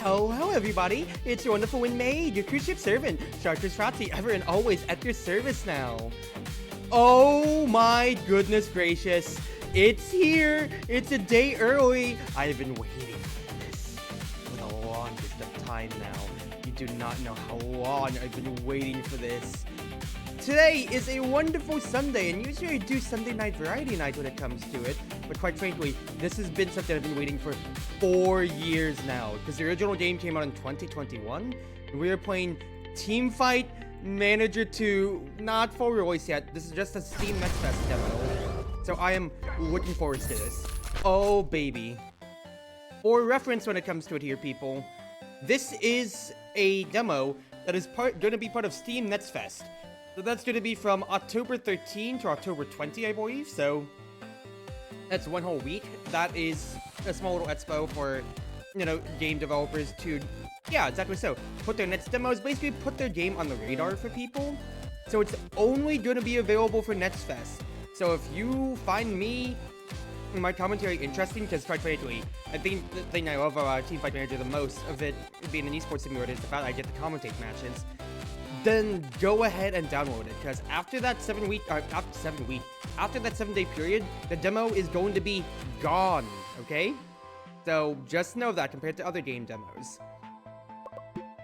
Hello everybody, it's your Wonderful Wind Mage, your Cruz Ship servant, Chartreuse Proxy, ever and always at your service now. Oh my goodness gracious, it's here, it's a day early. I've been waiting for this for the longest of time now. You do not know how long I've been waiting for this. Today is a wonderful Sunday, and usually I do Sunday night variety night when it comes to it, but quite frankly, this has been something I've been waiting for 4 years now, because the original game came out in 2021, and we are playing Teamfight Manager 2, not full release yet. This is just a Steam Next Fest demo, so I am looking forward to this. Oh baby. For reference when it comes to it here, people, this is a demo that is going to be part of Steam Next Fest. So that's going to be from October 13 to October 20, I believe. So that's one whole week. That is a small little expo for, you know, game developers to, yeah, exactly so, put their next demos, basically put their game on the radar for people. So it's only going to be available for Next Fest. So if you find me and my commentary interesting, because quite frankly, I think the thing I love about Teamfight Manager the most of it being an esports simulator is the fact I get to commentate matches. Then go ahead and download it, because after that 7 day period, the demo is going to be gone, okay? So just know that compared to other game demos.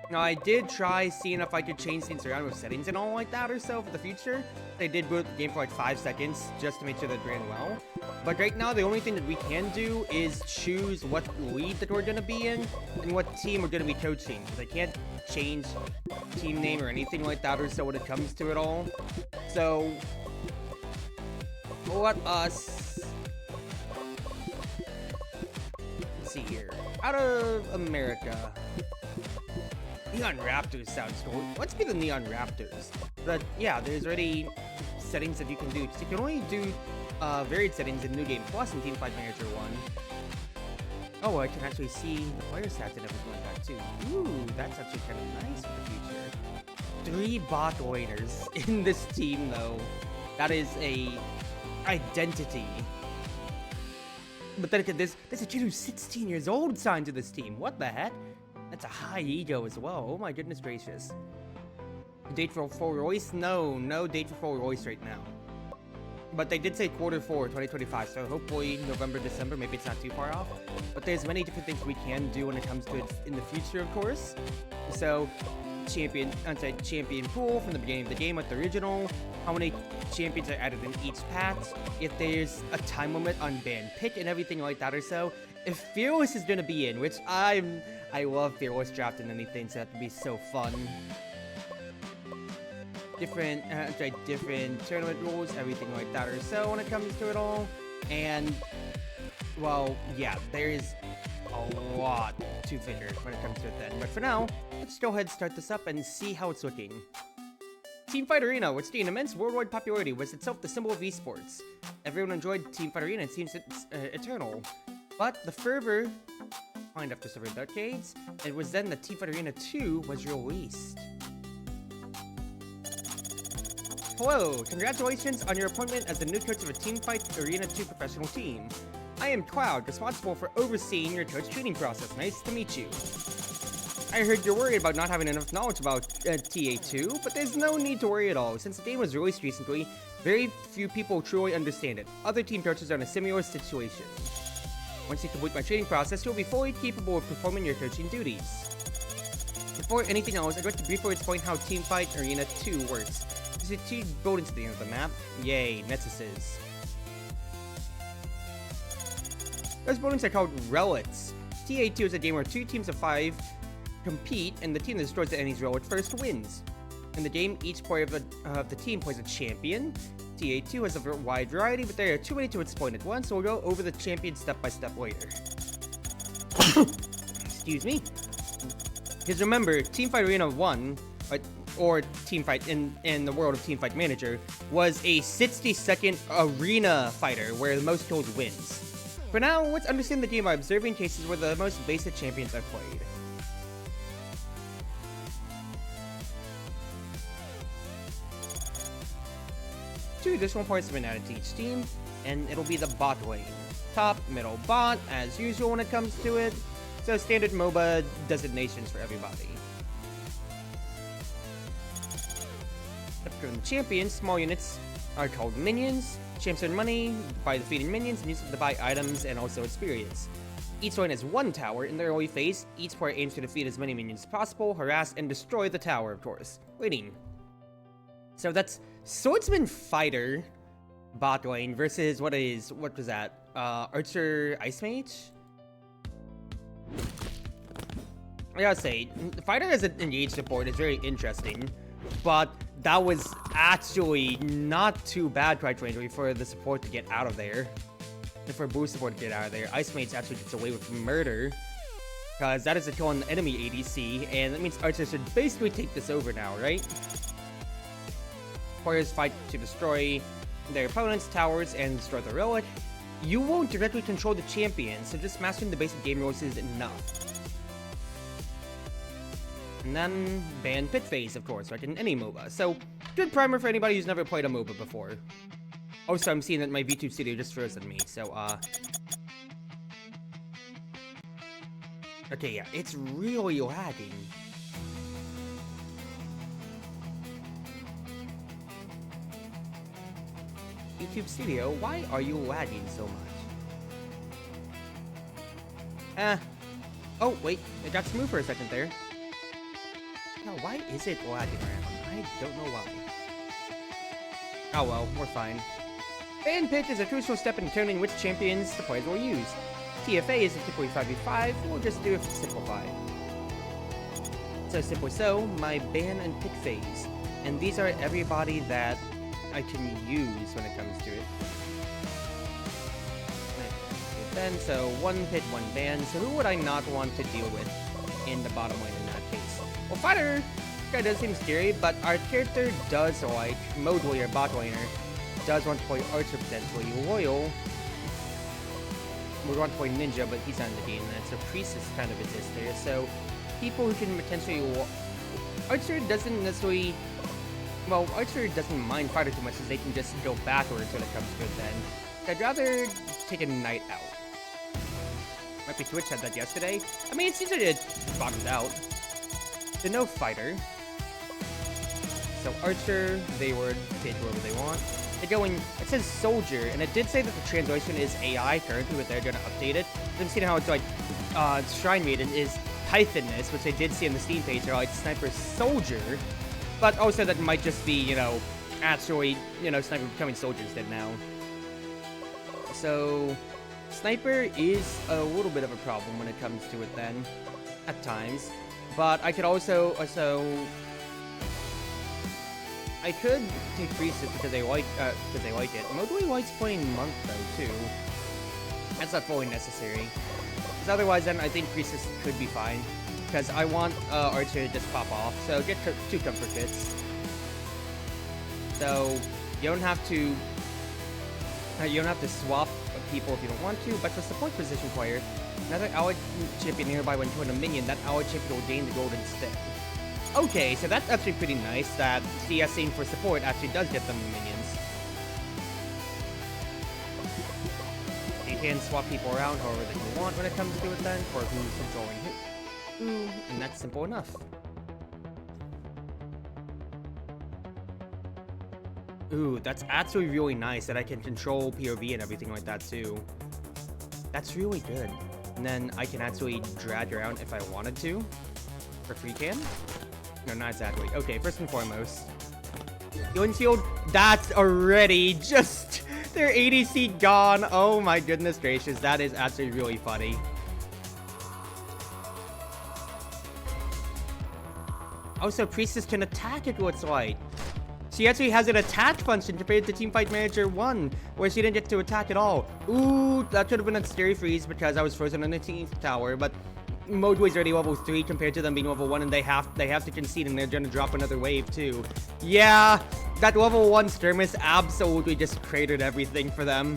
Now I did try seeing if I could change things around with settings and all like that or so for the future. They did boot the game for like 5 seconds just to make sure that it ran well. But right now the only thing that we can do is choose what league that we're going to be in and what team we're going to be coaching. Because I can't change team name or anything like that or so when it comes to it all. So let us, let's see here, out of America. Neon Raptors sounds cool. Let's be the Neon Raptors. But yeah, there's already settings that you can do. You can only do varied settings in New Game Plus in Teamfight Manager 1. Oh, I can actually see the player stats and everything like that too. Ooh, that's actually kind of nice for the future. 3 bot laners in this team though. That is a identity. But then again, there's a kid who's 16 years old signed to this team. What the heck? That's a high ego as well. Oh my goodness gracious. Date for full release? No date for full release right now. But they did say Q4 2025, so hopefully November, December, maybe it's not too far off. But there's many different things we can do when it comes to it in the future, of course. So, champion pool from the beginning of the game with the original, how many champions are added in each patch, if there's a time limit on ban pick and everything like that or so. If Fearless is going to be in, which I love Fearless draft in anything, so that would be so fun. Different tournament rules, everything like that or so when it comes to it all. And, well, yeah, there is a lot to figure when it comes to it then. But for now, let's go ahead and start this up and see how it's looking. Teamfight Arena, which gained immense worldwide popularity, was itself the symbol of esports. Everyone enjoyed Teamfight Arena, it seems it's eternal. But the fervor declined after several decades. It was then that Teamfight Arena 2 was released. Hello, congratulations on your appointment as the new coach of a Teamfight Arena 2 professional team. I am Cloud, responsible for overseeing your coach training process. Nice to meet you. I heard you're worried about not having enough knowledge about TA2, but there's no need to worry at all. Since the game was released recently, very few people truly understand it. Other team coaches are in a similar situation. Once you complete my training process, you'll be fully capable of performing your coaching duties. Before anything else, I'd like to briefly explain how Teamfight Arena 2 works. There's 2 buildings at the end of the map. Yay, Nexuses. Those buildings are called relics. TA2 is a game where 2 teams of 5 compete, and the team that destroys the enemy's relic first wins. In the game, each player of the team plays a champion. TA2 has a wide variety, but there are too many to explain at once, so we'll go over the champion step by step later. Excuse me. Because remember, Teamfight Arena 1, or Teamfight in the world of Teamfight Manager, was a 60-second arena fighter where the most kills wins. For now, let's understand the game by observing cases where the most basic champions are played. 2 additional points have been added to each team, and it'll be the bot lane. Top, middle, bot, as usual when it comes to it. So standard MOBA designations for everybody. Upgrading champions, small units are called minions. Champs earn money by defeating minions and use them to buy items and also experience. Each one has one tower. In the early phase, each player aims to defeat as many minions as possible, harass, and destroy the tower, of course. Waiting. So that's Swordsman Fighter bot lane versus what was that? Archer Ice Mage? I gotta say, Fighter as an engaged support is very interesting, but that was actually not too bad, quite frankly, for the support to get out of there. For boost support to get out of there. Ice Mage actually gets away with murder, because that is a kill on the enemy ADC, and that means Archer should basically take this over now, right? Players fight to destroy their opponent's towers and destroy the relic. You won't directly control the champion, so just mastering the basic game rules is enough. And then ban pit phase, of course, like in any MOBA. So, good primer for anybody who's never played a MOBA before. Also, I'm seeing that my VTube studio just froze on me, so, okay, yeah, it's really lagging. YouTube studio, why are you lagging so much? Oh, wait, it got smooth for a second there. No, why is it lagging around? I don't know why. Oh well, we're fine. Ban pit is a crucial step in determining which champions the players will use. TFA is typically 5v5, we'll just do it simplified. So simply so, my ban and pick phase. And these are everybody that I can use when it comes to it. Then, so one pit, one ban. So who would I not want to deal with in the bottom lane in that case? Well, Fighter guy does seem scary, but our character does like Mode Warrior bot laner. Does want to play Archer potentially. Royal would want to play Ninja, but he's not in the game then. So Priestess kind of exists there. So people who can potentially Archer doesn't necessarily. Well, Archer doesn't mind Fighter too much, as they can just go backwards when it comes to it then. I'd rather take a Knight out. Might be Twitch had that yesterday. I mean, it seems like it bottomed out. So no Fighter. So Archer, they would take wherever they want. They're going, it says Soldier, and it did say that the translation is AI currently, but they're going to update it. I've seen how it's like, Shrine Maiden is Pythonness, which I did see on the Steam page, they're like Sniper Soldier. But also that might just be, you know, actually, you know, Sniper becoming Soldier instead now. So, Sniper is a little bit of a problem when it comes to it then, at times. But I could also, I could take Priestess because they like it. Mostly likes playing Monk though, too. That's not fully necessary. Because otherwise then I think Priestess could be fine. Because I want Archer to just pop off, so get 2 comfort kits. So you don't have to swap people if you don't want to. But for support position player, another allied champion nearby when joining a minion, that allied champion will gain the gold instead. Okay, so that's actually pretty nice that CSing for support actually does get them the minions. You can swap people around however that you want when it comes to it then, for who's controlling who. And that's simple enough. Ooh, that's actually really nice that I can control POV and everything like that too. That's really good. And then I can actually drag around if I wanted to. For free cam? No, not exactly. Okay, first and foremost. Healing Shield, that's already just their ADC gone. Oh my goodness gracious, that is actually really funny. Also, Priestess can attack, it looks like. She actually has an attack function compared to Teamfight Manager 1, where she didn't get to attack at all. Ooh, that should have been a scary freeze because I was frozen on the 18th tower, but Modeway's already level 3 compared to them being level 1, and they have to concede, and they're gonna drop another wave too. Yeah, that level 1 Skirmish absolutely just cratered everything for them.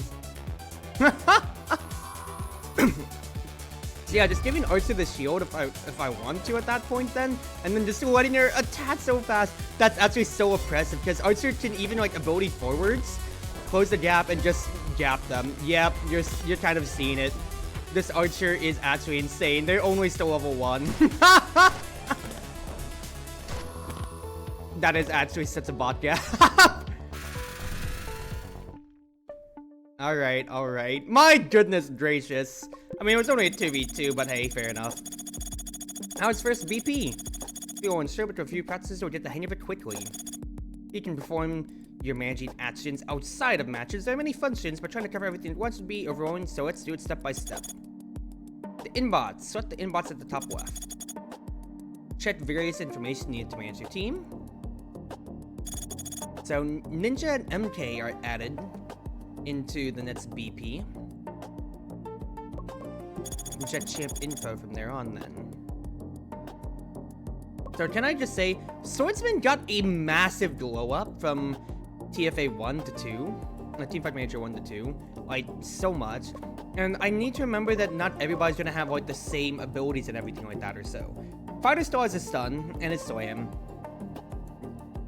So yeah, just giving Archer the shield if I want to at that point then, and then just letting her attack so fast. That's actually so oppressive because Archer can even like ability forwards, close the gap and just gap them. Yep, you're kind of seeing it. This archer is actually insane. They're only still level 1. That is actually such a bot gap. Alright. My goodness gracious. I mean, it was only a 2v2, but hey, fair enough. Now it's first BP. Feel unsure, but with a few practices, you'll get the hang of it quickly. You can perform your managing actions outside of matches. There are many functions, but trying to cover everything at once would be overwhelming, so let's do it step by step. The inbots. Select the inbots at the top left. Check various information needed to manage your team. So Ninja and MK are added into the next BP. We check champ info from there on then. So can I just say, Swordsman got a massive glow up from TFA 1 to 2, Teamfight Manager 1 to 2, like so much. And I need to remember that not everybody's gonna have like the same abilities and everything like that or so. Fighter still has a stun, and it's Slam.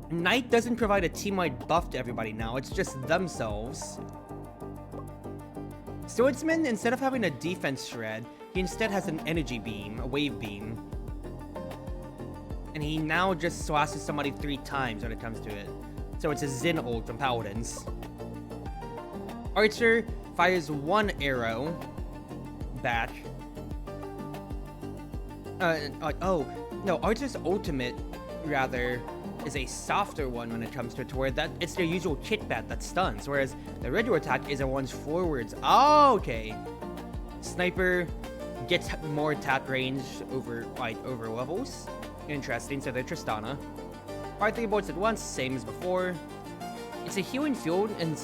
Knight doesn't provide a team-wide buff to everybody now, it's just themselves. Swordsman, instead of having a defense shred, he instead has an energy beam, a wave beam. And he now just slashes somebody 3 times when it comes to it. So it's a Zen ult from Paladins. Archer fires 1 arrow back. Oh, no, Archer's ultimate, rather, is a softer one when it comes to it, to where that it's their usual kickback that stuns, whereas the regular attack is a one's forwards. Oh, okay. Sniper gets more attack range over levels. Interesting, so they're Tristana. Fire 3 bolts at once, same as before. It's a healing field, and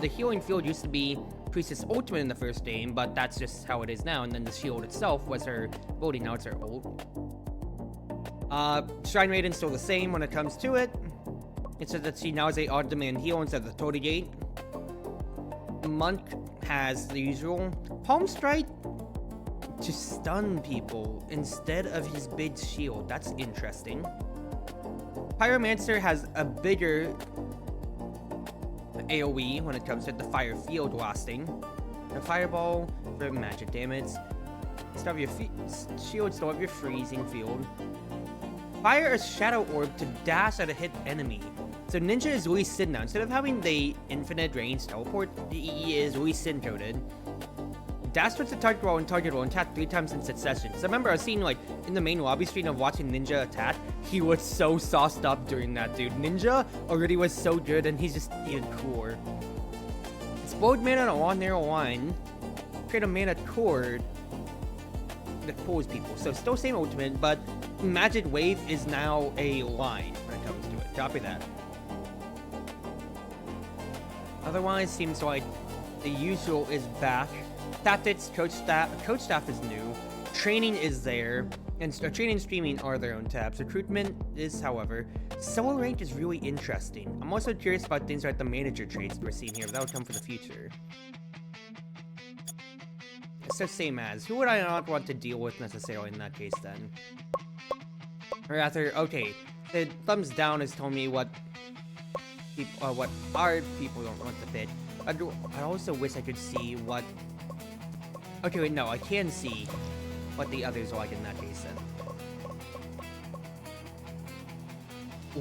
the healing field used to be Priestess ultimate in the first game, but that's just how it is now, and then the shield itself was her ability, now it's her ult. Shrine Maiden's still the same when it comes to it. It says that she now has a on-demand heal instead of the Torii Gate. Monk has the usual Palm Strike to stun people instead of his big shield. That's interesting. Pyromancer has a bigger AoE when it comes to the fire field lasting. The fireball for magic damage. Still have your shield, still have your freezing field. Fire a shadow orb to dash at a hit enemy. So Ninja is Lee Sin now. Instead of having the infinite range teleport, he is Lee Sin coded. Dash towards the target roll and target roll and attack 3 times in succession. So I remember I was seeing like in the main lobby stream of watching Ninja attack, he was so sauced up during that, dude. Ninja already was so good and he's just even cooler. Explode mana on a narrow line. Create a mana cord that pulls people. So still same ultimate, but Magic Wave is now a line when it comes to it. Copy that. Otherwise, seems like the usual is back. Tactics, coach staff is new. Training is there, and training and streaming are their own tabs. Recruitment is, however, solo rank is really interesting. I'm also curious about things like the manager traits we're seeing here, but that will come for the future. So same as, who would I not want to deal with necessarily in that case then? Or rather, okay, the thumbs down has told me what our people don't want to fit. I also wish I could see what... Okay, wait, no, I can see what the others are like in that case then.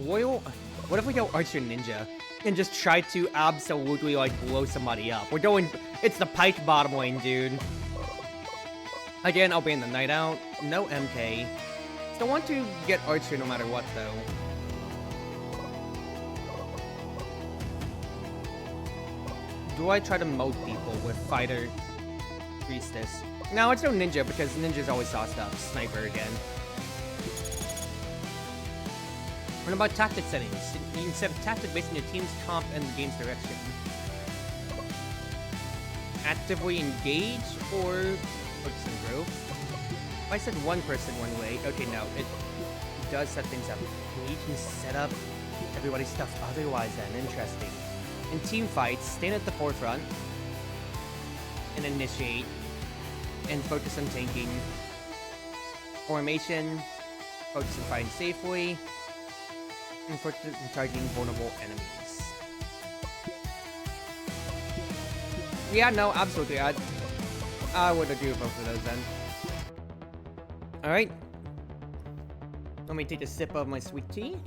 Loyal... What if we go Archer Ninja and just try to absolutely, like, blow somebody up? We're going... It's the Pike bottom lane, dude. Again, I'll ban the Knight out. No MK. Still want to get Archer no matter what, though. Do I try to moat people with Fighter Priestess? No, it's no Ninja, because Ninja's always sauced up. Sniper again. What about tactic settings? You can set a tactic based on your team's comp and the game's direction. Actively engage or focus on growth? If I said one person one way, okay, no, it does set things up. You can set up everybody's stuff otherwise then, interesting. In team fights, stand at the forefront and initiate and focus on tanking. Formation, focus on fighting safely, and focus on targeting vulnerable enemies. Yeah, no, absolutely. I would do both of those then. Alright. Let me take a sip of my sweet tea.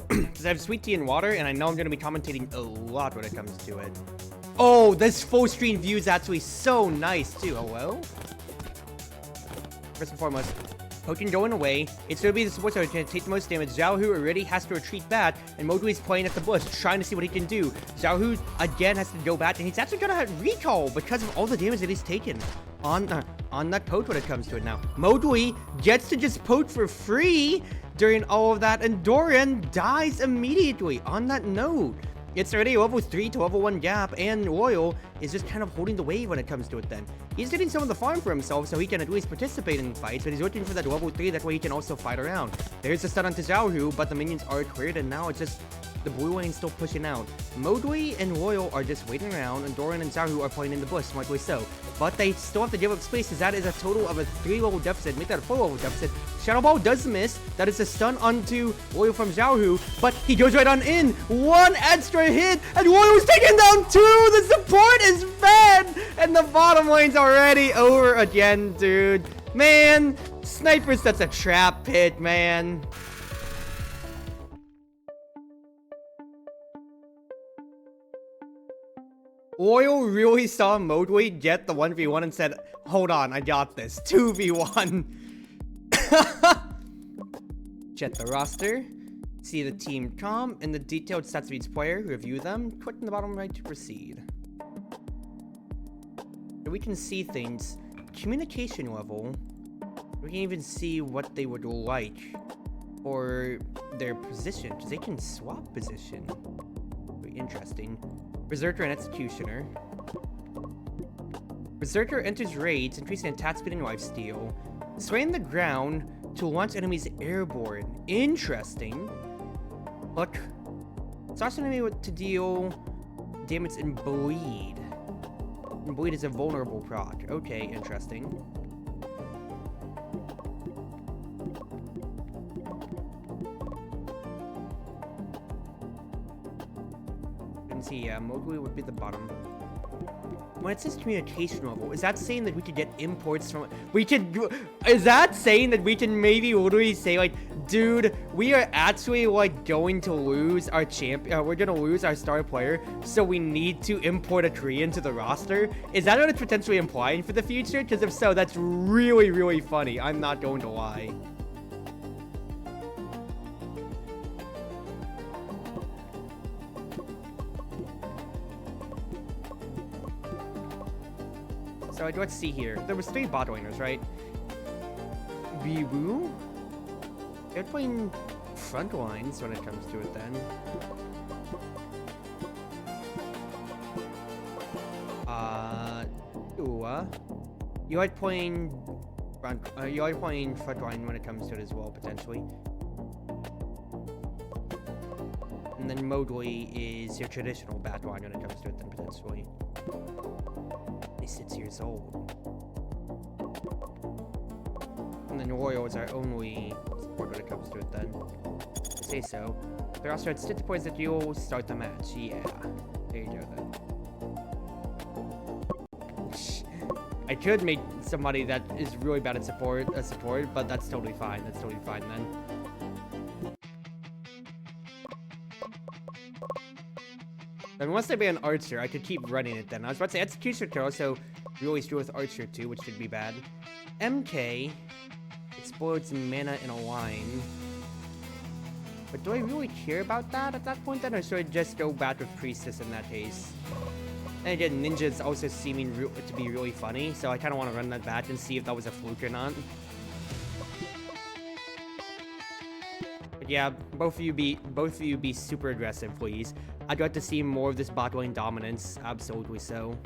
Because I have sweet tea and water, and I know I'm going to be commentating a lot when it comes to it. Oh, this full screen view is actually so nice, too. Hello? First and foremost, Potion going away. It's going to be the support that's going to take the most damage. Xiaohu already has to retreat back, and Modui is playing at the bush, trying to see what he can do. Xiaohu, again, has to go back, and he's actually going to have recall because of all the damage that he's taken on that poach when it comes to it now. Modui gets to just poach for free during all of that, and Dorian dies immediately on that note. It's already a level 3 to level 1 gap, and Royal is just kind of holding the wave when it comes to it then. He's getting some of the farm for himself so he can at least participate in fights, but he's looking for that level 3, that way he can also fight around. There's a stun onto Xiaohu, but the minions are cleared, and now it's just the blue lane still pushing out. Modui and Royal are just waiting around, and Dorian and Xiaohu are playing in the bush, smartly so. But they still have to give up space, as that is a total of a 3-level deficit. Make that a 4-level deficit. Shadow Ball does miss. That is a stun onto Royal from Xiaohu, but he goes right on in. One extra hit, and Royal's taken down 2. The support is fed, and the bottom lane's already over again, dude. Man, Sniper's such a trap pit, man. Royal really saw Modui get the 1v1 and said, hold on, I got this. 2v1. Check the roster, see the team comp, and the detailed stats of each player, review them, click in the bottom right to proceed. So we can see things. Communication level, we can even see what they would like, or their position, because they can swap position. Very interesting. Berserker and Executioner. Berserker enters raids, increasing attack speed and lifesteal. Swaying the ground to launch enemies airborne. Interesting. Look. Starts an enemy to deal damage and bleed. And bleed is a vulnerable proc. Okay, interesting. See, yeah, Mowgli would be the bottom. When it says communication level, is that saying that we could get imports from... Is that saying that we can maybe literally say, like, dude, we are actually, like, going to lose our champion... we're gonna lose our star player, so we need to import a Korean to the roster? Is that what it's potentially implying for the future? Because if so, that's really, really funny. I'm not going to lie. So let's see here. There was 3 bot laners, right? Biwu? They're playing front lines when it comes to it then. You like playing front line when it comes to it as well, potentially. And then Mowgli is your traditional back line when it comes to it then, potentially. 6 years old. And then Royal is our only support when it comes to it then. I say so. There also had stitch points that you'll start the match. Yeah. There you go then. I could make somebody that is really bad at support, but that's totally fine. That's totally fine then. Then once they ban Archer, I could keep running it then. I was about to say Executioner could also really screw with Archer too, which could be bad. MK explodes mana in a line. But do I really care about that at that point then? Or should I just go back with Priestess in that case? And again, Ninja's also seeming to be really funny, so I kind of want to run that back and see if that was a fluke or not. But yeah, both of you be super aggressive, please. I'd like to see more of this bot lane dominance, absolutely so.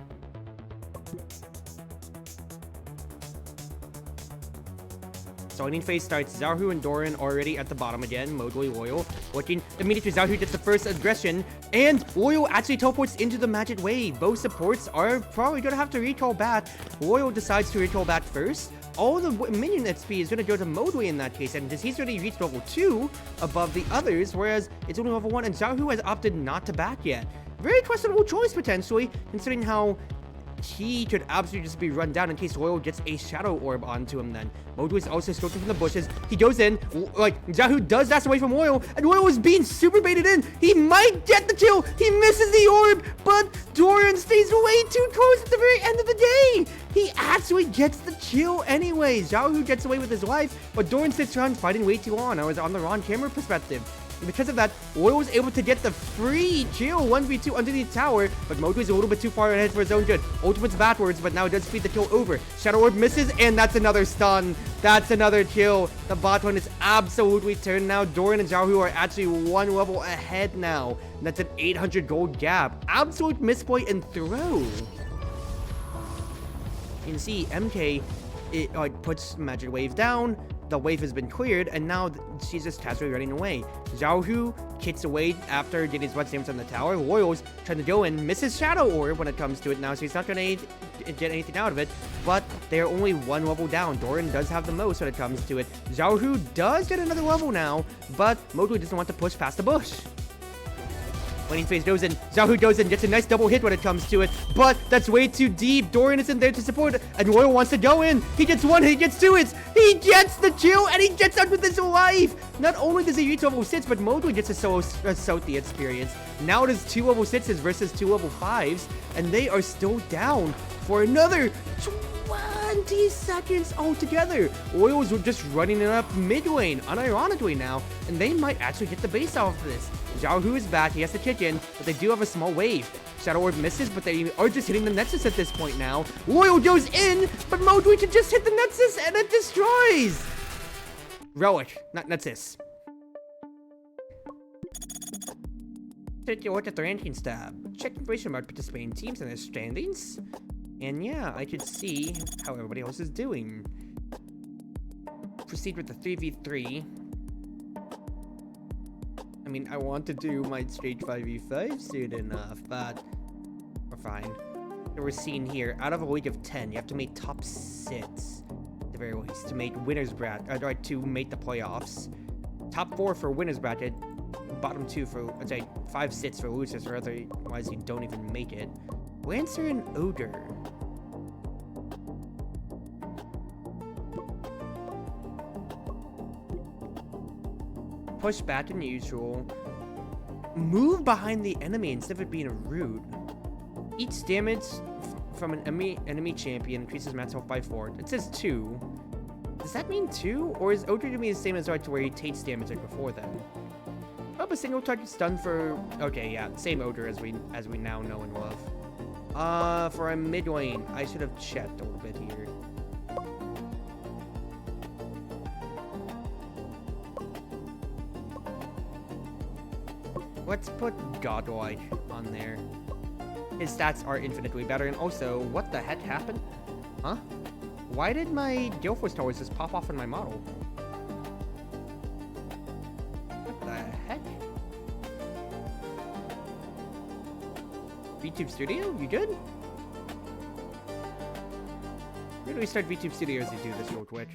So laning phase starts. Xiaohu and Doran already at the bottom again. Mowgli, Loyal looking immediately. Xiaohu gets the first aggression, and Loyal actually teleports into the magic wave. Both supports are probably gonna have to recall back. Loyal decides to recall back first. All the minion XP is gonna go to Mowgli in that case, and he's already reached level 2 above the others, whereas it's only level 1, and Xiaohu has opted not to back yet. Very questionable choice, potentially, considering how he could absolutely just be run down in case Royal gets a Shadow Orb onto him then. Mojo is also scoping from the bushes. He goes in, like, Yahoo does dash away from Royal, and Royal is being super baited in. He might get the kill. He misses the orb, but Doran stays way too close at the very end of the day. He actually gets the kill anyways. Yahoo gets away with his life, but Doran sits around fighting way too long. I was on the wrong camera perspective. And because of that, Royal was able to get the free kill 1v2 underneath tower, but Mojo is a little bit too far ahead for his own good. Ultimate's backwards, but now it does speed the kill over. Shadow Orb misses, and that's another stun. That's another kill. The bot lane is absolutely turned now. Doran and Yahoo are actually one level ahead now. And that's an 800 gold gap. Absolute misplay and throw. You can see MK, it puts Magic Wave down. The wave has been cleared, and now she's just casually running away. Xiaohu kicks away after getting his wet damage on the tower. Royals trying to go in, misses Shadow Orb when it comes to it now, so he's not going to get anything out of it, but they're only one level down. Doran does have the most when it comes to it. Xiaohu does get another level now, but Mojo doesn't want to push past the bush. Laning phase goes in, Xiaohu goes in, gets a nice double hit when it comes to it, but that's way too deep. Doran isn't there to support it, and Royal wants to go in. He gets one, he gets two hits, he gets the kill, and he gets out with his life. Not only does he reach level 6, but Mojo gets a Southie experience. Now it is 2 level 6s versus 2 level 5s, and they are still down for another 20 seconds altogether. Royals were just running it up mid lane, unironically now, and they might actually get the base off of this. Xiaohu is back, he has to kick in, but they do have a small wave. Shadow Orb misses, but they are just hitting the Nexus at this point now. Royal goes in, but Mojo can just hit the Nexus and it destroys! Relic, not Nexus. Take a look at the rankings tab. Check information about participating teams and their standings. And yeah, I could see how everybody else is doing. Proceed with the 3v3. I mean, I want to do my straight 5v5 soon enough, but we're fine. So we're seeing here, out of a league of 10, you have to make top 6 at the very least to make winners bracket, or to make the playoffs. Top 4 for winners bracket, bottom 2 for, I'd say 5-6 for losers, or otherwise you don't even make it. Lancer and Ogre. Push back in usual. Move behind the enemy instead of it being a root. Each damage from an enemy champion increases max health by 4. It says 2. Does that mean 2? Or is Ogre gonna be the same as right to where he takes damage like before then? Up a single target stun for... Okay, yeah, same Ogre as we now know and love. For a mid lane, I should have checked a little bit here. Let's put Godlike on there. His stats are infinitely better, and also, what the heck happened? Huh? Why did my GaleForce towers just pop off in my model? What the heck? VTube Studio? You good? Where do we start VTube Studios to do this real quick?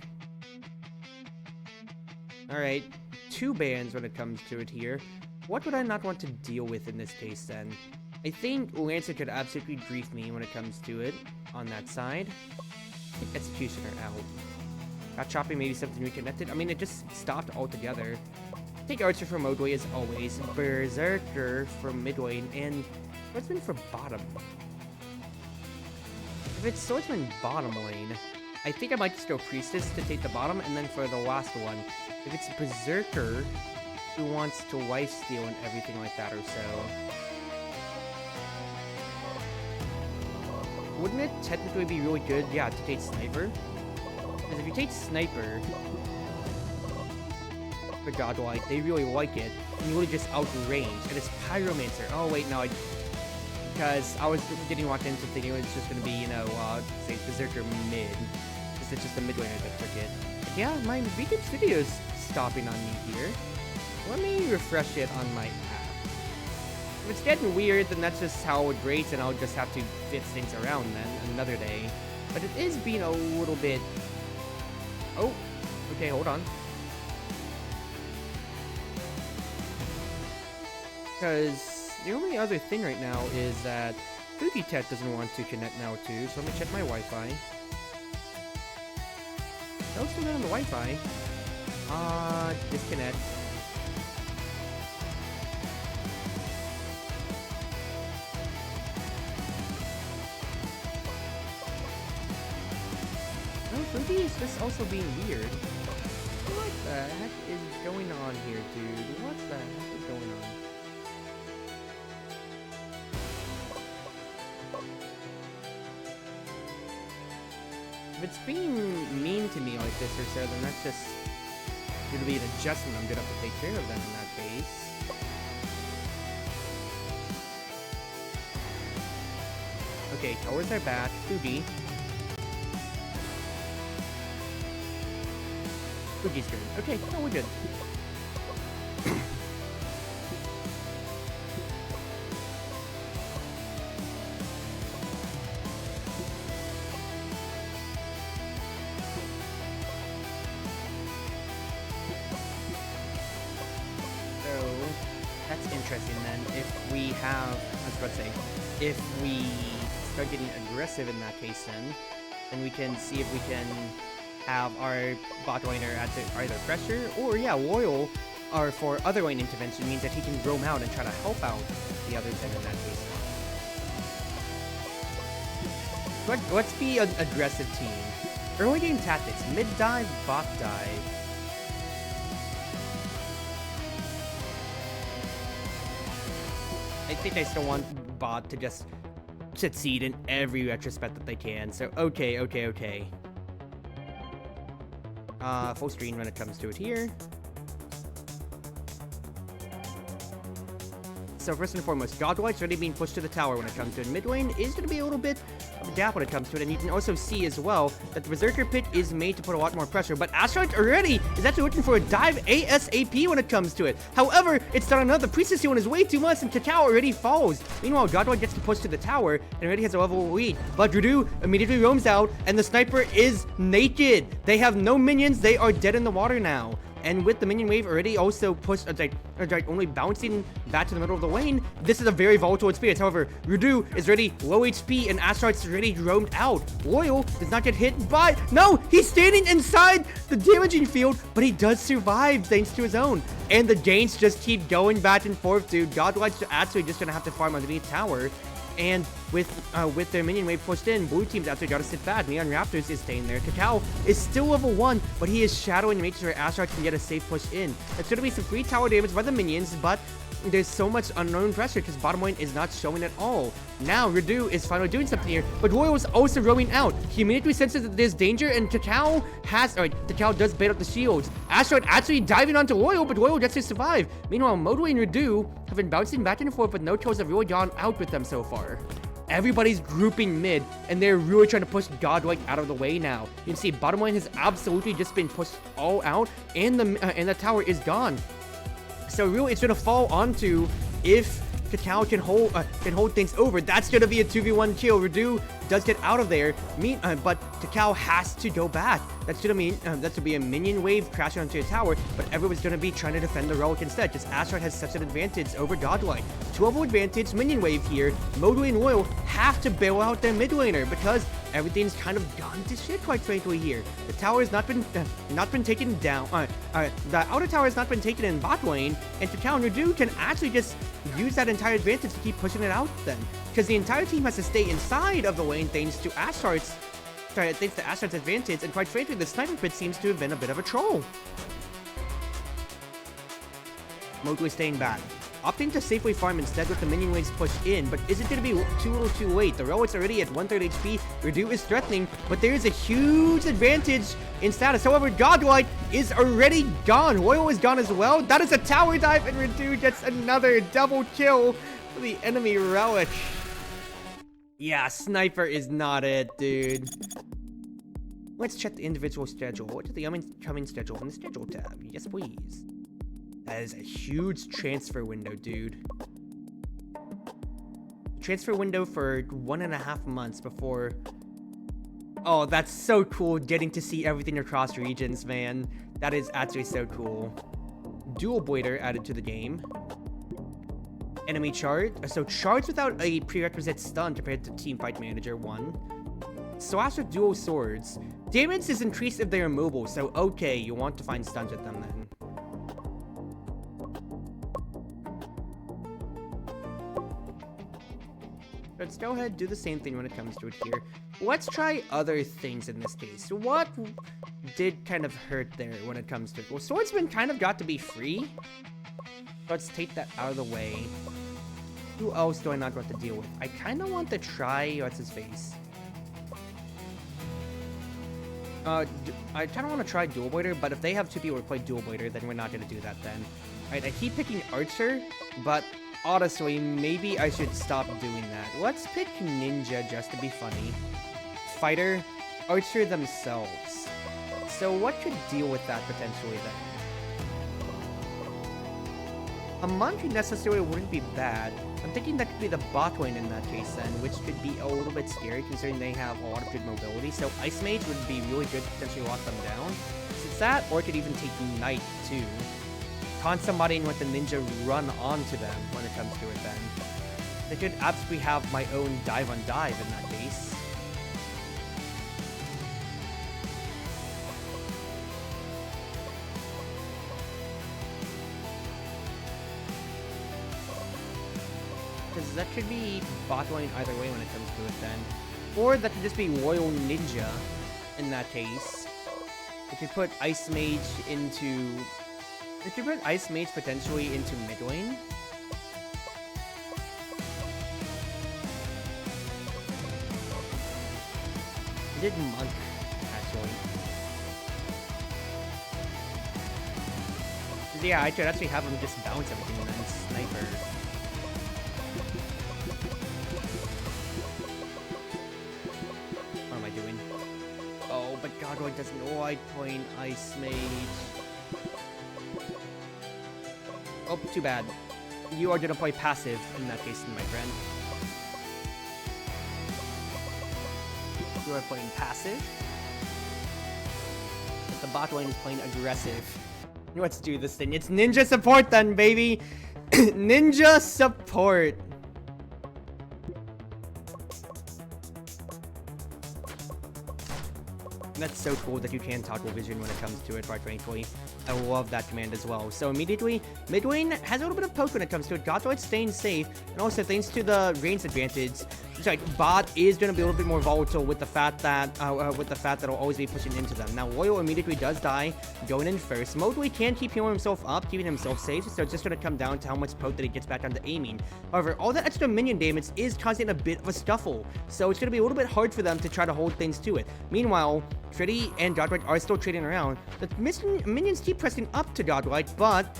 Alright, 2 bans when it comes to it here. What would I not want to deal with in this case then? I think Lancer could absolutely grief me when it comes to it on that side. I think Executioner out. Got chopping, maybe something reconnected. I mean, it just stopped altogether. Take Archer for mid lane as always. Berserker from mid lane. And Swordsman for bottom. If it's Swordsman bottom lane, I think I might just go Priestess to take the bottom. And then for the last one, if it's Berserker who wants to lifesteal and everything like that or so. Wouldn't it technically be really good, yeah, to take Sniper? Because if you take Sniper for Godlike, they really like it, and you really just outrange, and it's Pyromancer. Oh wait, no, because I was getting walked into thinking it was just gonna be, you know, say Berserker mid, because it's just a mid laner that took it. But yeah, my VTube Studio's stopping on me here. Let me refresh it on my app. If it's getting weird, then that's just how it rates, and I'll just have to fix things around then another day. But it is being a little bit... Oh, okay, hold on. Because, The only other thing right now is that Tech doesn't want to connect now too, so let me check my Wi-Fi. No, still not on the Wi-Fi. Disconnect. No, Fuji is just also being weird. What the heck is going on here, dude? What the heck is going on? If it's being mean to me like this or so, then that's just going to be an adjustment I'm going to have to take care of then in that case. Okay, towers are back. Fuji. Fuji's good. Okay, no, we're good. Interesting then, if we have, I was about to say, if we start getting aggressive in that case then we can see if we can have our bot laner at either pressure or, yeah, loyal, or for other lane intervention means that he can roam out and try to help out the others then in that case. Let's be an aggressive team. Early game tactics, mid dive, bot dive. I think I still want bot to just succeed in every retrospect that they can. So, okay. Full screen when it comes to it here. So first and foremost, Godlike's already being pushed to the tower when it comes to it. Mid lane is going to be a little bit of a gap when it comes to it, and you can also see as well that the Berserker Pit is made to put a lot more pressure, but Asteroid already is actually looking for a dive ASAP when it comes to it. However, it's not enough. The Priestess Healing is way too much, and Cacao already falls. Meanwhile, Godlike gets to push to the tower and already has a level lead, but Rudu immediately roams out, and the sniper is naked. They have no minions. They are dead in the water now. And with the minion wave already also pushed, only bouncing back to the middle of the lane, this is a very volatile experience. However, Rudu is already low HP and Asteroid's already roamed out. Loyal does not get hit by... No! He's standing inside the damaging field, but he does survive thanks to his own. And the gains just keep going back and forth, dude. Godlike's actually just gonna have to farm underneath tower. And with their minion wave pushed in, blue team's actually got to sit back. Neon Raptors is staying there. Cacao is still level 1, but he is shadowing to make sure Asteroid can get a safe push in. It's going to be some free tower damage by the minions, but there's so much unknown pressure because bottom lane is not showing at all. Now, Rudu is finally doing something here, but Royal is also roaming out. He immediately senses that there's danger, and Cacao does bait up the shields. Asteroid actually diving onto Loyal, but Loyal gets to survive. Meanwhile, Modway and Rudu have been bouncing back and forth, but no kills have really gone out with them so far. Everybody's grouping mid, and they're really trying to push Godlike out of the way now. You can see bottom lane has absolutely just been pushed all out, and the tower is gone. So really, it's gonna fall onto if Cacao can hold things over. That's gonna be a 2v1 kill. Rudu does get out of there, but Cacao has to go back. That's gonna mean that's gonna be a minion wave crashing onto a tower, but everyone's gonna be trying to defend the relic instead, because Asteroid has such an advantage over Godlike. 2-level advantage, minion wave here. Modway and Loyal have to bail out their mid laner because everything's kind of gone to shit, quite frankly, here. The tower has not been taken down. The outer tower has not been taken in bot lane, and Cacao and Rudu can actually just use that entire advantage to keep pushing it out then, because the entire team has to stay inside of the lane thanks to Asteroid's advantage, and quite frankly, the sniper pit seems to have been a bit of a troll. Mowgli staying back, opting to safely farm instead with the minion waves pushed in, but is it going to be too little too late? The relic's already at 1/3 HP, Rudu is threatening, but there is a huge advantage in status. However, Godlike is already gone. Loyal is gone as well. That is a tower dive, and Rudu gets another double kill for the enemy relic. Yeah, sniper is not it, dude. Let's check the individual schedule. What is the upcoming schedule in the schedule tab? Yes, please. That is a huge transfer window, dude. Transfer window for 1.5 months before... Oh, that's so cool getting to see everything across regions, man. That is actually so cool. Dual Blader added to the game. enemy chart. So charge without a prerequisite stun compared to Teamfight Manager 1. Slash with dual swords. Damage is increased if they are mobile, so okay, you want to find stuns with them then. Let's go ahead and do the same thing when it comes to it here. Let's try other things in this case. What did kind of hurt there when it comes to it? Well, Swordsman kind of got to be free. Let's take that out of the way. Who else do I not want to deal with? I kind of want to try, what's his face? I kind of want to try Dual Blader, but if they have two people to play Dual Blader, then we're not going to do that then. Alright, I keep picking Archer, but honestly, maybe I should stop doing that. Let's pick Ninja just to be funny. Fighter, Archer themselves. So what could deal with that potentially then? A Monkey necessarily wouldn't be bad. I'm thinking that could be the bot lane in that case then, which could be a little bit scary considering they have a lot of good mobility. So Ice Mage would be really good to potentially lock them down. Since that, or it could even take Knight too. Taunt somebody and let the Ninja run onto them when it comes to it then. They could absolutely have my own dive on dive in that case. Because that could be bot lane either way when it comes to it then. Or that could just be Royal Ninja in that case. If you put Ice Mage into... If you put Ice Mage potentially into mid lane. I did Monk, actually. Yeah, I could actually have him just bounce everything and then Sniper. What am I doing? Oh, but Godroid doesn't like playing Ice Mage. Oh, too bad. You are gonna play passive in that case, my friend. You are playing passive. But the bot lane is playing aggressive. Let's do this thing. It's ninja support then, baby! Ninja support! That's so cool that you can toggle vision when it comes to it, quite frankly. I love that command as well. So immediately, mid lane has a little bit of poke when it comes to it. Godroid staying safe, and also thanks to the range advantage, it's like bot is going to be a little bit more volatile with the fact that it'll always be pushing into them. Now Royal immediately does die, going in first. Modely can keep healing himself up, keeping himself safe, so it's just going to come down to how much poke that he gets back onto aiming. However, all that extra minion damage is causing a bit of a scuffle, so it's going to be a little bit hard for them to try to hold things to it. Meanwhile, Trinity and Godric are still trading around. The minions keep pressing up to Godric, but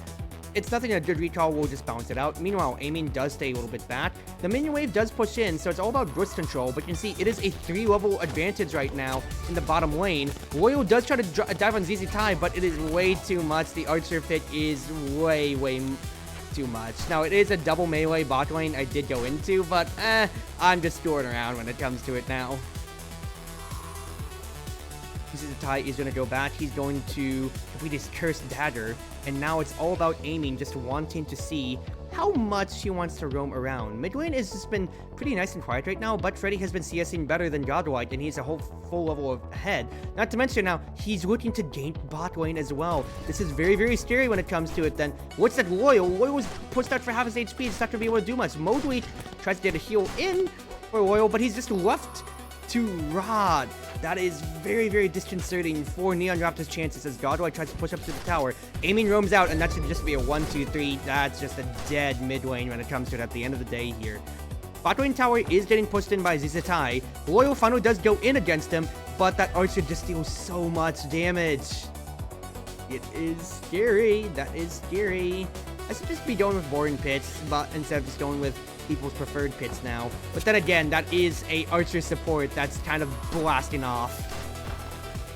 it's nothing a good recall will just balance it out. Meanwhile, aiming does stay a little bit back. The minion wave does push in, so it's all about burst control, but you can see it is a 3-level advantage right now in the bottom lane. Royal does try to dive on ZZ Tai, but it is way too much. The Archer pick is way too much. Now, it is a double melee bot lane I did go into, but I'm just screwing around when it comes to it now. Tai is going to go back. He's going to complete his cursed dagger, and now it's all about aiming, just wanting to see how much he wants to roam around. Mid lane has just been pretty nice and quiet right now, but Freddy has been CSing better than Godlike, and he's a whole full level ahead. Not to mention now, he's looking to gain bot lane as well. This is very scary when it comes to it then. What's that Royal? Royal was pushed out for half his HP. It's not going to be able to do much. Modely tries to get a heal in for Royal, but he's just left to Rod. That is very disconcerting for Neon Raptor's chances as Godway tries to push up to the tower. Aiming roams out, and that should just be a 1-2-3. That's just a dead mid lane when it comes to it at the end of the day here. Bot lane tower is getting pushed in by Zizatai. Royal finally does go in against him, but that Archer just deals so much damage. It is scary. That is scary. I should just be going with boring pits, but instead of just going with people's preferred pits now. But then again, that is a Archer support that's kind of blasting off.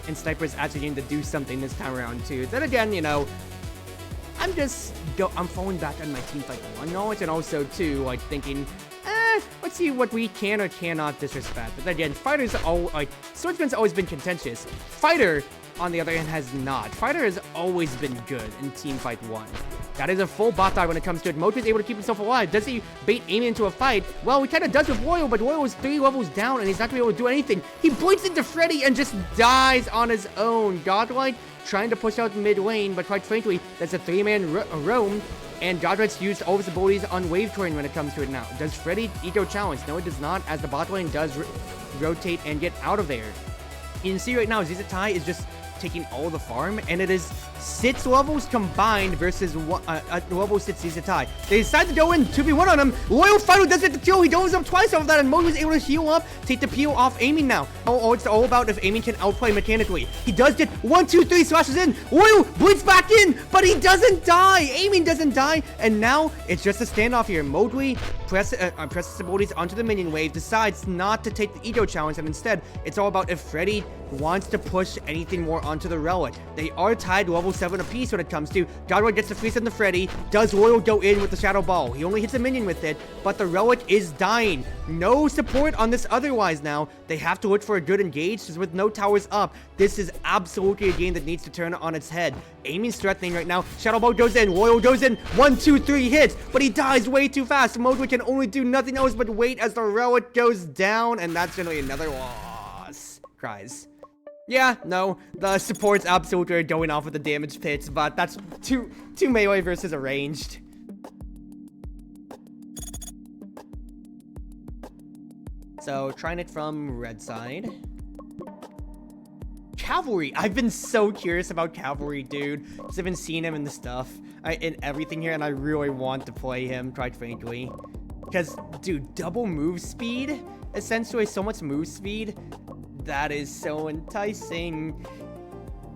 And Sniper's actually going to do something this time around too. Then again, you know, I'm falling back on my Teamfight 1 knowledge, and also too, like, thinking, let's see what we can or cannot disrespect. But then again, Fighters Swordsman's always been contentious. Fighter, on the other hand, has not. Fighter has always been good in Teamfight 1. That is a full bot die when it comes to it. Mojo is able to keep himself alive. Does he bait Amy into a fight? Well, he kind of does with Royal, but Royal is 3 levels down, and he's not going to be able to do anything. He blinks into Freddy and just dies on his own. Godlike trying to push out mid lane, but quite frankly, that's a 3-man roam, and Godlike's used all of his abilities on wave terrain when it comes to it now. Does Freddy eco challenge? No, it does not, as the bot lane does rotate and get out of there. You can see right now, ZZTai is just taking all the farm, and it is 6 levels combined versus level 6 ZZTai. They decide to go in 2v1 on him. Loyal finally does get the kill. He goes up twice off of that, and Mo was able to heal up, take the peel off aiming now. Oh, it's all about if aiming can outplay mechanically. He does get 1, 2, 3 slashes in. Loyal blinks back in, but he doesn't die. Aiming doesn't die, and now it's just a standoff here. Mowgli presses his abilities onto the minion wave, decides not to take the eco challenge, and instead, it's all about if Freddy wants to push anything more onto the relic. They are tied level 7 apiece when it comes to. Godroid gets the freeze on the Freddy. Does Loyal go in with the Shadow Ball? He only hits a minion with it, but the relic is dying. No support on this otherwise now. They have to look for a good engage, because with no towers up, this is absolutely a game that needs to turn on its head. Aiming's threatening right now. Shadow Ball goes in. Loyal goes in. 1, 2, 3 hits, but he dies way too fast. Mowgli can only do nothing else but wait as the relic goes down, and that's gonna be another loss. Cries. Yeah, no, the supports absolutely are going off with the damage pits, but that's two melee versus a ranged. So, trying it from red side. Cavalry! I've been so curious about Cavalry, dude, because I've been seeing him in the stuff, in everything here, and I really want to play him, quite frankly. Because, dude, double move speed? Essentially, so much move speed. That is so enticing.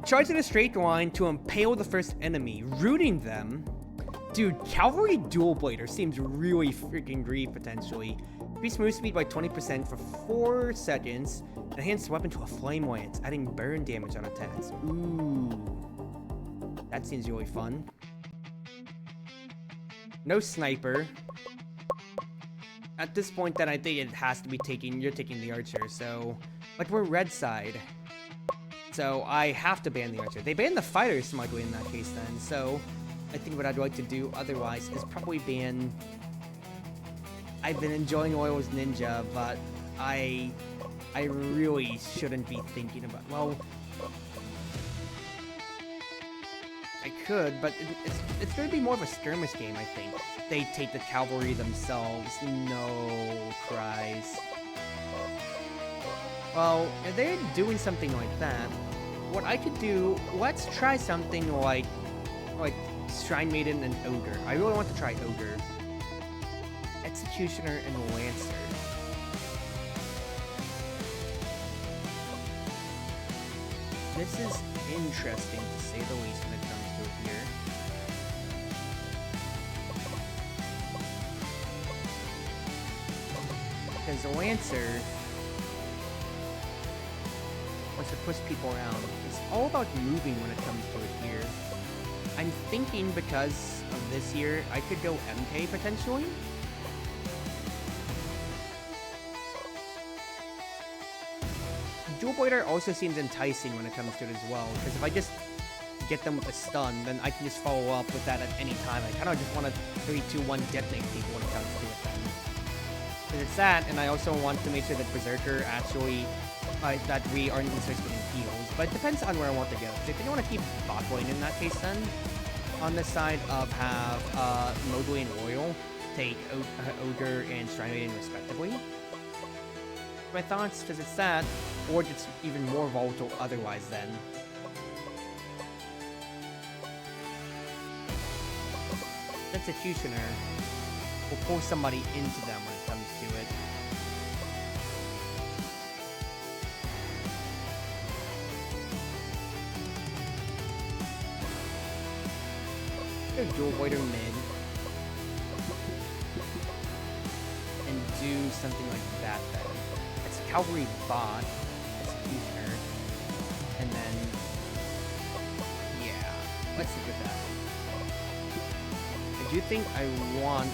Charge in a straight line to impale the first enemy, rooting them. Dude, Cavalry Dual Blader seems really freaking great potentially. Increase move speed by 20% for 4 seconds. Enhance weapon to a flame lance, adding burn damage on attacks. Ooh. That seems really fun. No sniper. At this point, then I think it has to be you're taking the archer, so... But we're red side. So I have to ban the archer. They banned the fighter smugly in that case then, so I think what I'd like to do otherwise is probably ban... I've been enjoying Loyal's Ninja, but I really shouldn't be thinking about... Well... I could, but it's going to be more of a skirmish game, I think. They take the cavalry themselves. No, cries. Well, if they're doing something like that, what I could do, let's try something like Shrine Maiden and Ogre. I really want to try Ogre. Executioner and Lancer. This is interesting to say the least when it comes to it here. Because the Lancer wants to push people around. It's all about moving when it comes to it here. I'm thinking because of this here, I could go MK potentially. Dual Blader also seems enticing when it comes to it as well, because if I just get them with a stun, then I can just follow up with that at any time. I kind of just want to 3, 2, 1 detonate people when it comes to it then. Because it's that, and I also want to make sure that Berserker actually, that we aren't even switching heals. But it depends on where I want to go. So if you want to keep bot lane in that case then, on this side of have Mowgli and Royal take Ogre and Shrine Maiden respectively. My thoughts, because it's that, or it's even more volatile otherwise then. Executioner will pull somebody into them when it comes to it. Go Dual Blader mid. And do something like that then. Cavalry bot, Executioner, and then, yeah, let's stick with that. I do think I want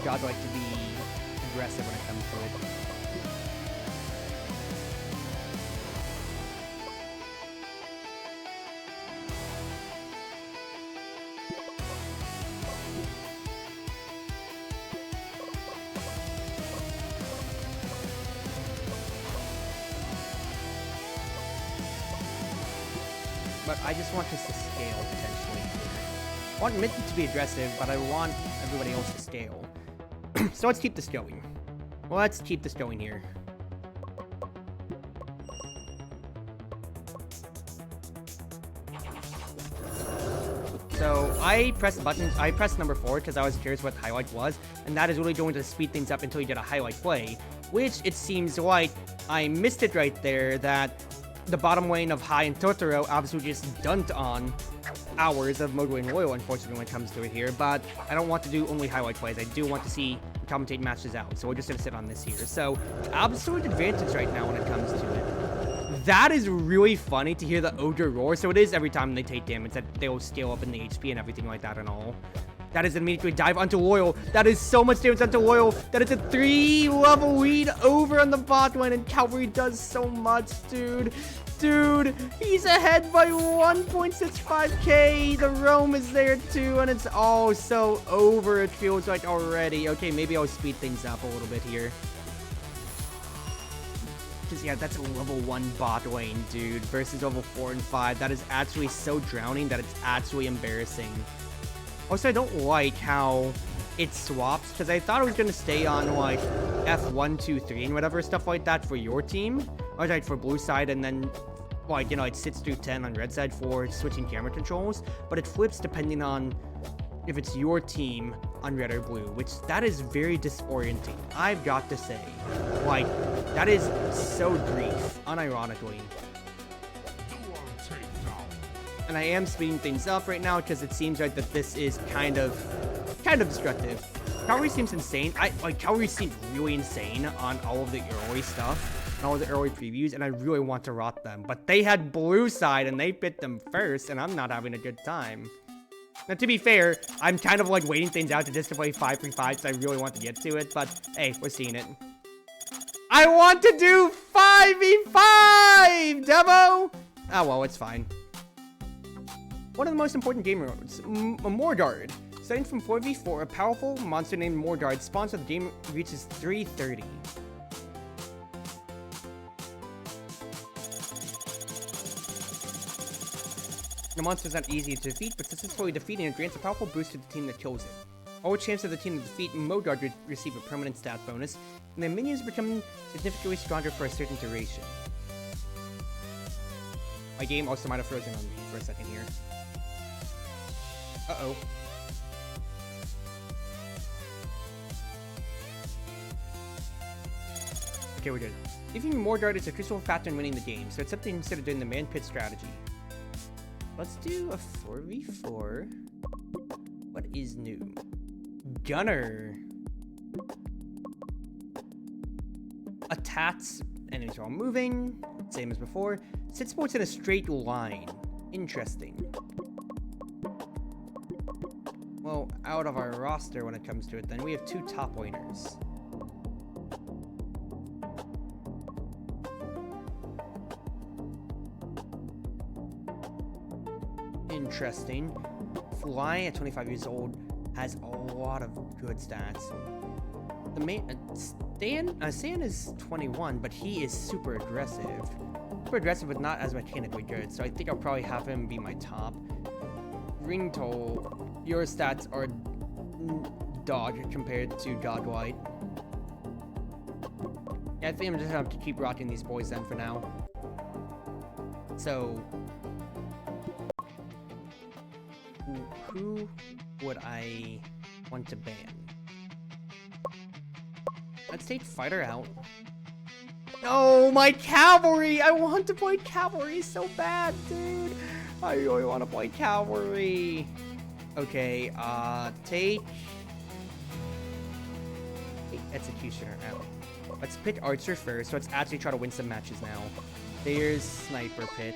Godlike to be aggressive when it comes to it. but I just want us to scale potentially. I want Mid to be aggressive, but I want everybody else to scale. So let's keep this going. Let's keep this going here. So I pressed the button, I pressed number 4 because I was curious what the highlight was, and that is really going to speed things up until you get a highlight play, which it seems like I missed it right there, that the bottom lane of High and Totoro absolutely just dunked on hours of Mode Win Loyal, unfortunately, when it comes to it here, but I don't want to do only highlight plays. I do want to see commentate matches out, so we're just going to sit on this here. So, absolute advantage right now when it comes to it. That is really funny to hear the Ogre roar, so it is every time they take damage that they will scale up in the HP and everything like that and all. That is immediately dive onto Loyal. That is so much damage onto Loyal. That is a 3-level lead over on the bot lane, and Cavalry does so much, dude. Dude, he's ahead by 1.65k. The roam is there too, and it's all so over, it feels like already. Okay, maybe I'll speed things up a little bit here. Because, yeah, that's a level 1 bot lane, dude, versus level 4 and 5. That is actually so drowning that it's actually embarrassing. Also, I don't like how it swaps, because I thought it was going to stay on, like, F1, 2, 3, and whatever stuff like that for your team. Or, like, for blue side, and then, like, you know, it sits through 10 on red side for switching camera controls. But it flips depending on if it's your team on red or blue, which that is very disorienting, I've got to say. Like, that is so grief, unironically. And I am speeding things up right now because it seems like that this is kind of destructive. Cavalry seems insane. Cavalry seemed really insane on all of the early stuff and all of the early previews, and I really want to rot them. But they had blue side and they bit them first, and I'm not having a good time. Now, to be fair, I'm kind of like waiting things out to just to play 5v5 because I really want to get to it, but hey, we're seeing it. I want to do 5v5, Devo! Oh, well, it's fine. One of the most important game modes, Mordard. Starting from 4v4, a powerful monster named Mordard spawns when the game reaches 330. The monster is not easy to defeat, but successfully defeating it grants a powerful boost to the team that kills it. All chance of the team to defeat Mordard would receive a permanent stat bonus, and their minions become significantly stronger for a certain duration. My game also might have frozen on me for a second here. Uh-oh. Okay, we're good. Defeating Mordard is a crucial factor in winning the game, so it's something to consider doing the man pit strategy. Let's do a 4v4. What is new? Gunner. Attacks enemies while moving. Same as before. Sit sports in a straight line. Interesting. Well, out of our roster when it comes to it, then we have 2 top laners. Interesting. Fly at 25 years old has a lot of good stats. The main Stan is 21, but he is super aggressive. Super aggressive, but not as mechanically good. So I think I'll probably have him be my top. Ringtoll, your stats are dog compared to Godlight. Yeah, I think I'm just gonna have to keep rocking these boys then for now. So, who would I want to ban? Let's take Fighter out. No, my Cavalry! I want to play Cavalry so bad, dude! I really want to play Cavalry. Okay, take Executioner out. Let's pick Archer first, so let's actually try to win some matches now. There's Sniper Pit.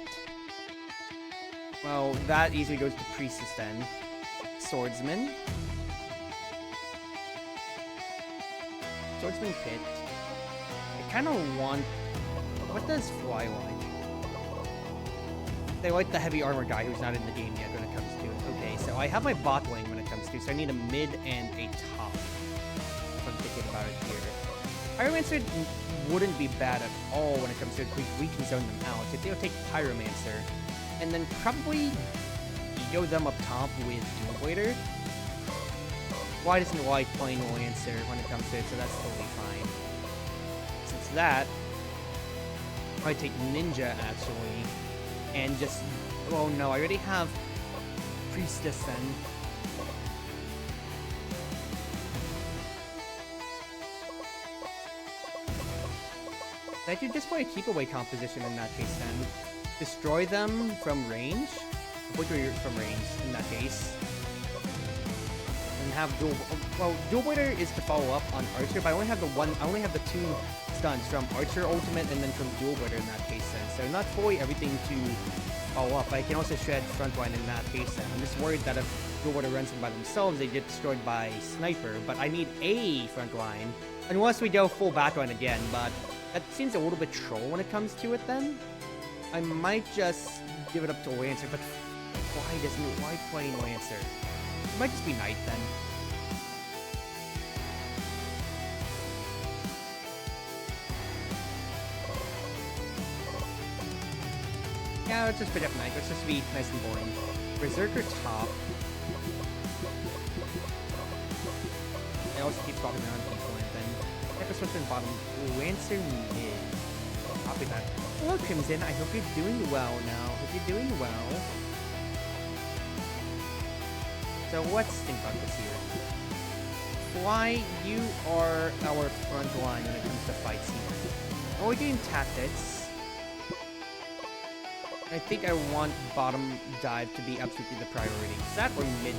Well, that easily goes to Priestess then. Swordsman. Swordsman Pit. I kind of want... What does Fly like? They like the heavy armor guy who's not in the game yet when it comes to it. Okay, so I have my bot lane when it comes to, so I need a mid and a top. If I'm thinking about it here. Pyromancer wouldn't be bad at all when it comes to it. We can zone them out. So they'll take Pyromancer. and then probably ego them up top with Dual Blader. Why doesn't White play no answer when it comes to it, so that's totally fine. Since that, I take Ninja actually, and just, oh no, I already have Priestess then. I could just play a keep away composition in that case then. Destroy them from range? From range in that case. And have dual, well, Dual Blader is to follow up on Archer, but I only have the 2 stuns from Archer Ultimate and then from Dual Blader in that case then. So not fully everything to follow up, but I can also shred frontline in that case then. I'm just worried that if Dual Blader runs them by themselves, they get destroyed by Sniper, but I need a frontline. Unless we go full backline again, but that seems a little bit troll when it comes to it then. I might just give it up to Lancer, but why play Lancer? It might just be Knight then. Yeah, let's just pick up Knight. Let's just be nice and boring. Berserker top. I also keep swapping around people and then Hyperswift in bottom. Lancer mid. Copy that. Hello Crimson, I hope you're doing well now. Hope you're doing well. So let's think about this here. Fly, you are our front line when it comes to fights here. We're doing tactics. I think I want bottom dive to be absolutely the priority. Is that or mid?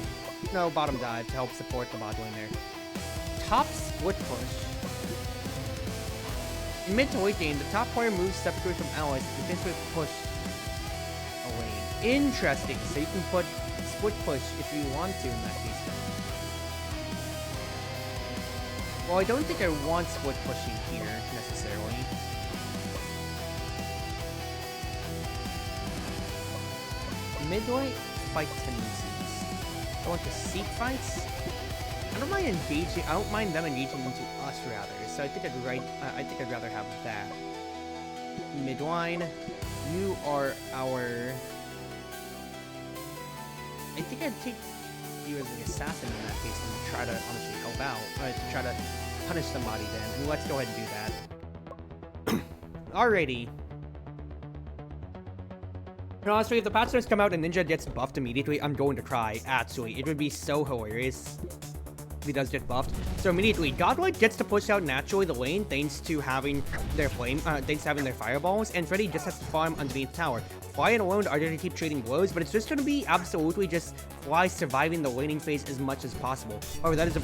No, bottom dive to help support the bot lane there. Top split push. In mid to late game, the top player moves separately from allies to defensively push a lane. Interesting. So you can put split push if you want to in that case. Well, I don't think I want split pushing here necessarily. Mid-lane fight tendencies. I want to seek fights. I don't mind engaging. I don't mind them engaging into us rather. So I think I'd rather have that. Midline, you are our. I think I'd take you as the assassin in that case and try to honestly help out, to try to punish somebody then. And let's go ahead and do that. Alrighty. And honestly, if the patch notes come out and Ninja gets buffed immediately, I'm going to cry. Actually, it would be so hilarious. He does get buffed. So immediately, Godlight gets to push out naturally the lane thanks to having their fireballs, and Freddy just has to farm underneath the tower. Fly and Alone are going to keep trading blows, but it's just going to be absolutely just Fly surviving the laning phase as much as possible. However, that is a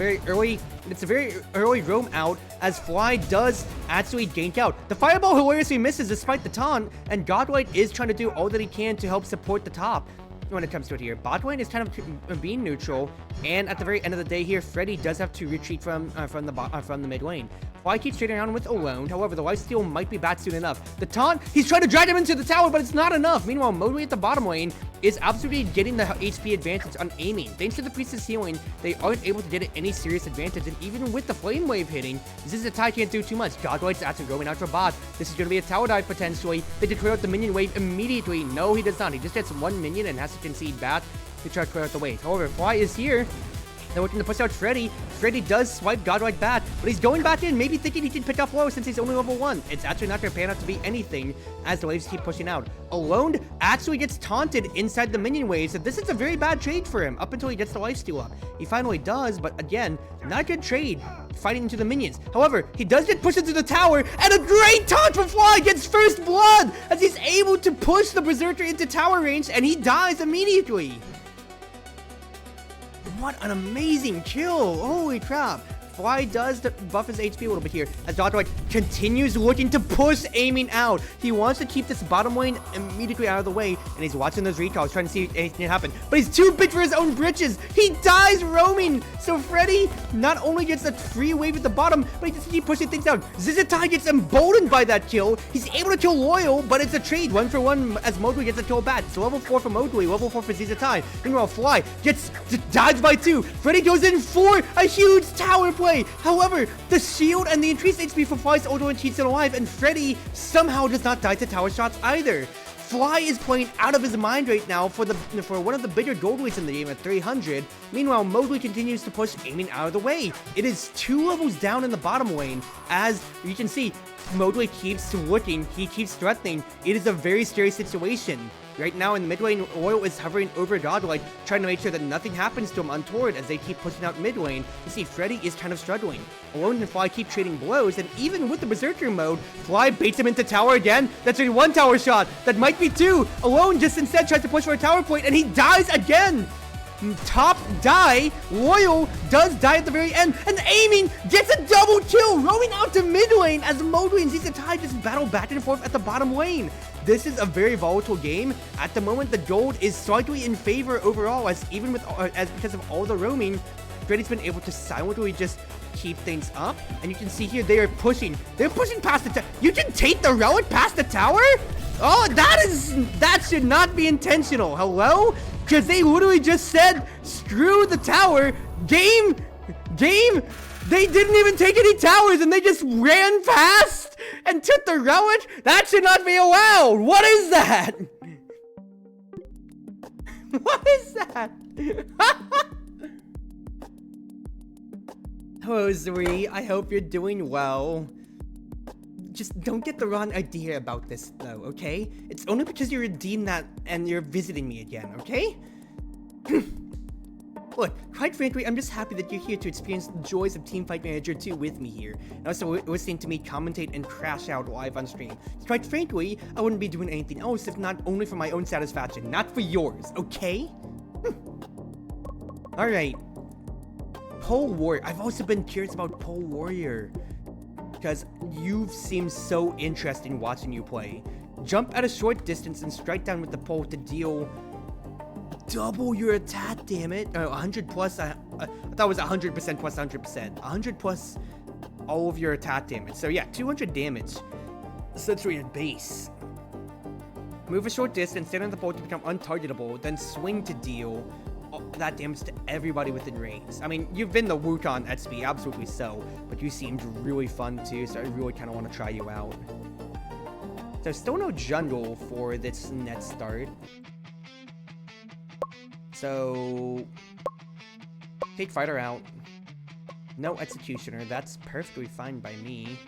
very early roam out as Fly does actually gank out. The fireball hilariously misses despite the taunt, and Godlight is trying to do all that he can to help support the top. When it comes to it here, bot lane is kind of being neutral, and at the very end of the day here, Freddy does have to retreat from the mid lane. Fly keeps trading around with Alone, however, the lifesteal might be back soon enough. The taunt, he's trying to drag him into the tower, but it's not enough. Meanwhile, Modway at the bottom lane is absolutely getting the HP advantage on aiming. Thanks to the Priestess healing, they aren't able to get any serious advantage, and even with the Flame Wave hitting, Zizatai can't do too much. Godlight's actually going out for bot. This is going to be a tower dive potentially. They could clear out the minion wave immediately. No, he does not. He just gets one minion and has to concede back to try to clear out the wave. However, Fly is here. They're looking to push out Freddy. Freddy does swipe Godlike back, but he's going back in, maybe thinking he can pick up low since he's only level 1. It's actually not going to pan out to be anything as the waves keep pushing out. Alone actually gets taunted inside the minion waves, so this is a very bad trade for him up until he gets the lifesteal up. He finally does, but again, not a good trade fighting into the minions. However, he does get pushed into the tower, and a great taunt from Fly gets first blood as he's able to push the Berserker into tower range, and he dies immediately. What an amazing kill! Holy crap! Fly does buff his HP a little bit here as Godlike continues looking to push aiming out. He wants to keep this bottom lane immediately out of the way, and he's watching those recalls, trying to see if anything can happen. But he's too big for his own britches. He dies roaming. So Freddy not only gets a free wave at the bottom, but he gets to keep pushing things out. Zizatai gets emboldened by that kill. He's able to kill Loyal, but it's a trade 1-for-1 as Modway gets a kill back. So level 4 for Modway, level 4 for Zizatai. Meanwhile, Fly gets dodged by 2. Freddy goes in for a huge tower play. However, the shield and the increased HP for Fly's ultimate keeps it alive, and Freddy somehow does not die to tower shots either. Fly is playing out of his mind right now for one of the bigger gold leads in the game at 300. Meanwhile, Moodley continues to push, aiming out of the way. It is 2 levels down in the bottom lane. As you can see, Moodley keeps looking, he keeps threatening. It is a very scary situation. Right now in the mid lane, Oil is hovering over Godlike, trying to make sure that nothing happens to him untoward as they keep pushing out mid lane. You see, Freddy is kind of struggling. Alone and Fly keep trading blows, and even with the Berserker mode, Fly baits him into tower again. That's only 1 tower shot. That might be 2. Alone just instead tries to push for a tower point, and he dies again. Top die. Loyal does die at the very end, and aiming gets a double kill, roaming out to mid lane as Moodley and ZZTie just battle back and forth at the bottom lane. This is a very volatile game. At the moment, the gold is slightly in favor overall, as even with because of all the roaming, Freddy's been able to silently just keep things up. And you can see here they are pushing. They're pushing past the tower. You can take the relic past the tower? Oh, that should not be intentional. Hello? Because they literally just said, screw the tower. Game. They didn't even take any towers and they just ran past and took the relic? That should not be allowed. What is that? What is that? Hello, Zuri. I hope you're doing well. Just don't get the wrong idea about this, though, okay? It's only because you redeemed that and you're visiting me again, okay? Look, quite frankly, I'm just happy that you're here to experience the joys of Teamfight Manager 2 with me here, and also listening to me commentate and crash out live on stream. Quite frankly, I wouldn't be doing anything else if not only for my own satisfaction, not for yours, okay? Alright. Pole Warrior. I've also been curious about Pole Warrior, because you've seemed so interesting watching you play. Jump at a short distance and strike down with the pole to deal double your attack, damn it. 100 plus, I thought it was 100% plus 100%. 100 plus all of your attack damage. So yeah, 200 damage. Essentially at base. Move a short distance, stand on the pole to become untargetable, then swing to deal that damage to everybody within range. I mean, you've been the Wukong at speed, absolutely so, but you seemed really fun too, so I really kind of want to try you out. So still no jungle for this net start. So take Fighter out. No Executioner, that's perfectly fine by me.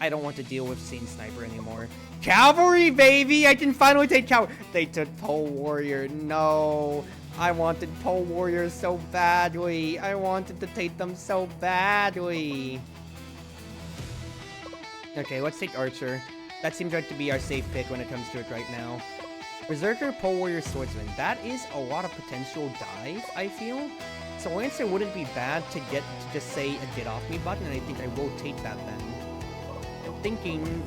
I don't want to deal with Scene Sniper anymore. Cavalry, baby! I can finally take Cavalry. They took Pole Warrior. No. I wanted Pole Warrior so badly. I wanted to take them so badly. Okay, let's take Archer. That seems like to be our safe pick when it comes to it right now. Berserker, Pole Warrior, Swordsman. That is a lot of potential dive, I feel. So Lancer wouldn't be bad to get to just say a get off me button, and I think I will take that then. I'm thinking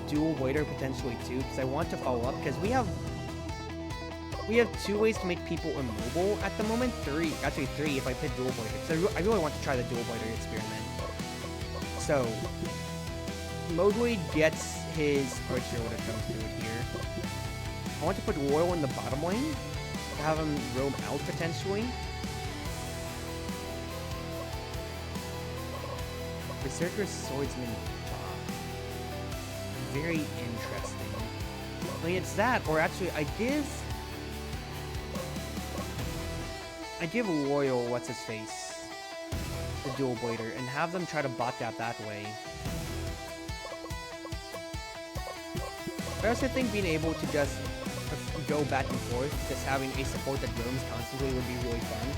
Dual Waiter potentially too, because I want to follow up, because we have 2 ways to make people immobile at the moment. 3, actually 3 if I pick Dual Waiter, because I really want to try the Dual Waiter experiment. So, Moodley gets his Archer when it comes to it here. I want to put Royal in the bottom lane, to have him roam out potentially. Berserker, Swordsman, very interesting. I mean, it's that, or actually, I give Loyal what's his face, the Dual Blader, and have them try to bot that way. I also think being able to just go back and forth, just having a support that roams constantly would be really fun.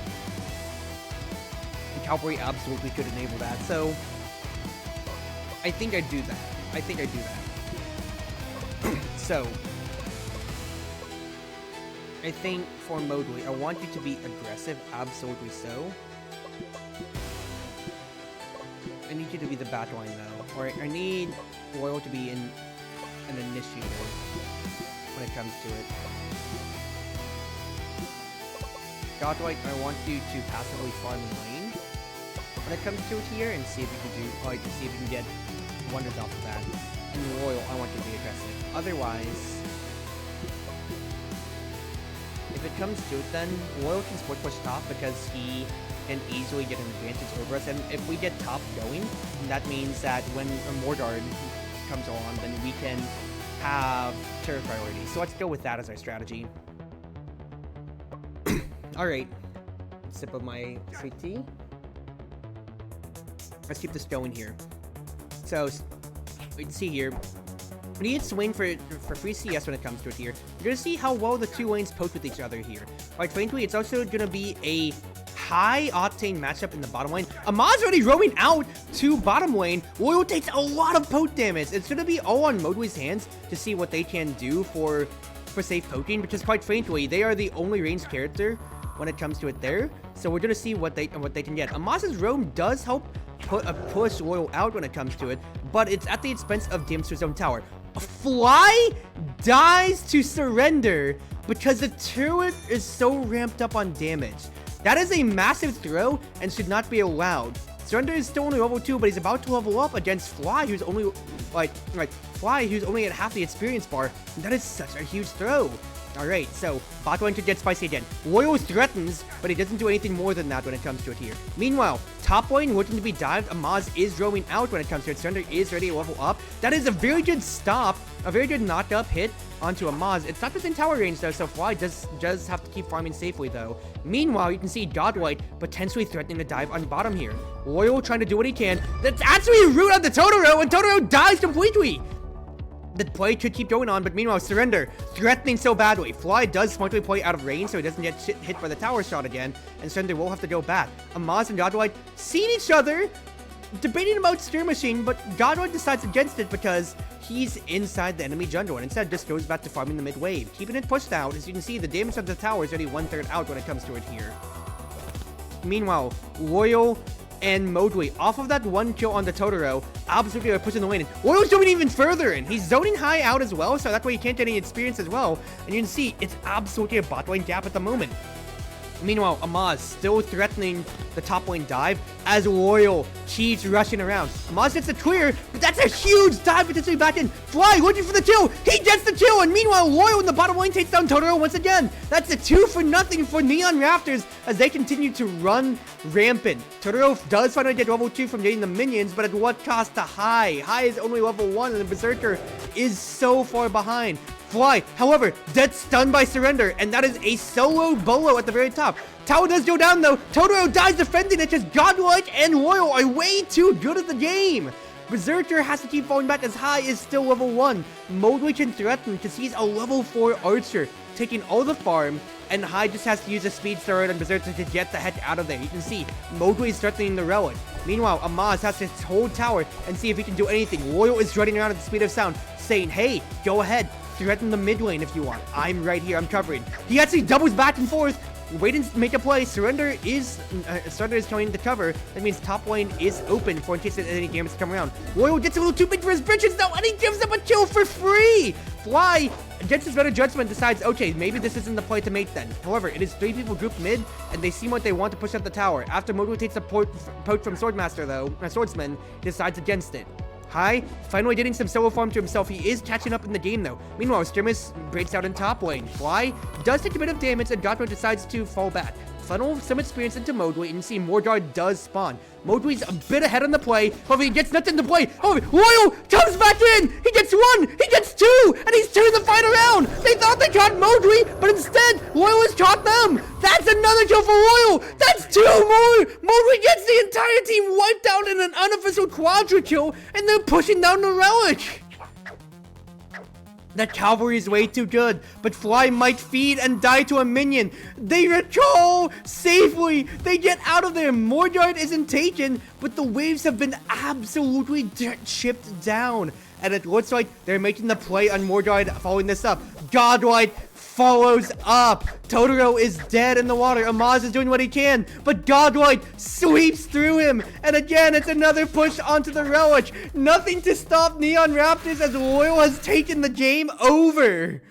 And Cavalry absolutely could enable that, so I think I'd do that. So, I think for Moodley, I want you to be aggressive, absolutely so. I need you to be the backline though, or I need Royal to be an initiator when it comes to it. Godlike, I want you to passively farm in lane when it comes to it here, and see if you can do, like, see if you can get wonders off of that. And Royal, I want you to be aggressive. Otherwise, if it comes to it, then Royal can split push top because he can easily get an advantage over us. And if we get top going, that means that when a Mordard comes on, then we can have turret priority. So let's go with that as our strategy. Alright. Sip of my sweet tea. Let's keep this going here. So, we can see here. We need Swain for free CS when it comes to it here. You're gonna see how well the two lanes poke with each other here. Quite frankly, it's also gonna be a high-octane matchup in the bottom lane. Amaz already roaming out to bottom lane. Loyal takes a lot of poke damage. It's gonna be all on Modway's hands to see what they can do for safe poking, because quite frankly, they are the only ranged character when it comes to it there. So we're gonna see what they can get. Amaz's roam does help push Loyal out when it comes to it, but it's at the expense of Damster's own tower. Fly dies to surrender because the turret is so ramped up on damage. That is a massive throw and should not be allowed. Surrender is still only level 2, but he's about to level up against Fly, who's only Fly, who's only at half the experience bar. That is such a huge throw. Alright, so bot lane should get spicy again. Loyal threatens, but he doesn't do anything more than that when it comes to it here. Meanwhile, top lane looking to be dived. Amaz is roaming out when it comes to it. Surrender is ready to level up. That is a very good stop, a very good knock-up hit onto Amaz. It's not within tower range though, so Fly does have to keep farming safely though. Meanwhile, you can see Godlight potentially threatening to dive on bottom here. Loyal trying to do what he can. That's actually root on the Totoro, and Totoro dies completely. The play could keep going on, but meanwhile, Surrender threatening so badly. Fly does smartly play out of range, so he doesn't get hit by the tower shot again, and Surrender will have to go back. Amaz and Godlight seeing each other, debating about skirmishing, but Godlight decides against it because he's inside the enemy jungle, and instead just goes back to farming the mid wave, keeping it pushed out. As you can see, the damage of the tower is already 1/3 out when it comes to it here. Meanwhile, Loyal and Modway, off of that one kill on the Totoro, absolutely are pushing the lane in. Loyal's zoning even further in. He's zoning high out as well, so that way he can't get any experience as well. And you can see, it's absolutely a bot lane gap at the moment. Meanwhile, Amaz still threatening the top lane dive as Loyal keeps rushing around. Amaz gets the clear, but that's a huge dive potentially back in. Fly looking for the kill. He gets the kill, and meanwhile, Loyal in the bottom lane takes down Totoro once again. That's a 2-0 for Neon Raptors as they continue to run rampant. Totoro does finally get level 2 from getting the minions, but at what cost to High? High is only level 1, and the Berserker is so far behind. Fly, however, gets stunned by Surrender, and that is a solo bolo at the very top. Tower does go down though. Totoro dies defending it, just Godlike and Loyal are way too good at the game. Berserker has to keep falling back as High is still level 1. Modway can threaten because he's a level 4 archer, taking all the farm, and High just has to use a speed thrower and Berserker to get the heck out of there. You can see, Modway is threatening the relic. Meanwhile, Amaz has to hold tower and see if he can do anything. Loyal is running around at the speed of sound, saying, hey, go ahead, threaten the mid lane if you want. I'm right here, I'm covering. He actually doubles back and forth, waiting to make a play. Surrender is going to cover. That means top lane is open for in case there's any damage to come around. Loyal gets a little too big for his britches though, and he gives up a kill for free. Fly, against his better judgment, decides, okay, maybe this isn't the play to make then. However, it is 3 people grouped mid, and they seem like they want to push up the tower. After Modway takes a poke from Swordmaster though, Swordsman decides against it. High, finally getting some solo farm to himself. He is catching up in the game though. Meanwhile, Skirmish breaks out in top lane. Fly does take a bit of damage, and Godro decides to fall back. Funnel some experience into Modway, and you see Mordard does spawn. Modway's a bit ahead on the play. However, he gets nothing to play. However, Loyal comes back in. He gets 1, he gets 2, and he's turned the fight around. They thought they caught Modway, but instead, Loyal has caught them. That's another kill for Loyal. That's 2 more. Modway gets the entire team wiped out in an unofficial quadra kill, and they're pushing down the relic. That cavalry is way too good, but Fly might feed and die to a minion. They recall safely. They get out of there. Mordard isn't taken, but the waves have been absolutely chipped down. And it looks like they're making the play on Mordard following this up. Godlight follows up. Totoro is dead in the water. Amaz is doing what he can, but Godlight sweeps through him. And again, it's another push onto the relic. Nothing to stop Neon Raptors as Loyal has taken the game over.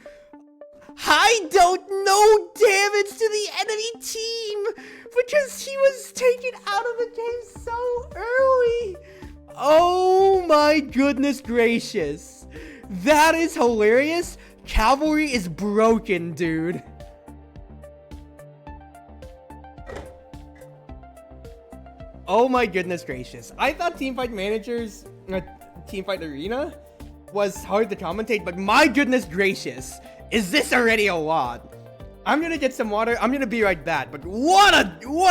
I don't know damage to the enemy team because he was taken out of the game so early. Oh my goodness gracious. That is hilarious. Cavalry is broken, dude. Oh my goodness gracious. I thought Teamfight Managers, Teamfight Arena was hard to commentate, but my goodness gracious, is this already a lot? I'm gonna get some water. I'm gonna be right back. But what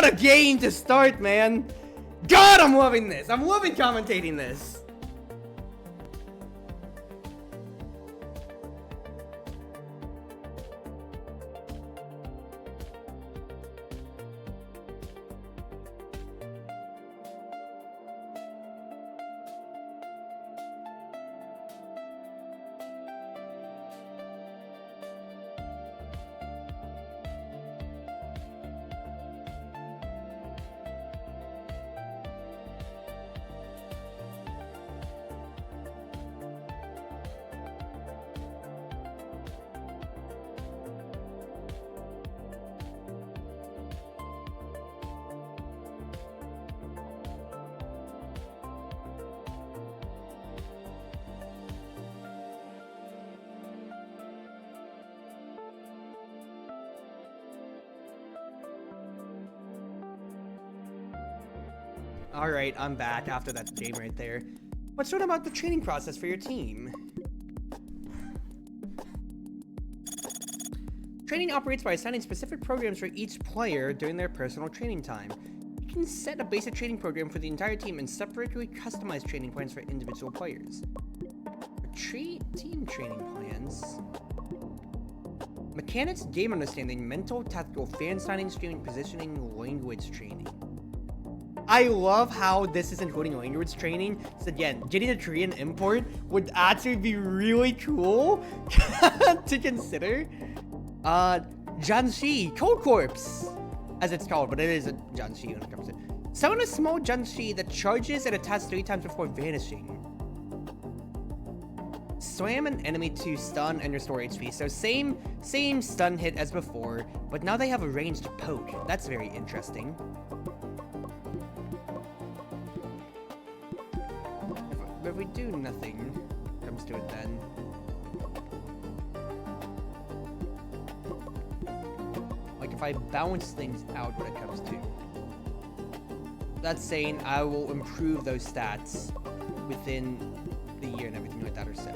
a game to start, man. God, I'm loving this. I'm loving commentating this. Alright, I'm back after that game right there. What's sort about the training process for your team? Training operates by assigning specific programs for each player during their personal training time. You can set a basic training program for the entire team and separately customize training plans for individual players. Team training plans. Mechanics, game understanding, mental, tactical, fan signing, streaming, positioning, language training. I love how this is including language training. So again, getting a Korean import would actually be really cool to consider. Janshi, Cold Corpse, as it's called, but it is a Janshi when it comes to. Summon a small Janshi that charges and attacks 3 times before vanishing. Slam an enemy to stun and restore HP. So same stun hit as before, but now they have a ranged poke. That's very interesting. But if we do nothing, comes to it then. Like if I balance things out when it comes to. That's saying I will improve those stats within the year and everything like that or so.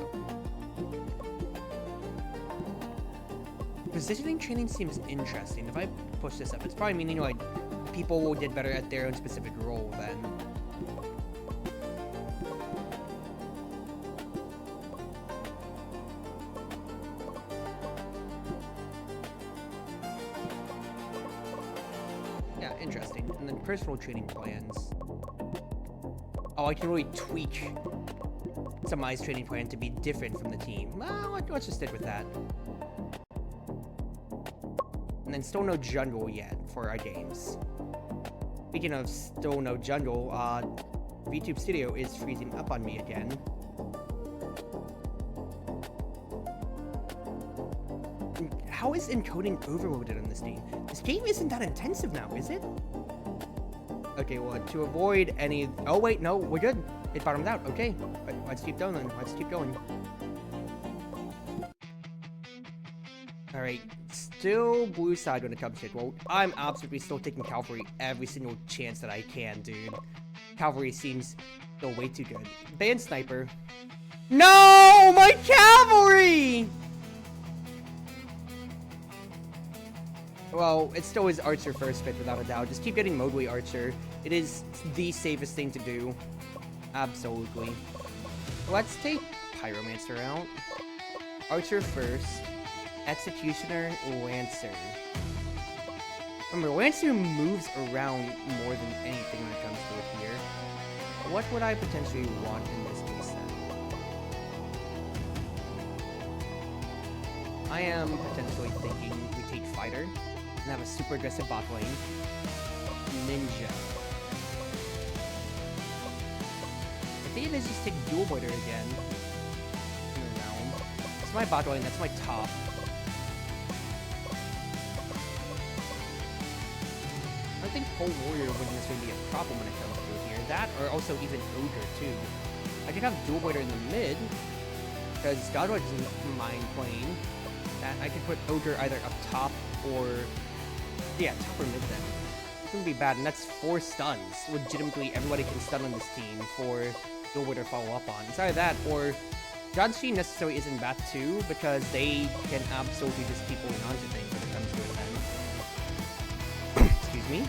Positioning training seems interesting. If I push this up, it's probably meaning like people will get better at their own specific role then. Interesting. And then personal training plans. Oh, I can really tweak some of my training plan to be different from the team. Well, let's just stick with that. And then still no jungle yet for our games. Speaking of still no jungle, VTube Studio is freezing up on me again. How is encoding overloaded on this game? This game isn't that intensive now, is it? Okay, well, to avoid any... Oh, wait, no, we're good. It bottomed out. Okay, but let's keep going then. Let's keep going. Alright, still blue side when it comes to it. Well, I'm absolutely still taking Cavalry every single chance that I can, dude. Cavalry seems still way too good. Band Sniper. No! My Cavalry! Well, it still is Archer first fit, without a doubt. Just keep getting Mowgli Archer. It is the safest thing to do. Absolutely. Let's take Pyromancer out. Archer first. Executioner, Lancer. Remember, Lancer moves around more than anything when it comes to it here. What would I potentially want in this case then? I am potentially thinking we take Fighter and have a super aggressive bot lane. Ninja. I think it is just take Dual Boider again. Around. That's my bot lane, that's my top. I think Pole Warrior wouldn't necessarily be a problem when it comes to it here. That, or also even Ogre too. I could have Dual Boider in the mid, because Godroid doesn't mind playing. That I could put Ogre either up top or... Yeah, top or mid then. It wouldn't be bad, and that's 4 stuns. Legitimately, everybody can stun on this team for Dual Boider follow up on. It's either that, or Janshi necessarily isn't bad too, because they can absolutely just keep holding on to things when it comes to it then. Excuse me.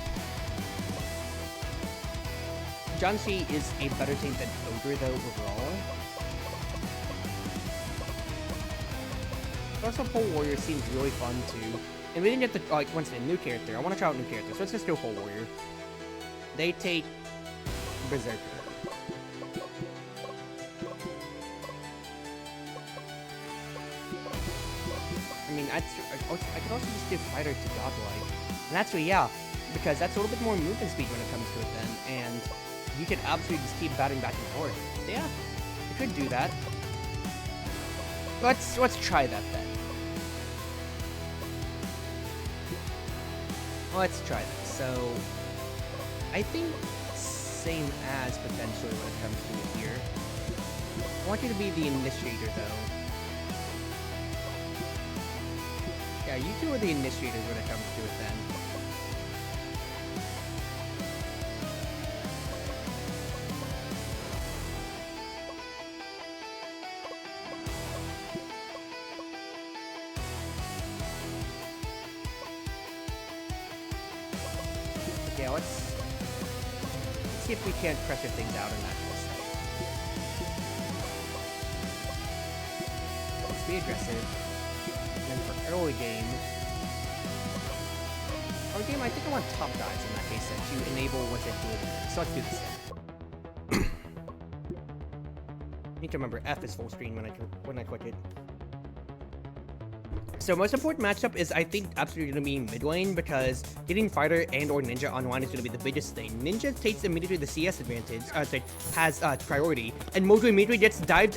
Janshi is a better team than Ogre though overall. Also, Pole Warrior seems really fun too. And we didn't get the, like, once again, new character. I want to try out new characters, so let's just go Pole Warrior. They take Berserker. I mean, I could also just give Fighter to Godlike. And that's what, yeah, because that's a little bit more movement speed when it comes to it then. And you can absolutely just keep batting back and forth. Yeah, you could do that. Let's try that then. Let's try that. So, I think same as potentially when it comes to it here. I want you to be the initiator though. Yeah, you two are the initiators when it comes to it then. Yeah, let's see if we can't pressure things out in that case. Let's be aggressive. And then for early game, I think I want top dives in that case then, to enable what's it doing. So let's do this then. Need to remember F is full screen when I click it. So most important matchup is, I think, absolutely going to be mid lane, because getting Fighter and or Ninja online is going to be the biggest thing. Ninja takes immediately the CS advantage, has priority, and Mojo immediately gets dived,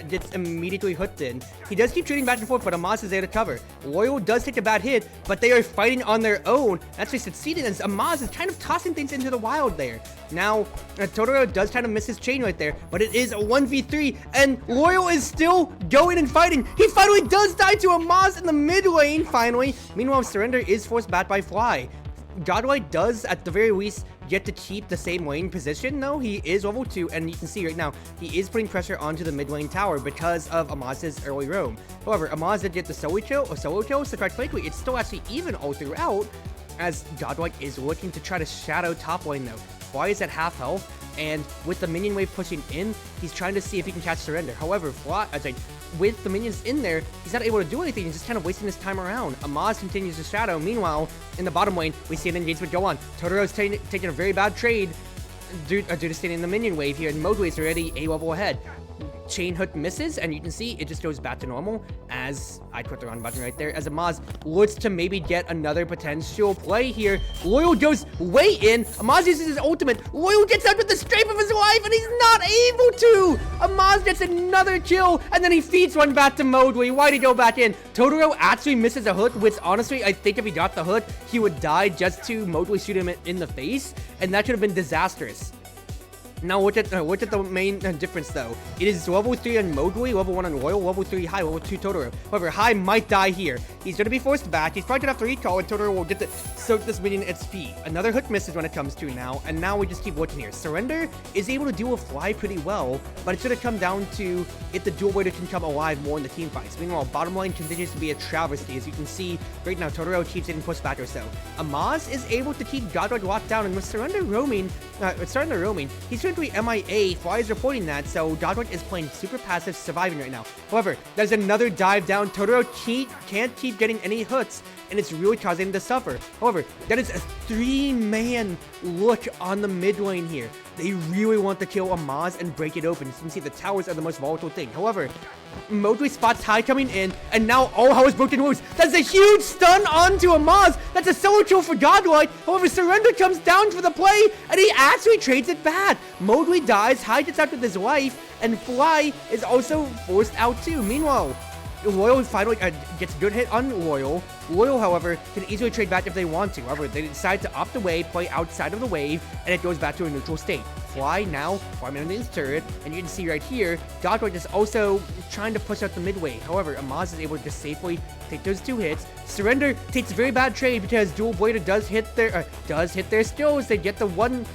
gets immediately hooked in. He does keep trading back and forth, but Amaz is there to cover. Loyal does take a bad hit, but they are fighting on their own, actually succeeding, as Amaz is kind of tossing things into the wild there. Now, Totoro does kind of miss his chain right there, but it is a 1v3, and Loyal is still going and fighting. He finally does die to Amaz in the mid lane, finally. Meanwhile, Surrender is forced back by Fly. Godlike does, at the very least, get to keep the same lane position, though. He is level 2, and you can see right now, he is putting pressure onto the mid lane tower because of Amaz's early roam. However, Amaz did get the solo kill, so quite frankly, it's still actually even all throughout, as Godlike is looking to try to shadow top lane, though. Fly is at half health, and with the minion wave pushing in, he's trying to see if he can catch Surrender. However, Fly, with the minions in there, he's not able to do anything. He's just kind of wasting his time around. Amaz continues to shadow. Meanwhile, in the bottom lane, we see an engagement go on. Totoro's taking a very bad trade due to staying in the minion wave here, and Mojo is already a level ahead. Chain hook misses, and you can see it just goes back to normal as I click the run button right there, as Amaz looks to maybe get another potential play here. Loyal goes way in. Amaz uses his ultimate. Loyal gets out with the strafe of his life, and he's not able to. Amaz gets another kill, and then he feeds one back to Modley. Why'd he go back in? Totoro actually misses a hook, which honestly, I think if he got the hook, he would die just to Modley shoot him in the face, and that could have been disastrous. Now look at the main difference though. It is level 3 on Modley, level 1 on Royal, level 3 High, level 2 Totoro. However, High might die here. He's going to be forced back. He's probably going to have to recall, and Totoro will get to soak this minion at its feet. Another hook misses when it comes to now, and now we just keep looking here. Surrender is able to deal with Fly pretty well, but it's going to come down to if the dual wader can come alive more in the team fights. Meanwhile, bottom lane continues to be a travesty, as you can see right now. Totoro keeps getting pushed back or so. Amaz is able to keep Godlike locked down, and with Surrender roaming, he's going to be MIA. Fly is reporting that, so Godlike is playing super passive, surviving right now. However, there's another dive down. Totoro can't keep getting any hooks, and it's really causing him to suffer. However, that is a 3-man look on the mid lane here. They really want to kill Amaz and break it open. You can see the towers are the most volatile thing. However, Modley spots High coming in, and now all hell is broken loose. That's a huge stun onto Amaz. That's a solo kill for Godlike. However, Surrender comes down for the play, and he actually trades it back. Modley dies, High gets out with his life, and Fly is also forced out too. Meanwhile, Loyal finally gets a good hit on Loyal. Loyal, however, can easily trade back if they want to. However, they decide to opt away, play outside of the wave, and it goes back to a neutral state. Fly now farming under his turret, and you can see right here, Godroid is also trying to push out the mid wave. However, Amaz is able to just safely take those 2 hits. Surrender takes a very bad trade because Dual Blader does hit their skills. They get the one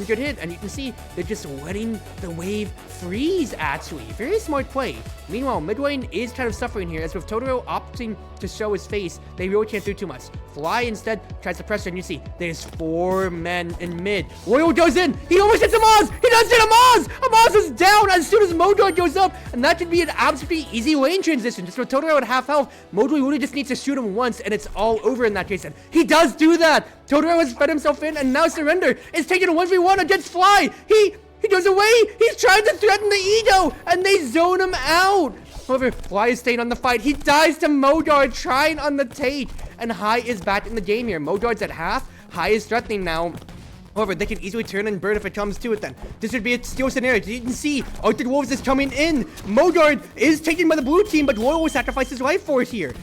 good hit, and you can see they're just letting the wave freeze, actually. Very smart play. Meanwhile, mid lane is kind of suffering here, as with Totoro opting to show his face, they really can't do too much. Fly instead tries to pressure, and you see there's 4 men in mid. Royal goes in. He almost hits Amaz. He does hit Amaz. Amaz is down as soon as Modroid goes up, and that should be an absolutely easy lane transition. Just with Totoro at half health, Modroid really just needs to shoot him once, and it's all over in that case. And he does do that. Totoro has fed himself in, and now Surrender is taking a 1v1 against Fly. He goes away. He's trying to threaten the Ego, and they zone him out. However, Fly is staying on the fight. He dies to Modard trying on the take, and High is back in the game here. Modard's at half. High is threatening now. However, they can easily turn and burn if it comes to it then. This would be a steal scenario. You can see Arctic Wolves is coming in. Modard is taken by the blue team, but Royal will sacrifice his life for it here.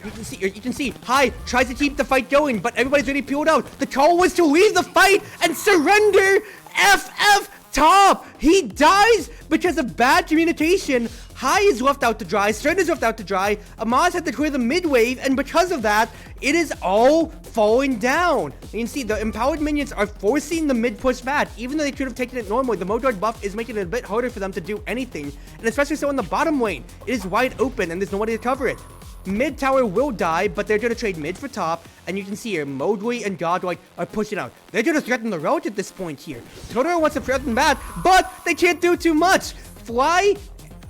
You can see, High tries to keep the fight going, but everybody's already peeled out. The call was to leave the fight and surrender. FF top. He dies because of bad communication. High is left out to dry. Stern is left out to dry. Amaz had to clear the mid wave, and because of that, it is all falling down. You can see the empowered minions are forcing the mid push back, even though they could have taken it normally. The Modard buff is making it a bit harder for them to do anything, and especially so in the bottom lane. It is wide open, and there's nobody to cover it. Mid tower will die, but they're going to trade mid for top, and you can see here, Modway and Godlike are pushing out. They're going to threaten the road at this point here. Totoro wants to threaten back, but they can't do too much. Fly,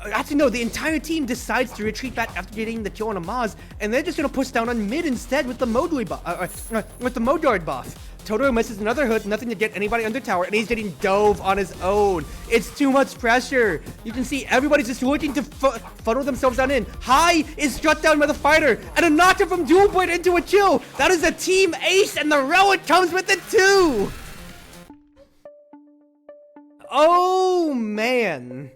actually no, the entire team decides to retreat back after getting the kill on Amaz, and they're just going to push down on mid instead with the Modway buff, with the Modard buff. Totoro misses another hood, nothing to get anybody under tower, and he's getting dove on his own. It's too much pressure. You can see everybody's just looking to funnel themselves on in. High is struck down by the fighter, and a knocker from Dual Blade into a kill. That is a team ace, and the relic comes with it too. Oh man,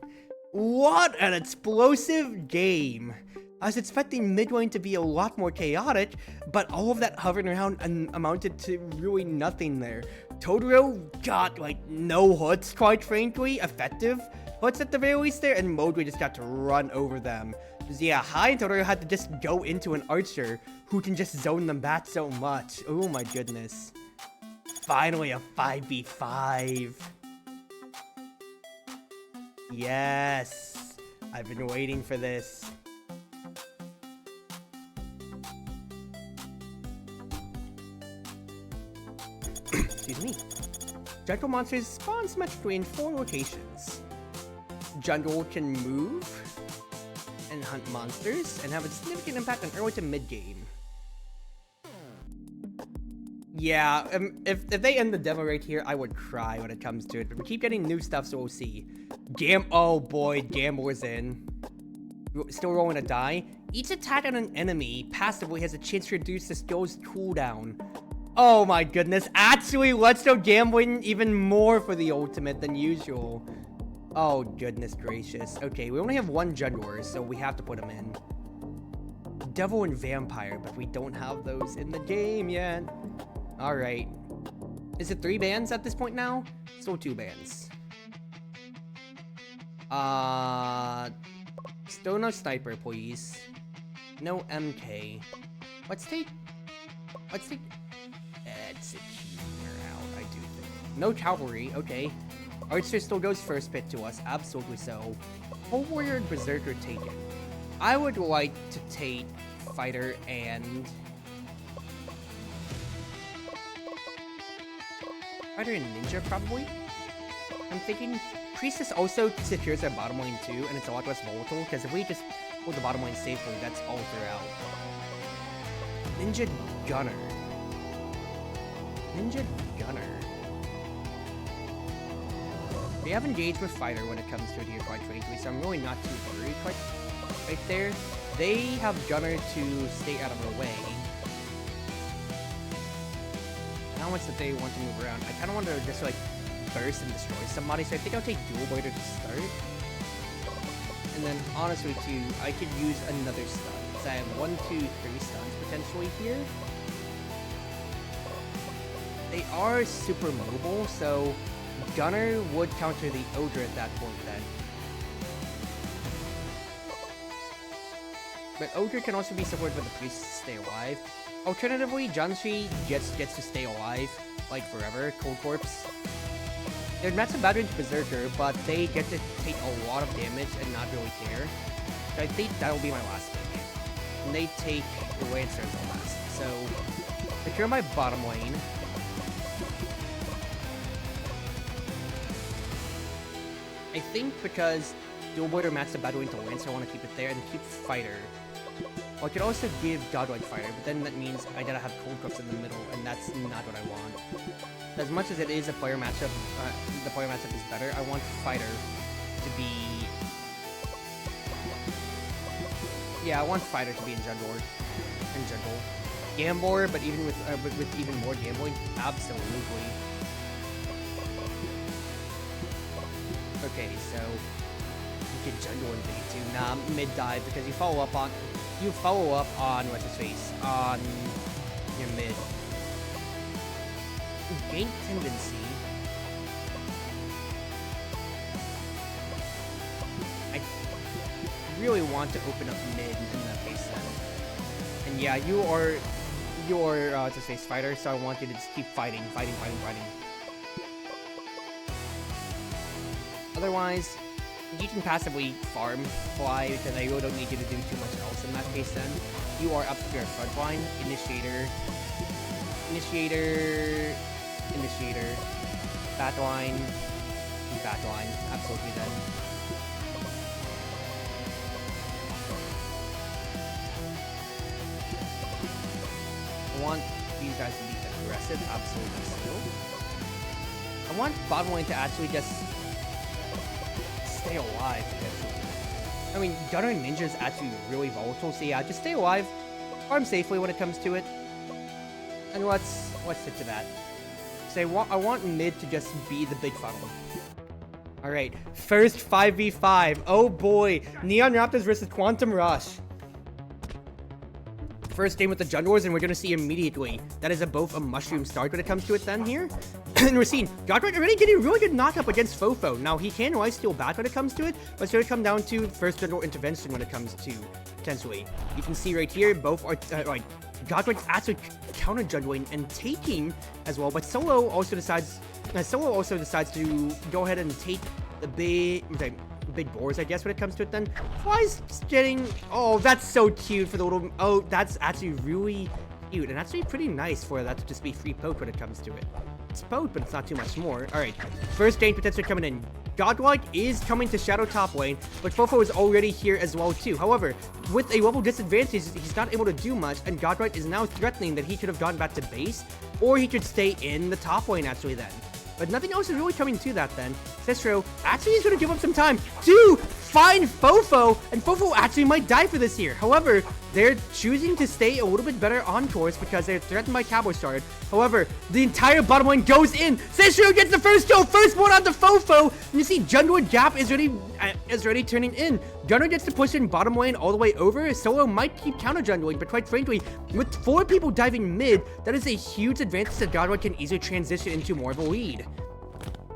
what an explosive game. I was expecting mid lane to be a lot more chaotic, but all of that hovering around amounted to really nothing there. Totoro got like no hoods, quite frankly, effective hoods at the very least there, and Modway just got to run over them. Yeah, High and Totoro had to just go into an archer who can just zone them back so much. Oh my goodness. Finally a 5v5. Yes, I've been waiting for this. Excuse me. Jungle monsters spawn symmetrically in 4 locations. Jungle can move and hunt monsters and have a significant impact on early to mid game. Yeah, if they end the demo right here, I would cry when it comes to it. But we keep getting new stuff, so we'll see. Oh boy, Gambler's in. Still rolling a die. Each attack on an enemy passively has a chance to reduce the skill's cooldown. Oh my goodness, actually, let's go gambling even more for the ultimate than usual. Oh goodness gracious. Okay, we only have 1 jungler, so we have to put him in. Devil and Vampire, but we don't have those in the game yet. Alright. Is it 3 bans at this point now? Still 2 bans. Still no sniper, please. No MK. Let's take Executioner out, I do think. No cavalry, okay. Archer still goes first pick to us, absolutely so. Full Warrior and Berserker taken. I would like to take Fighter and... Fighter and Ninja, probably? I'm thinking Priestess also secures our bottom lane too, and it's a lot less volatile, because if we just hold the bottom lane safely, that's all throughout. Ninja Gunner. Ninja Gunner. They have engaged with Fighter when it comes to it here, quite frankly, so I'm really not too worried right there. They have Gunner to stay out of our way. How much that they want to move around? I kind of want to just like burst and destroy somebody, so I think I'll take Dual Blader to start. And then honestly too, I could use another stun. So I have 1, 2, 3 stuns potentially here. They are super mobile, so Gunner would counter the Ogre at that point then. But Ogre can also be supported by the Priest to stay alive. Alternatively, Janshi gets to stay alive, like forever, Cold Corpse. They're not so bad into Berserker, but they get to take a lot of damage and not really care. So I think that'll be my last pick. And they take the Lancers last. So, secure my bottom lane. I think because Dual Boy or Mat's a bad way into Lancer, I want to keep it there and keep Fighter. Well, I could also give Godlike Fighter, but then that means I gotta have Cold Corpse in the middle, and that's not what I want. As much as it is a player matchup, the player matchup is better, I want Fighter to be... Yeah, I want Fighter to be in jungle. Gambler, but even with even more gambling, absolutely. Okay, so you can jungle in V2. Nah, mid dive because you follow up on what's his face on your mid. Gain tendency. I really want to open up mid in that case then. And yeah, you're what's his face fighter, so I want you to just keep fighting. Otherwise, you can passively farm fly because I really don't need you to do too much else in that case then. You are up to your front line, initiator, back line, absolutely then. I want these guys to be aggressive, absolutely so. I want bottom lane to actually just stay alive, potentially. I mean, Gunner and Ninja is actually really volatile, so yeah, just stay alive, farm safely when it comes to it. And let's stick to that. So I want mid to just be the big funnel. Alright, first 5v5. Oh boy, Neon Raptors versus Quantum Rush. First game with the junglers, and we're gonna see immediately that is both a mushroom start when it comes to it then here. And we're seeing Godric already getting a really good knock-up against Fofo. Now, he can lifesteal back when it comes to it, but it's going to come down to first jungle intervention when it comes to, potentially. You can see right here, both are, Godric's actually counter-jungling and taking as well, but Solo also decides to go ahead and take the big boars, I guess, when it comes to it then. Fly's getting... Oh, that's so cute for the little... Oh, that's actually really cute, and actually pretty nice for that to just be free poke when it comes to it. It's poke, but it's not too much more. Alright, first game potentially coming in. Godlike is coming to Shadow top lane, but Fofo is already here as well too. However, with a level disadvantage, he's not able to do much, and Godlike is now threatening that he could have gone back to base, or he could stay in the top lane actually then. But nothing else is really coming to that then. Cestro actually is going to give up some time to find Fofo, and Fofo actually might die for this here. However, they're choosing to stay a little bit better on course because they're threatened by Cowboy Shard. However, the entire bottom lane goes in. Cestro gets the first kill, first one on the Fofo. And you see Jungler Gap is already turning in. Gunner gets to push in bottom lane all the way over. Solo might keep counter jungling, but quite frankly, with 4 people diving mid, that is a huge advantage that Godwin can easily transition into more of a lead.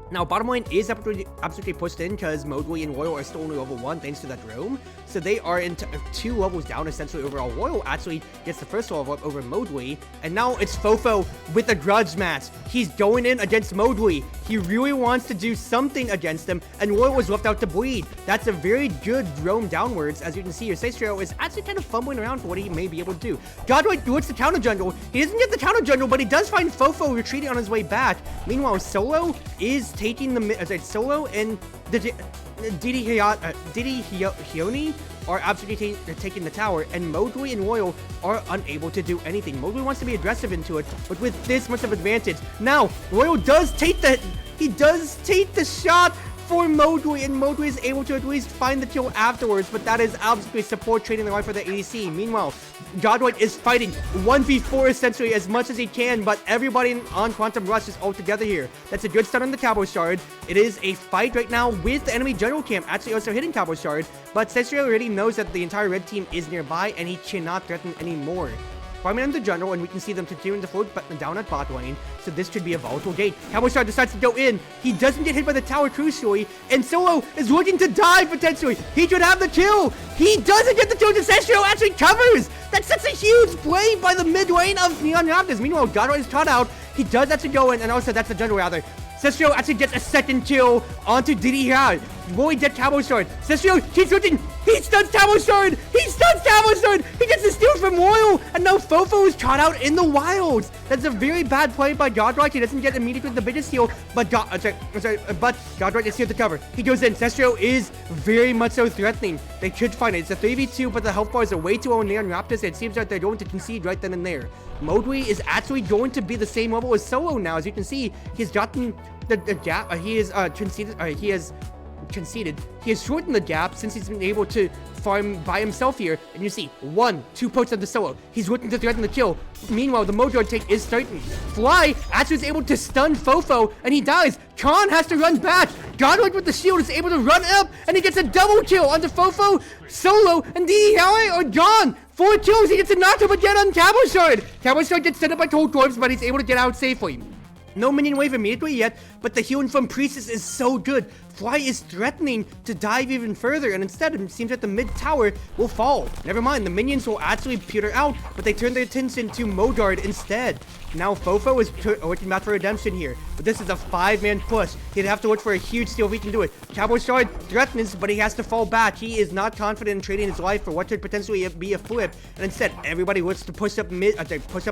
Now, bottom lane is absolutely pushed in because Mowgli and Royal are still only level 1 thanks to that roam. So they are in 2 levels down essentially overall. Royal actually gets the first level up over Mowgli. And now it's Fofo with a grudge match. He's going in against Mowgli. He really wants to do something against him, and Royal was left out to bleed. That's a very good roam downwards. As you can see, your Seistro is actually kind of fumbling around for what he may be able to do. Godwin looks the counter jungle. He doesn't get the counter jungle, but he does find Fofo retreating on his way back. Meanwhile, Solo is taking the Solo and the Didi Hioni are absolutely taking the tower, and Mowgli and Royal are unable to do anything. Mowgli wants to be aggressive into it, but with this much of advantage. Now, Royal does take the shot for Mowgli, and Mowgli is able to at least find the kill afterwards, but that is absolutely support trading the life for the ADC. Meanwhile, Godwin is fighting 1v4 essentially as much as he can, but everybody on Quantum Rush is all together here. That's a good start on the Cowboy Shard. It is a fight right now with the enemy general camp actually also hitting Cowboy Shard, but Cestro already knows that the entire red team is nearby and he cannot threaten anymore. farming in the jungle, and we can see them continuing to float down at bot lane. So this should be a volatile gate. Cowboy Star decides to go in. He doesn't get hit by the tower crucially, and Solo is looking to die potentially. He should have the kill. He doesn't get the kill. Seshiro actually covers. That's such a huge play by the mid lane of Neon Raptors. Meanwhile, Godroid is caught out. He does actually go in, and also that's the jungle rather. Seshiro actually gets a second kill onto DDR. Will he get Cowboy Sword? Seshiro keeps looking. He stuns Cowboy Sword. He stuns Cowboy Sword. He gets the steal from Royal. And now Fofo is caught out in the wilds. That's a very bad play by Godroid. He doesn't get immediately the biggest steal, but Godroid is here to cover. He goes in. Seshiro is very much so threatening. They could find it. It's a 3v2, but the health bars are way too low on Neon Raptors. It seems like they're going to concede right then and there. Modwi is actually going to be the same level as Solo now. As you can see, he's gotten the gap. He has conceded. He has shortened the gap since he's been able to farm by himself here. And you see, 1-2 posts of the Solo. He's looking to threaten the kill. Meanwhile, the Mojo take is starting. Fly actually is able to stun Fofo, and he dies. Khan has to run back. Godwin with the shield is able to run up, and he gets a double kill onto Fofo. Solo and DEI are gone. 4 kills. He gets a knockup again on Cowboy Sword. Cowboy Sword gets set up by Cold Corpse, but he's able to get out safely. No minion wave immediately yet, but the healing from Priestess is so good. Fly is threatening to dive even further, and instead it seems that the mid tower will fall. Never mind, the minions will actually peter out, but they turn their attention to Modard instead. Now Fofo is looking back for redemption here, but this is a 5-man push. He'd have to look for a huge steal if he can do it. Cowboy Shard threatens, but he has to fall back. He is not confident in trading his life for what could potentially be a flip, and instead everybody looks to push up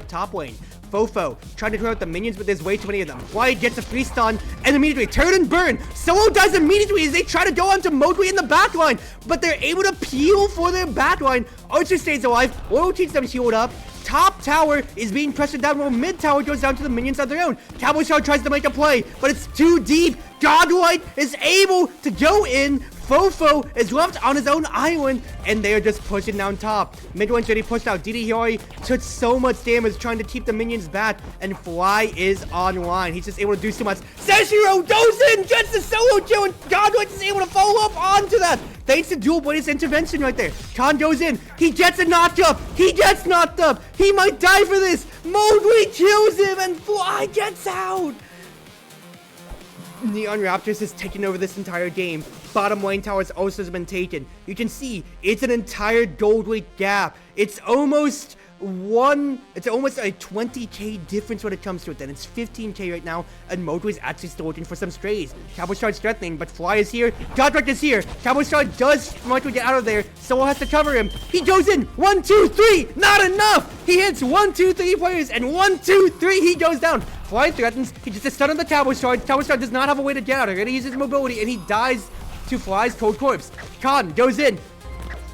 top lane. Fofo trying to throw out the minions, but there's way too many of them. Fly gets a free stun, and immediately turn and burn. Solo dies immediately as they try to go onto Modwi in the backline, but they're able to peel for their backline. Archer stays alive. Oil keeps them healed up. Top tower is being pressured down while mid tower goes down to the minions of their own. Cowboy Star tries to make a play, but it's too deep. Godlight is able to go in. Fofo is left on his own island, and they are just pushing down top. Mid lane's already pushed out. DD took so much damage trying to keep the minions back, and Fly is online. He's just able to do so much. Seshiro goes in, gets the solo kill, and Godlight is able to follow up onto that. Thanks to Dual Blade's intervention right there. Khan goes in. He gets a knocked up. He gets knocked up. He might die for this. Modwi kills him, and Fly gets out. Neon Raptors has taken over this entire game. Bottom lane towers also has been taken. You can see it's an entire gold weight gap. It's almost a 20k difference when it comes to it. Then it's 15k right now, and Mojo is actually still looking for some strays. Cowboy Shard threatening, but Fly is here. Godric is here. Cowboy Shard does Mojo get out of there. Solo has to cover him. He goes in. 1, 2, 3. Not enough. He hits 1, 2, 3 players, and 1, 2, 3. He goes down. Fly threatens. He gets a stun on the Cowboy Shard. Cowboy Shard does not have a way to get out. He uses mobility, and he dies to Fly's Cold Corpse. Khan goes in.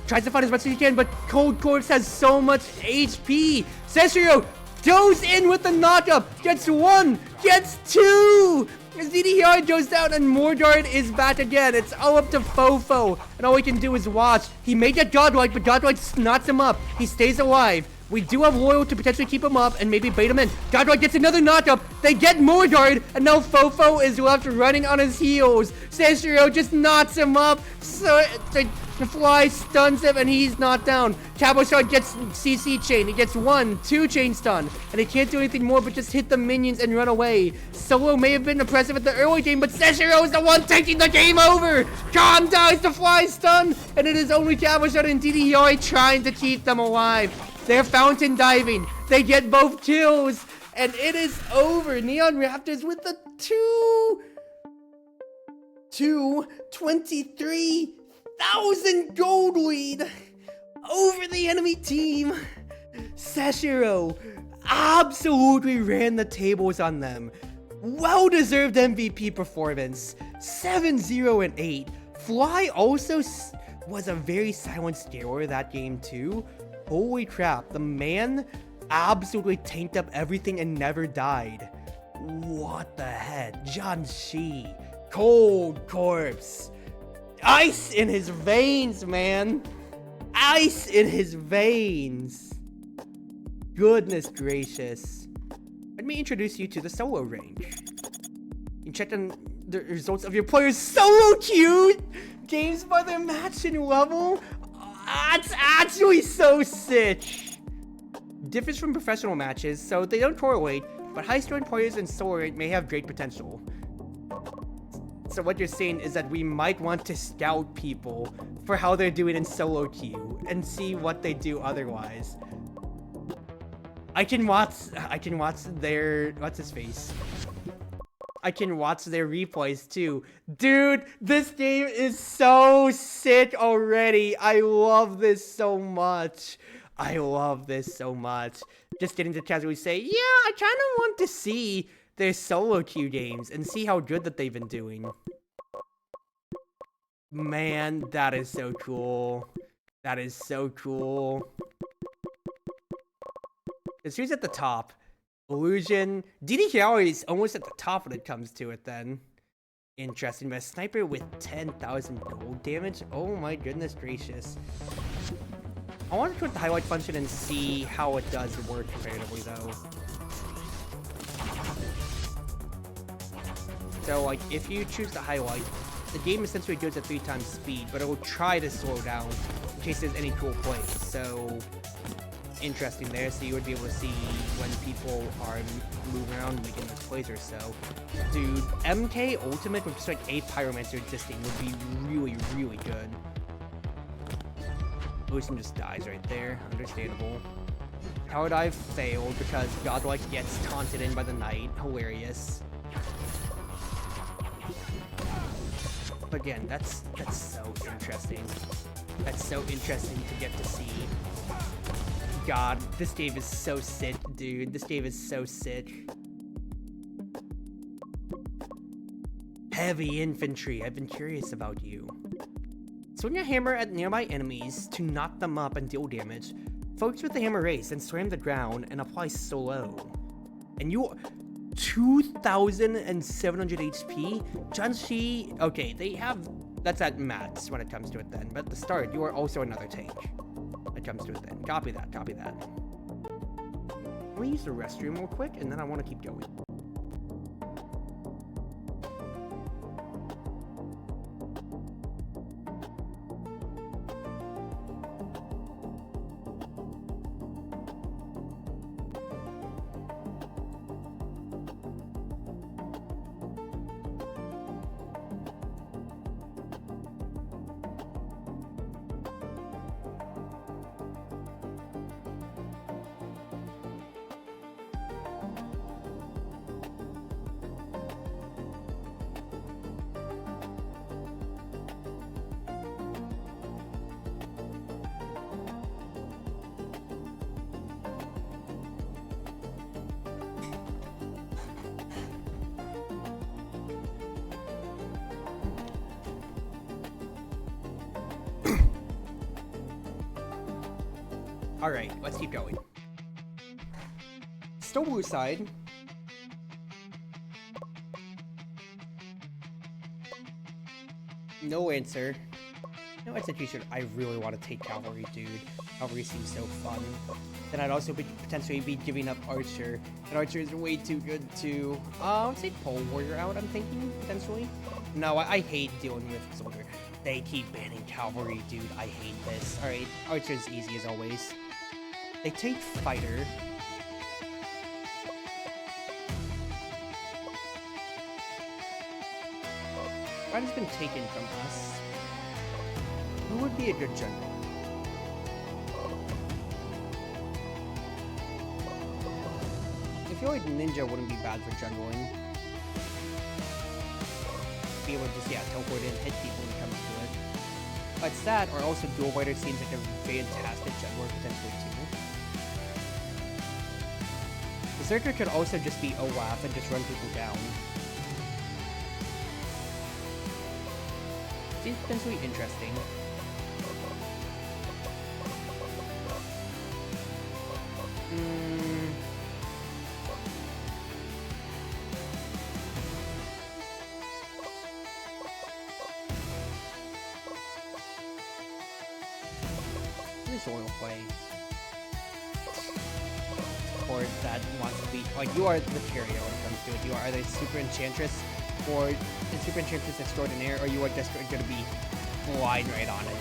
Tries to find as much as he can, but Cold Corpse has so much HP. Seshiro goes in with the knockup. Gets 1. Gets 2. As DDR goes down, and Mordard is back again. It's all up to Fofo, and all he can do is watch. He may get Godlike, but Godlike snots him up. He stays alive. We do have Loyal to potentially keep him up and maybe bait him in. Godlike gets another knockup. They get Mordard, and now Fofo is left running on his heels. Seshiro just knots him up. So the Fly stuns him, and he's not down. Cowboy Shard gets CC chain. He gets 1, 2 chain stun, and he can't do anything more but just hit the minions and run away. Solo may have been impressive at the early game, but Seshiro is the one taking the game over. Khan dies to Fly stun, and it is only Cowboy Shard and DDI trying to keep them alive. They're fountain diving. They get both kills, and it is over. Neon Raptors with the 23,000 gold lead over the enemy team. Seshiro absolutely ran the tables on them. Well-deserved MVP performance. 7-0 and 8. Fly also was a very silent scarer that game too. Holy crap, the man absolutely tanked up everything and never died. What the heck? John Shi. Cold Corpse. Ice in his veins, man. Ice in his veins. Goodness gracious. Let me introduce you to the solo range. You can check on the results of your players' solo queue. Games by their matching level. That's actually so sick. differs from professional matches, so they don't correlate, but high-scoring players in solo rank may have great potential. So what you're saying is that we might want to scout people for how they're doing in solo queue and see what they do otherwise. I can watch their, what's his face? I can watch their replays too. Dude, this game is so sick already. I love this so much. I love this so much. Just getting to casually say, yeah, I kind of want to see their solo queue games and see how good that they've been doing. Man, that is so cool. That is so cool. Because who's at the top? Illusion. DD is almost at the top when it comes to it then. Interesting, but a sniper with 10,000 gold damage? Oh my goodness gracious. I want to click the highlight function and see how it does work comparatively though. So like, if you choose the highlight, the game essentially goes at 3 times speed, but it will try to slow down in case there's any cool plays. So interesting there, so you would be able to see when people are moving around making those plays or so. Dude, MK Ultimate with just like a Pyromancer existing would be really, really good. Lucian just dies right there, understandable. Tower Dive failed because Godlike gets taunted in by the Knight, hilarious. But again, that's so interesting. That's so interesting to get to see. God, this game is so sick, dude. This game is so sick. Heavy infantry, I've been curious about you. Swing a hammer at nearby enemies to knock them up and deal damage. Focus with the hammer race and slam the ground and apply slow. And you 2,700 HP? Janshi, okay, they have, that's at max when it comes to it then. But at the start, you are also another tank. It comes to it then. Copy that, copy that. Let me use the restroom real quick, and then I want to keep going. Alright, let's keep going. Still blue side. No answer. No execution. I really want to take Cavalry, dude. Cavalry seems so fun. Then I'd also potentially be giving up Archer. And Archer is way too good to... I would say Pole Warrior out, I'm thinking, potentially. No, I hate dealing with Soldier. They keep banning Cavalry, dude. I hate this. Alright, Archer's easy as always. They take Fighter. Fighter's been taken from us. Who would be a good general? I feel like Ninja wouldn't be bad for generaling. Be able to just, yeah, teleport in, hit people when it comes to it. But that, or also Dual Fighter seems like a fantastic generaler potentially too. Berserker could also just be OWAF and just run people down. Seems potentially interesting. This oil play. Or that wants to be like, you are the carrier when it comes to it. You are either Super Enchantress or Super Enchantress Extraordinaire, or you are just going to be flying right on it.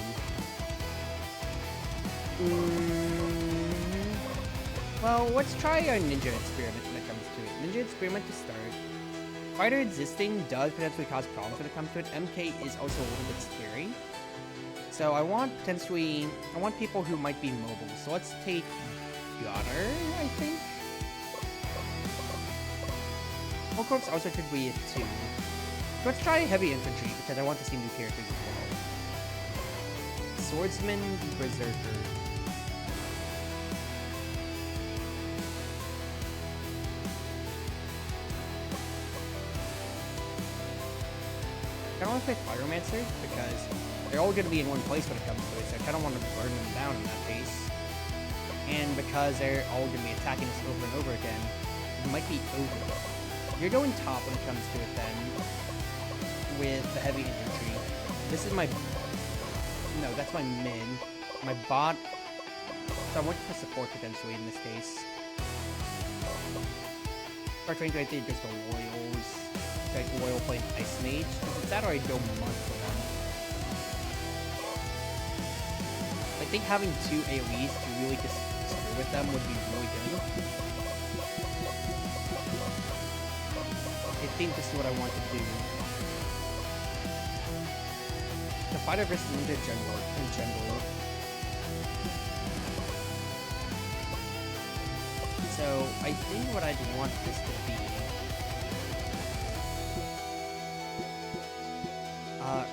Well, let's try a ninja experiment when it comes to it. Ninja experiment to start. Fighter existing does potentially cause problems when it comes to it. MK is also a little bit scary. So I want people who might be mobile. So let's take Gunner, I think. Of course, also could be a 2. Let's try heavy infantry because I want to see new characters as well. Swordsman, Berserker. I don't want to play Pyromancer because they're all going to be in one place when it comes to it, so I kind of want to burn them down in that case. And because they're all going to be attacking us over and over again, it might be over. You're going top when it comes to it then, with the heavy infantry. This is my... No, that's my mid. My bot... So I'm looking for support potentially in this case. Our train right there just go Royals. Like Royal playing Ice Mage. If it's that or I go Monk for one. I think having 2 AoEs to really just screw with them would be really good. I think this is what I want to do. The fighter versus ninja in general. So I think what I'd want this to be.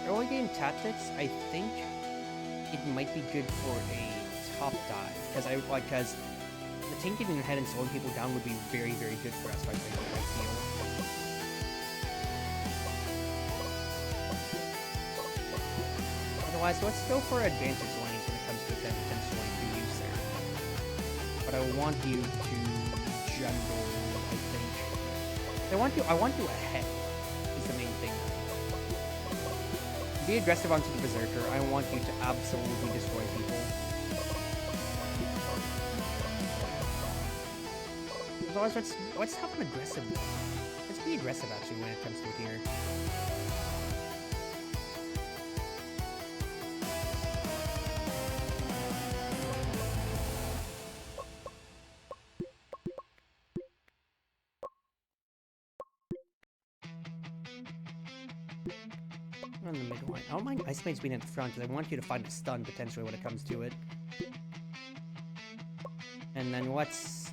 Early game tactics, I think it might be good for a top dive because the tank getting ahead and slowing people down would be very, very good for us. I feel. Otherwise, let's go for advantage lanes when it comes to them potentially for you, sir. But I want you to jungle, I think. I want you ahead. Is the main thing. Be aggressive onto the Berserker. I want you to absolutely destroy people. Otherwise, let's have an aggressive one. Let's be aggressive actually when it comes to it here. On the mid line. I don't mind Ice Mage being at the front because I want you to find a stun potentially when it comes to it. And then let's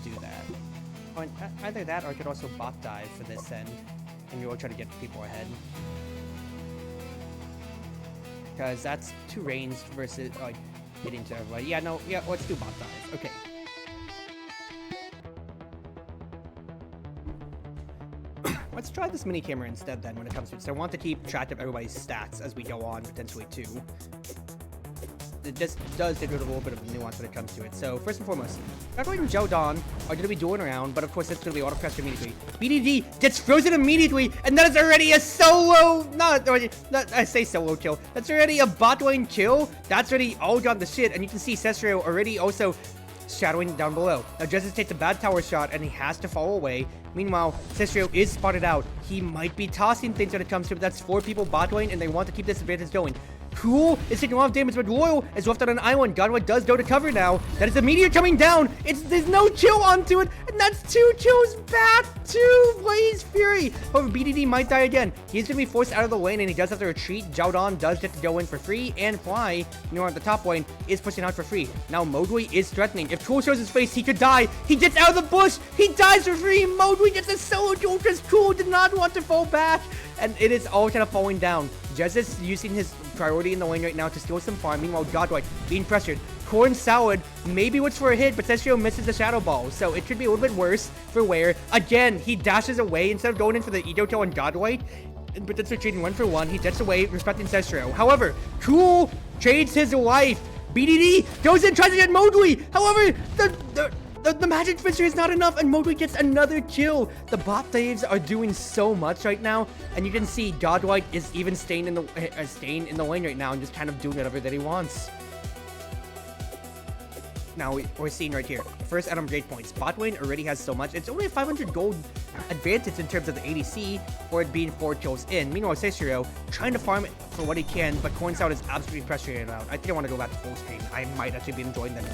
do that. Either that or I could also bot dive for this end. And you'll try to get people ahead. Because that's 2 ranged versus like hitting to everybody. Yeah, let's do bot dive. Okay. Let's try this mini camera instead then when it comes to it. So I want to keep track of everybody's stats as we go on, potentially too. It just does take a little bit of nuance when it comes to it. So first and foremost, Godwin and Jodan are going to be dueling around, but of course it's going to be auto-pressed immediately. BDD gets frozen immediately, and that is already a solo, I say solo kill. That's already a bot lane kill. That's already all gone to shit, and you can see Cesaro already also shadowing down below. Now Justice takes a bad tower shot and he has to fall away. Meanwhile, Cesaro is spotted out. He might be tossing things when it comes to it. That's 4 people bot lane and they want to keep this advantage going. Cool is taking a lot of damage, but Loyal is left on an island. Godwin does go to cover now. That is a meteor coming down. There's no chill onto it, and that's 2 chills back to Blaze Fury. However, BDD might die again. He's going to be forced out of the lane, and he does have to retreat. Jodan does get to go in for free, and Fly, at the top lane, is pushing out for free. Now, Modwi is threatening. If Cool shows his face, he could die. He gets out of the bush. He dies for free. Modwi gets a solo duel because Cool did not want to fall back, and it is all kind of falling down. Jezis using his priority in the lane right now to steal some farm. Meanwhile, Godwin being pressured. Corn Salad maybe looks for a hit, but Cesaro misses the Shadow Ball, so it could be a little bit worse for Ware. Again, he dashes away instead of going in for the Edo kill on Godwin, but that's retreating 1 for 1. He jets away, respecting Cesaro. However, Cool trades his life. BDD goes in, tries to get Modwi. However, the magic fissure is not enough, and Modwi gets another kill. The bot dives are doing so much right now, and you can see Godwhite is even staying in the lane right now and just kind of doing whatever that he wants. Now we're seeing right here, first Adam Great points. Bot lane already has so much. It's only a 500 gold advantage in terms of the ADC for it being 4 kills in. Meanwhile, Cicero trying to farm it for what he can, but Cornsout is absolutely pressuring it out. I think I want to go back to full screen. I might actually be enjoying that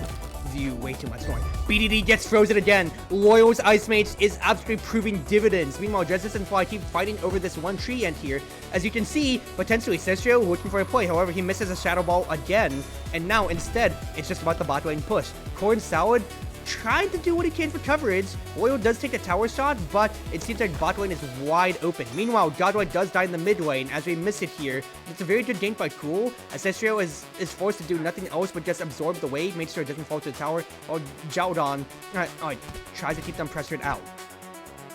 view way too much more. BDD gets frozen again. Loyal's Ice Mage is absolutely proving dividends. Meanwhile, Justice and Fly keep fighting over this one tree end here. As you can see, potentially Cicero looking for a play. However, he misses a Shadow Ball again, and now instead, it's just about the bot lane push. Corn Salad trying to do what he can for coverage. Loyal does take a tower shot, but it seems like bot lane is wide open. Meanwhile, Godway does die in the mid lane as we miss it here. It's a very good gank by Cool, as Cicero is forced to do nothing else but just absorb the wave, make sure it doesn't fall to the tower, while Jowdon tries to keep them pressured out.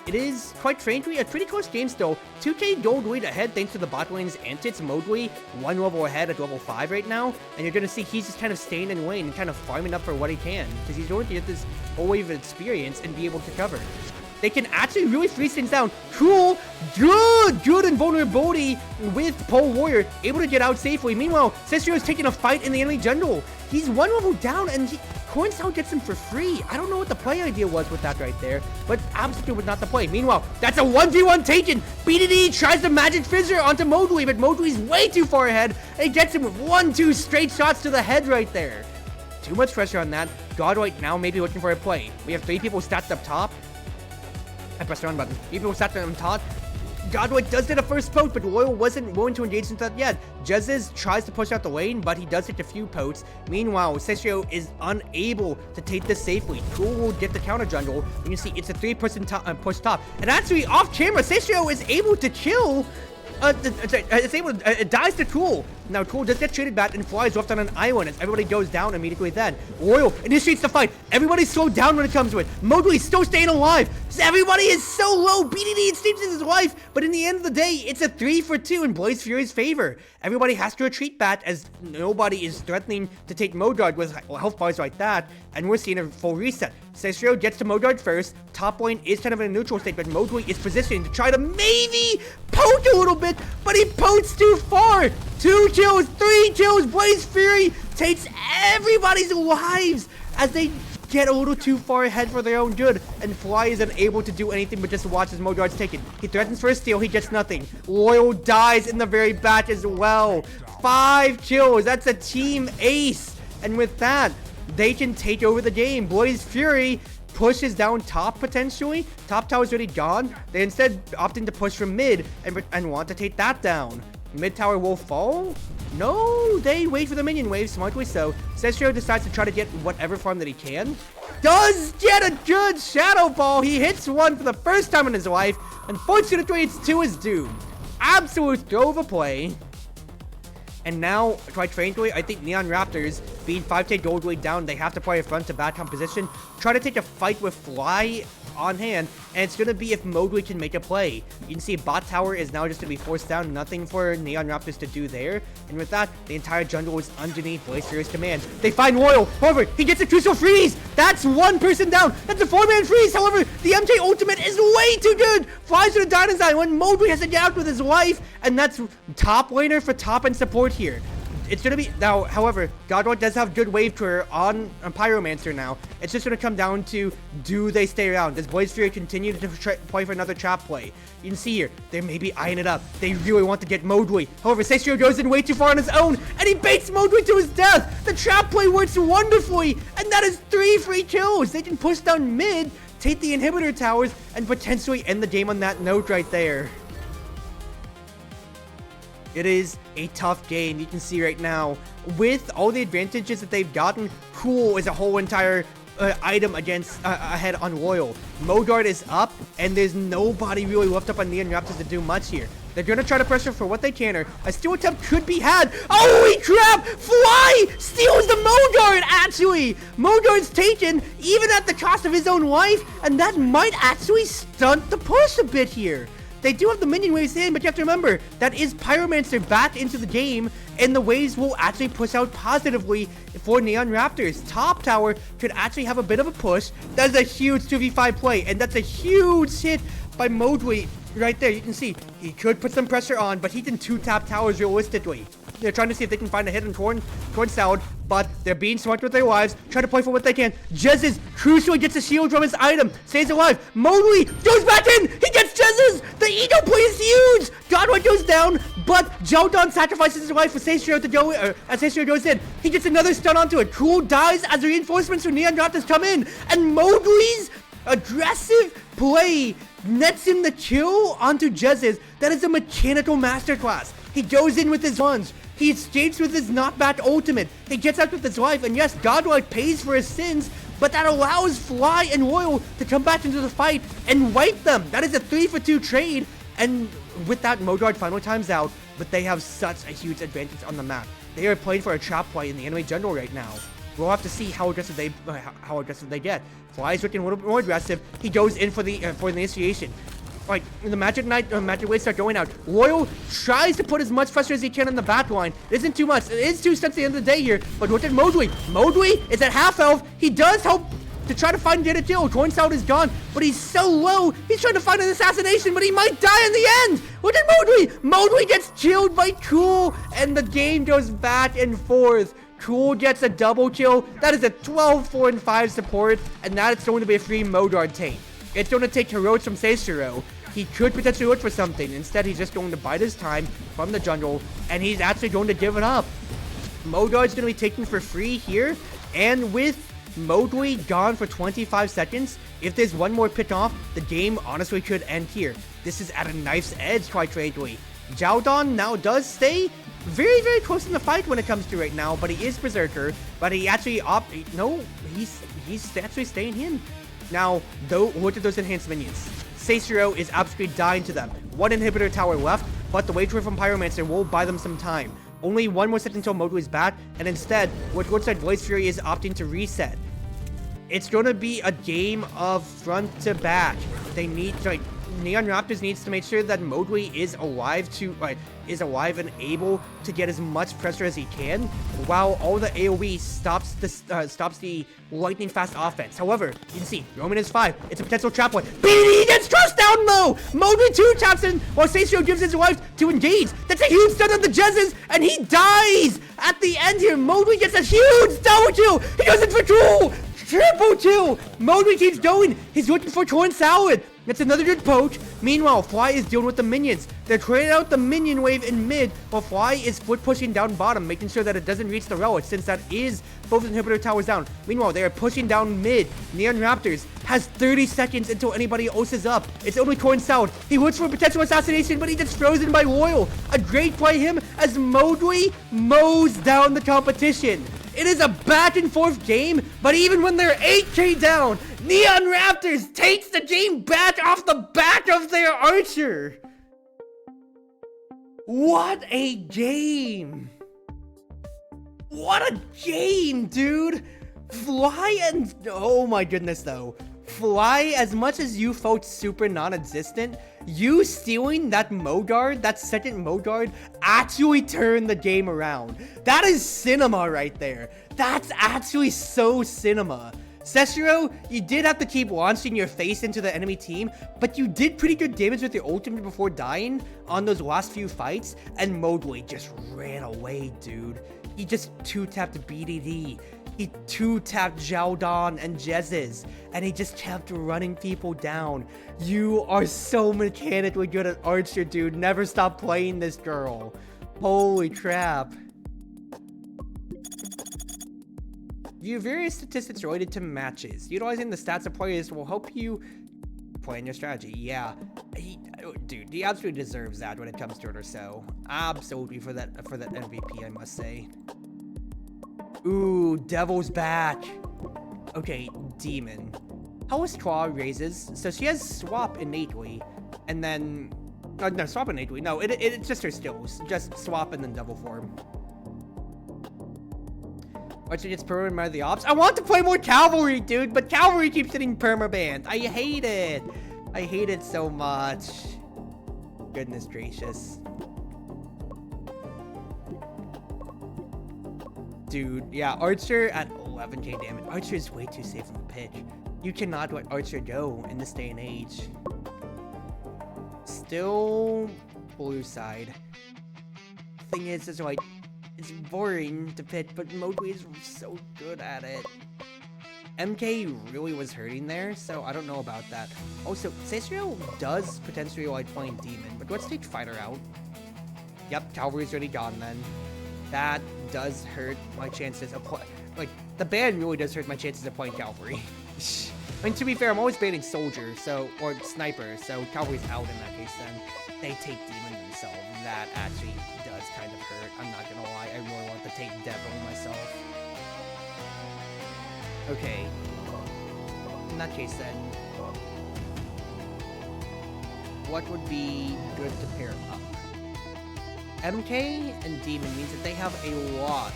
It is, quite frankly, a pretty close game still. 2K gold lead ahead thanks to the bot lane's antics. Modley, 1 level ahead at level 5 right now. And you're going to see he's just kind of staying in lane and kind of farming up for what he can. Because he's going to get this whole wave of experience and be able to cover. They can actually really freeze things down. Cool, good invulnerability with Pole Warrior, able to get out safely. Meanwhile, Cicero is taking a fight in the enemy jungle. He's 1 level down and Cornsout gets him for free. I don't know what the play idea was with that right there, but absolutely was not the play. Meanwhile, that's a 1v1 taken. BDD tries to Magic Fissure onto Modley, but Modley's way too far ahead, and he gets him with 1-2 straight shots to the head right there. Too much pressure on that. Godway now maybe looking for a play. We have 3 people stacked up top. I pressed the wrong button. 3 people stacked up top. Godway does get a first poke, but Loyal wasn't willing to engage into that yet. Jezz tries to push out the lane, but he does hit a few pokes. Meanwhile, Cicero is unable to take this safely. Cool will get the counter jungle. You can see it's a 3-person push top. And actually, off camera, Cicero is able to kill. It dies to Cool. Now Cool does get traded back and flies left on an island as everybody goes down immediately then. Loyal initiates the fight. Everybody's slowed down when it comes to it. Modley's still staying alive. Everybody is so low. BDD seems in his life, but in the end of the day, it's a 3-for-2 in Blaze Fury's favor. Everybody has to retreat back as nobody is threatening to take Modard with health bars like that, and we're seeing a full reset. Cicero gets to Modard first. Top lane is kind of in a neutral state, but Modley is positioning to try to maybe poke a little bit, but he pokes too far. 2 kills, 3 kills. Blaze Fury takes everybody's lives as they get a little too far ahead for their own good, and Fly is unable to do anything but just watch as Modard's taken. He threatens for a steal, he gets nothing. Loyal dies in the very back as well. 5 kills, that's a team ace, and with that, they can take over the game. Blaze Fury pushes down top potentially. Top tower's already gone. They instead opting to push from mid and want to take that down. Mid tower will fall? No, they wait for the minion wave, smartly so. Cicero decides to try to get whatever farm that he can. Does get a good Shadow Ball. He hits 1 for the first time in his life. Unfortunately, it's to his doom. Absolute throw of a play. And now, quite frankly, I think Neon Raptors, being 5k gold lead down, they have to play a front to back composition. Try to take a fight with Fly on hand, and it's going to be if Modley can make a play. You can see bot tower is now just going to be forced down. Nothing for Neon Raptors to do there. And with that, the entire jungle is underneath Blaze Fury's command. They find Loyal. However, he gets a crucial freeze. That's 1 person down. That's a 4-man freeze. However, the MJ ultimate is way too good. Flies to the Dynasty when Modley has to get out with his life. And that's top laner for top and support here. It's going to be, now, however, Godway does have good wave clear on Pyromancer now. It's just going to come down to, do they stay around? Does Blaze Fury continue to play for another trap play? You can see here, they may be eyeing it up. They really want to get Modley. However, Cicero goes in way too far on his own, and he baits Modley to his death. The trap play works wonderfully, and that is 3 free kills. They can push down mid, take the inhibitor towers, and potentially end the game on that note right there. It is a tough game, you can see right now. With all the advantages that they've gotten, Cool is a whole entire item against ahead on Loyal. Modard is up, and there's nobody really left up on Neon Raptors to do much here. They're gonna try to pressure for what they can, or a steal attempt could be had. Holy crap! Fly steals the Modard, actually! Modard's taken, even at the cost of his own life, and that might actually stunt the push a bit here. They do have the minion waves in, but you have to remember, that is Pyromancer back into the game, and the waves will actually push out positively for Neon Raptors. Top tower could actually have a bit of a push. That's a huge 2v5 play, and that's a huge hit by Modley right there. You can see, he could put some pressure on, but he can 2-tap towers realistically. They're trying to see if they can find a hit on Torn Salad, but they're being smart with their lives, trying to play for what they can. Jez's crucially gets a shield from his item, stays alive. Mowgli goes back in, he gets Jez's! The ego play is huge! Godwin goes down, but Jaldon sacrifices his life for Seishiro to go, as Seishiro goes in. He gets another stun onto it. Cruel dies as reinforcements from Neon Raptors come in, and Mowgli's aggressive play nets him the kill onto Jez's. That is a mechanical masterclass. He goes in with his lunge. He escapes with his knockback ultimate. He gets out with his life, and yes, Godlike pays for his sins, but that allows Fly and Royal to come back into the fight and wipe them. That is a 3-for-2 trade, and with that, Modard finally times out, but they have such a huge advantage on the map. They are playing for a trap play in the enemy jungle right now. We'll have to see how aggressive they get. Fly is looking a little bit more aggressive. He goes in for the initiation. Like, the Magic Knight, Magic Waves start going out. Royal tries to put as much pressure as he can on the back line. It isn't too much. It is 2 stunts at the end of the day here. But look at Mowgli. Mowgli is at half health. He does help to try to find get a kill. Torn Salad is gone, but he's so low. He's trying to find an assassination, but he might die in the end. Look at Mowgli. Mowgli gets killed by Cool, and the game goes back and forth. Cool gets a double kill. That is a 12, 4, and 5 support, and that is going to be a free Modard take. It's going to take heroics from Seishiro. He could potentially look for something. Instead, he's just going to bide his time from the jungle, and he's actually going to give it up. Modard's going to be taken for free here, and with Mowgli gone for 25 seconds, if there's one more pick off, the game honestly could end here. This is at a knife's edge, quite frankly. Jaldon now does stay very, very close in the fight when it comes to right now, but he is Berserker, but he actually he's actually staying in. Now, though, look at those enhanced minions. Seishiro is absolutely dying to them. 1 inhibitor tower left, but the wage from Pyromancer will buy them some time. Only 1 more second until Mowgli's back, and instead, what looks like Blaze Fury is opting to reset. It's going to be a game of front to back. They need, like, Neon Raptors needs to make sure that Mowgli is alive and able to get as much pressure as he can, while all the AoE stops the lightning fast offense. However, you can see Roman is 5. It's a potential trap one. BD gets crushed down low. Mowgli 2 taps in while Seishiro gives his life to engage. That's a huge stun on the Jez's, and he dies at the end here. Mowgli gets a huge double kill. He goes in for 2. Triple kill! Mowgli keeps going. He's looking for Torn Salad. That's another good poach. Meanwhile, Fly is dealing with the minions. They're trading out the minion wave in mid, while Fly is foot pushing down bottom, making sure that it doesn't reach the relic, since that is both inhibitor towers down. Meanwhile, they are pushing down mid. Neon Raptors has 30 seconds until anybody else is up. It's only Torn Salad. He looks for a potential assassination, but he gets frozen by Royal. A great play him as Mowgli mows down the competition. It is a back and forth game, but even when they're 8k down, Neon Raptors takes the game back off the back of their archer. What a game. What a game, dude. Fly and, oh my goodness though. Fly, as much as you felt super non-existent, you stealing that Modard, that second Modard, actually turned the game around. That is cinema right there. That's actually so cinema. Seishiro, you did have to keep launching your face into the enemy team, but you did pretty good damage with your ultimate before dying on those last few fights, and Mowgli just ran away, dude. He just 2-tapped BDD. He 2-tapped Jaldon and Jez's, and he just kept running people down. You are so mechanically good at Archer, dude. Never stop playing this girl. Holy crap. View various statistics related to matches. Utilizing the stats of players will help you plan your strategy. Yeah, dude, he absolutely deserves that when it comes to it or so. Absolutely for that MVP, I must say. Ooh, Devil's back. Okay, Demon. How is Claw raises? So she has Swap innately, and then no, Swap innately. No, it's just her skills. Just Swap and then Devil form. Archer gets perma by the ops. I want to play more Cavalry, dude, but Cavalry keeps getting permabanned. I hate it. I hate it so much. Goodness gracious. Dude, yeah, Archer at 11k damage. Archer is way too safe in the pitch. You cannot let Archer go in this day and age. Still blue side. Thing is like, It's boring to pit, but Mowgli is so good at it. MK really was hurting there, so I don't know about that. Also, Sesrio does potentially like playing Demon, but let's take Fighter out. Yep, Cavalry's already gone then. That does hurt my chances of like, the ban really does hurt my chances of playing Cavalry. I mean, to be fair, I'm always banning Soldier, or Sniper, so Cavalry's out in that case then. They take Demon themselves. That actually does kind of hurt. I'm not gonna lie, I really want to take Devil myself. Okay. In that case then, what would be good to pair up? MK and Demon means that they have a lot,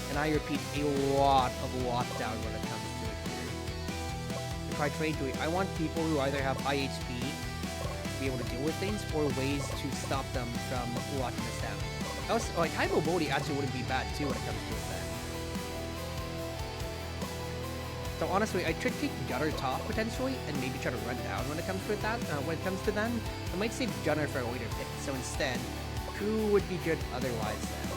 and I repeat, a lot of lockdown when it comes to it here. If I trade to it, I want people who either have high HP to be able to deal with things, or ways to stop them from locking us down. Also, like, high mobility actually wouldn't be bad too when it comes to it then. So honestly, I could take Gunner top potentially, and maybe try to run down when it comes to that. I might save Gunner for a later pick. So instead, who would be good otherwise then?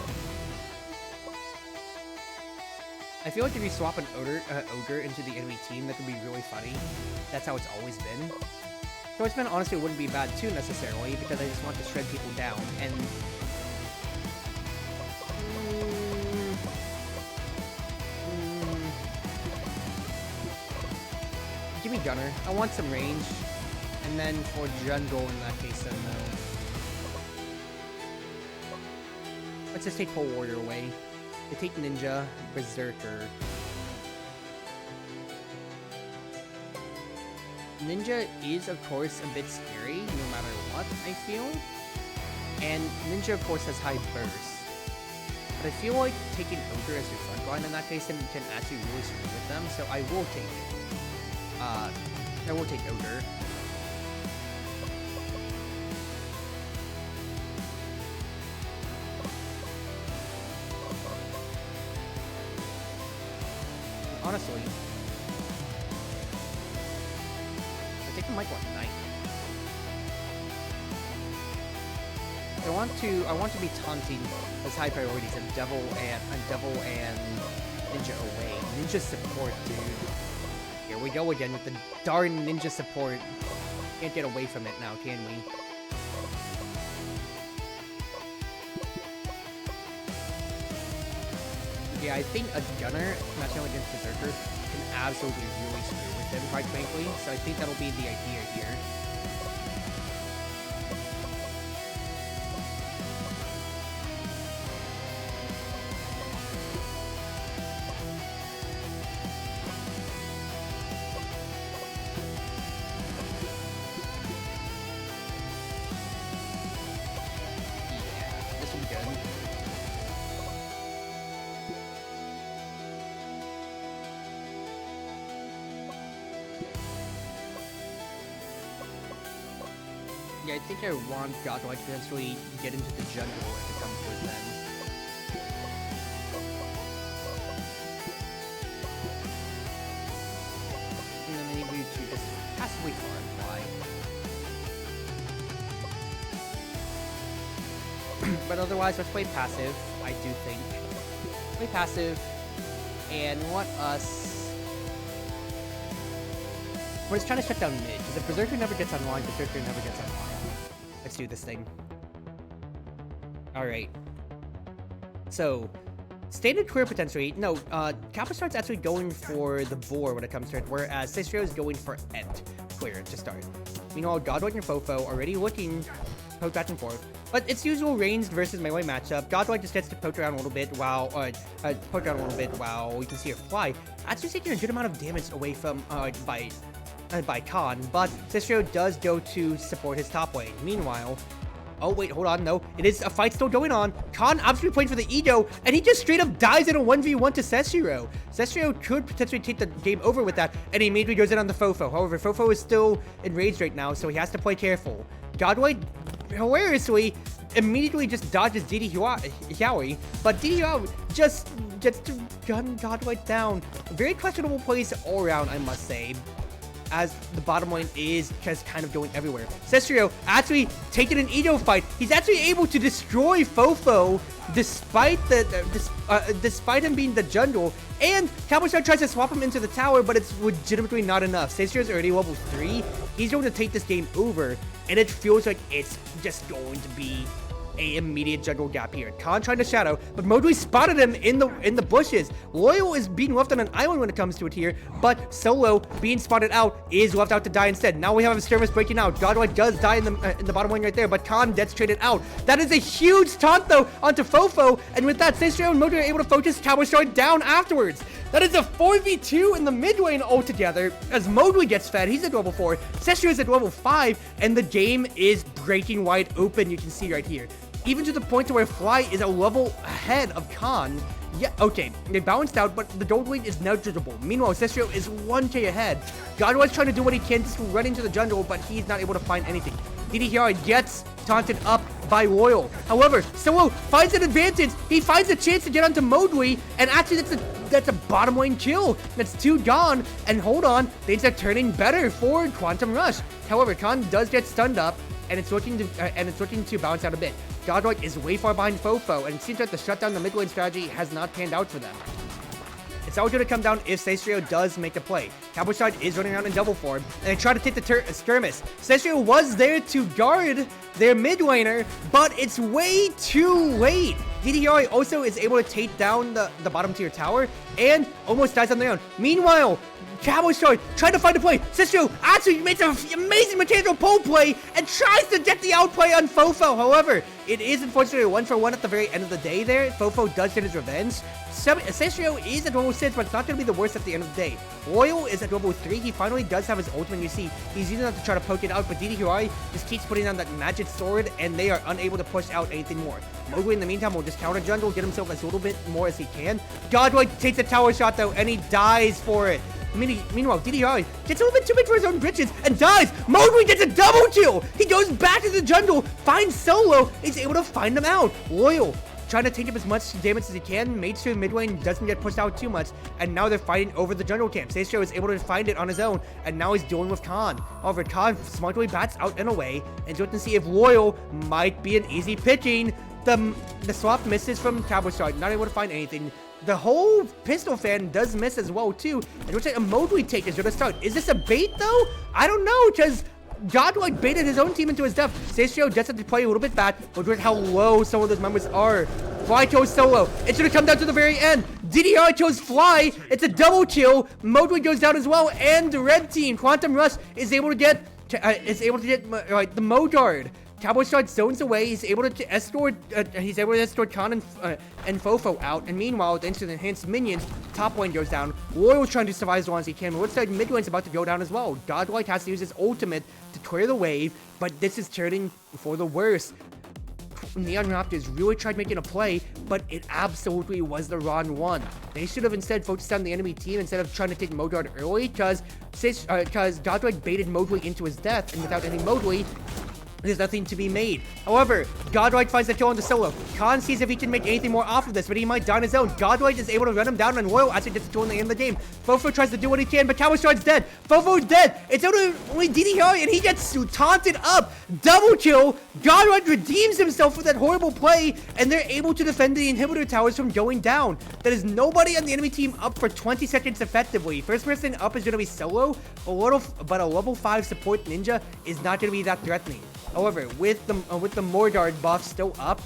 I feel like if you swap an ogre into the enemy team, that could be really funny. That's how it's always been. Swordsman honestly wouldn't be bad too necessarily, because I just want to shred people down and. Give me Gunner. I want some range. And then for Jungle in that case then though. Let's just take Whole Warrior away. They take Ninja, Berserker. Ninja is of course a bit scary no matter what, I feel. And Ninja of course has high burst. But I feel like taking Ogre as your front line in that case then can actually really screw with them, so I will take Ogre. Honestly, I think I might want Knight. I want to be taunting as high priorities and Devil and Ninja away. Ninja support, dude. Here we go again with the darn Ninja support. Can't get away from it now, can we? Yeah, I think a Gunner matching up against Berserker can absolutely really screw with him, quite frankly. So I think that'll be the idea here. Yeah, this will be good. Yeah, I think I want Godlike to potentially get into the jungle if it comes to it then. And then maybe to just passively far and fly. But otherwise, let's play passive, I do think. Play passive, and let us... We're just trying to shut down mid, because if Berserker never gets online, Berserker never gets online. Let's do this thing. Alright. So, standard clear potentially. No, Kappa starts actually going for the boar when it comes to it, whereas Cicero is going for Ent clear to start. Meanwhile, Godlike and Fofo already looking poke back and forth. But it's usual ranged versus melee matchup. Godlike just gets to poke around a little bit while you can see her fly. Actually taking a good amount of damage away from by Khan, but Cicero does go to support his top lane. Meanwhile, oh wait, hold on, no, it is a fight still going on. Khan obviously playing for the ego, and he just straight up dies in a 1v1 to Cicero. Cicero could potentially take the game over with that, and he immediately goes in on the Fofo. However, Fofo is still enraged right now, so he has to play careful. Godway, hilariously, immediately just dodges DD Huawei, but DD Huawei just gets to gun Godway down. Very questionable plays all around, I must say. as the bottom lane is just kind of going everywhere. Cestrio actually taking an ego fight. He's actually able to destroy Fofo despite despite him being the jungle. And Cabochard tries to swap him into the tower, but it's legitimately not enough. Cestrio's already level 3. He's going to take this game over, and it feels like it's just going to be a immediate jungle gap here. Khan trying to shadow, but Modui spotted him in the bushes. Loyal is being left on an island when it comes to it here, but Solo being spotted out is left out to die instead. Now we have Skirmish breaking out. Godwite does die in the bottom lane right there, but Khan dead traded out. That is a huge taunt though onto Fofo, and with that, Cestrio and Modui are able to focus Cabochard down afterwards. That is a 4v2 in the mid lane altogether, as Modui gets fed. He's at level 4, Cestrio is at level 5, and the game is breaking wide open, you can see right here. Even to the point to where Fly is a level ahead of Khan. Yeah, okay, they balanced out, but the gold lane is negligible. Meanwhile, Cestrio is 1k ahead. Godwite's trying to do what he can to run into the jungle, but he's not able to find anything. DDHR gets taunted up by Loyal. However, Solo finds an advantage. He finds a chance to get onto Modui, and actually that's a bottom lane kill. That's 2 gone, and hold on, things are turning better for Quantum Rush. However, Khan does get stunned up, and it's looking to bounce out a bit. Godwite is way far behind Fofo, and it seems like the shutdown the mid lane strategy has not panned out for them. It's all going to come down if Cestrio does make a play. Cabochard is running around in double form, and they try to take the skirmish. Cestrio was there to guard their mid laner, but it's way too late. DDR also is able to take down the bottom tier tower, and almost dies on their own. Meanwhile, Cabochard trying to find a play. Cestrio actually makes an amazing mechanical pole play and tries to get the outplay on Fofo. However, it is unfortunately a 1-for-1 at the very end of the day there. Fofo does get his revenge. Cestrio is at level 6, but it's not going to be the worst at the end of the day. Loyal is at level 3. He finally does have his ultimate. You see, he's using that to try to poke it out, but DDHI just keeps putting on that magic sword, and they are unable to push out anything more. Mogui, in the meantime, will just counter jungle, get himself as little bit more as he can. Godwite takes a tower shot, though, and he dies for it. Meanwhile, DDR gets a little bit too big for his own britches and dies. Modui gets a double kill. He goes back to the jungle, finds Solo, is able to find him out. Loyal trying to take up as much damage as he can. Mage to mid lane doesn't get pushed out too much, and now they're fighting over the jungle camp. Cestrio is able to find it on his own, and now he's dealing with Khan. However, Khan smartly bats out and away, and so we can see if Loyal might be an easy picking. The swap misses from Cabochard, not able to find anything. The whole pistol fan does miss as well too. And it looks like a Modui take is going to start. Is this a bait though? I don't know, because Godlike baited his own team into his death. Cestrio just had to play a little bit back, but look at how low some of those members are. Fly kills Solo. It's going to come down to the very end. DDR kills Fly. It's a double kill. Modui goes down as well, and the red team, Quantum Rush, is able to get the Modard. Cabochard zones away. He's able to escort. Khan and Fofo out. And meanwhile, thanks to the enhanced minions, top lane goes down. Loyal's trying to survive as long as he can. But looks like mid lane's about to go down as well. Godlike has to use his ultimate to clear the wave, but this is turning for the worse. Neon Raptors really tried making a play, but it absolutely was the wrong one. They should have instead focused on the enemy team instead of trying to take Modard early, because Godlike baited Modui into his death, and without any Modui, there's nothing to be made. However, Godlike finds the kill on the Solo. Khan sees if he can make anything more off of this, but he might die on his own. Godlike is able to run him down, and Loyal actually gets the kill in the end of the game. Fofo tries to do what he can, but Cabochard's dead. Fofo's dead. It's only DDR, and he gets taunted up. Double kill. Godlike redeems himself with that horrible play, and they're able to defend the inhibitor towers from going down. There is nobody on the enemy team up for 20 seconds effectively. First person up is going to be Solo, but a level 5 support ninja is not going to be that threatening. However, with the Mordard buff still up,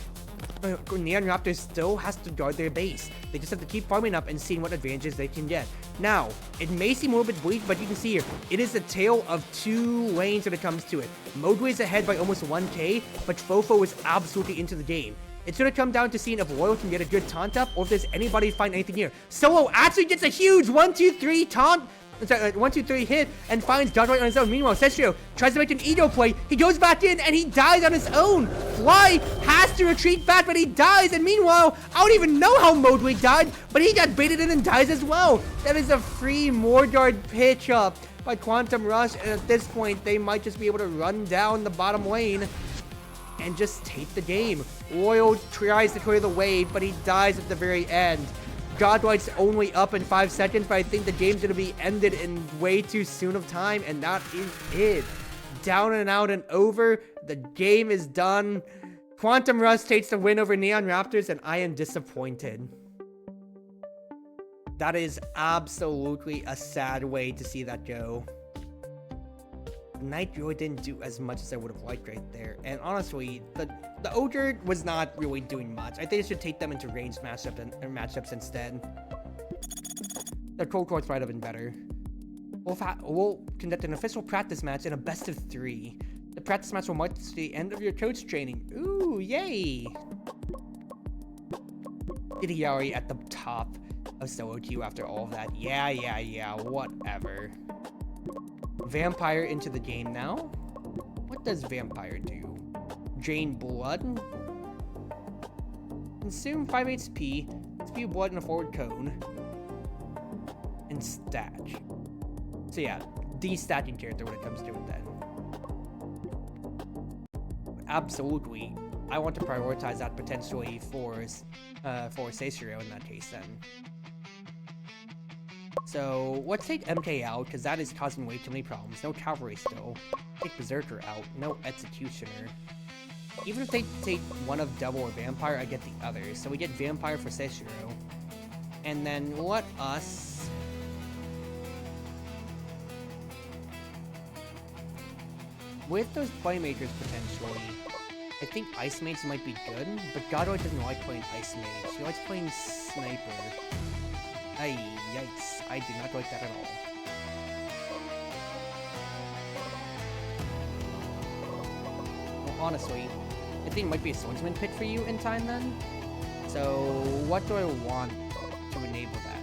Neon Raptors still has to guard their base. They just have to keep farming up and seeing what advantages they can get. Now, it may seem a little bit weak, but you can see here, it is a tale of 2 lanes when it comes to it. Modui is ahead by almost 1k, but Fofo is absolutely into the game. It's going to come down to seeing if Loyal can get a good taunt up, or if there's anybody find anything here. Solo actually gets a huge 1-2-3 taunt. 1-2-3 hit and finds Godlike on his own. Meanwhile, Cestrio tries to make an ego play. He goes back in and he dies on his own. Fly has to retreat back, but he dies. And meanwhile, I don't even know how Modui died, but he got baited in and dies as well. That is a free Mordard pitch up by Quantum Rush. And at this point, they might just be able to run down the bottom lane and just take the game. Loyal tries to clear the wave, but he dies at the very end. Godlight's only up in 5 seconds, but I think the game's gonna be ended in way too soon of time, and that is it. Down and out and over. The game is done. Quantum Rush takes the win over Neon Raptors, and I am disappointed. That is absolutely a sad way to see that go. Knight really didn't do as much as I would have liked right there. And honestly, the Ogre was not really doing much. I think I should take them into ranged matchups instead. The Cold Quartz might have been better. We'll conduct an official practice match in a best of 3. The practice match will mark the end of your coach training. Ooh, yay! Idiari at the top of solo queue after all of that. Yeah, whatever. Vampire into the game now. What does Vampire do? Drain blood? Consume 5 HP, spew blood in a forward cone, and stack. So yeah, de-stacking character when it comes to it then. Absolutely, I want to prioritize that potentially for Seishiro in that case then. So, let's take MK out, because that is causing way too many problems. No Cavalry still. Take Berserker out. No Executioner. Even if they take one of Double or Vampire, I get the other. So we get Vampire for Seishiro. And then let us... with those Playmakers potentially, I think Ice Mage might be good, but Godroid doesn't like playing Ice Mage. He likes playing Sniper. Ay, yikes. I do not like that at all. Well, honestly, I think it might be a Swordsman pick for you in time then. So, what do I want to enable that?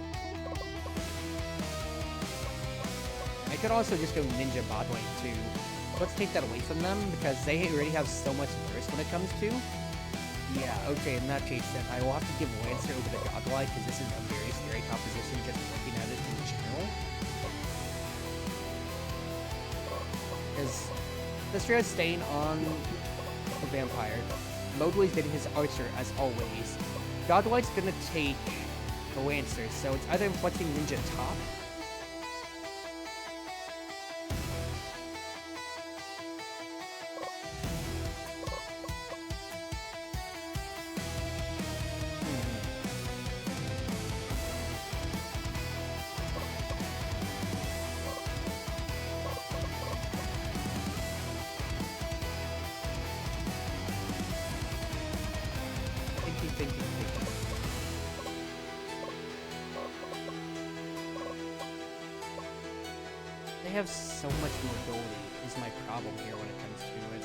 I could also just go Ninja bot lane too. Let's take that away from them, because they already have so much burst when it comes to. Yeah, okay, in that case then, I will have to give Lancer over the Godlike, because this is a very scary composition just looking at it in general. Because Seishiro is staying on the Vampire. Mobley's getting his Archer, as always. Godlike's gonna take the Lancer, so it's either inflicting Ninja top, They have so much mobility is my problem here when it comes to it.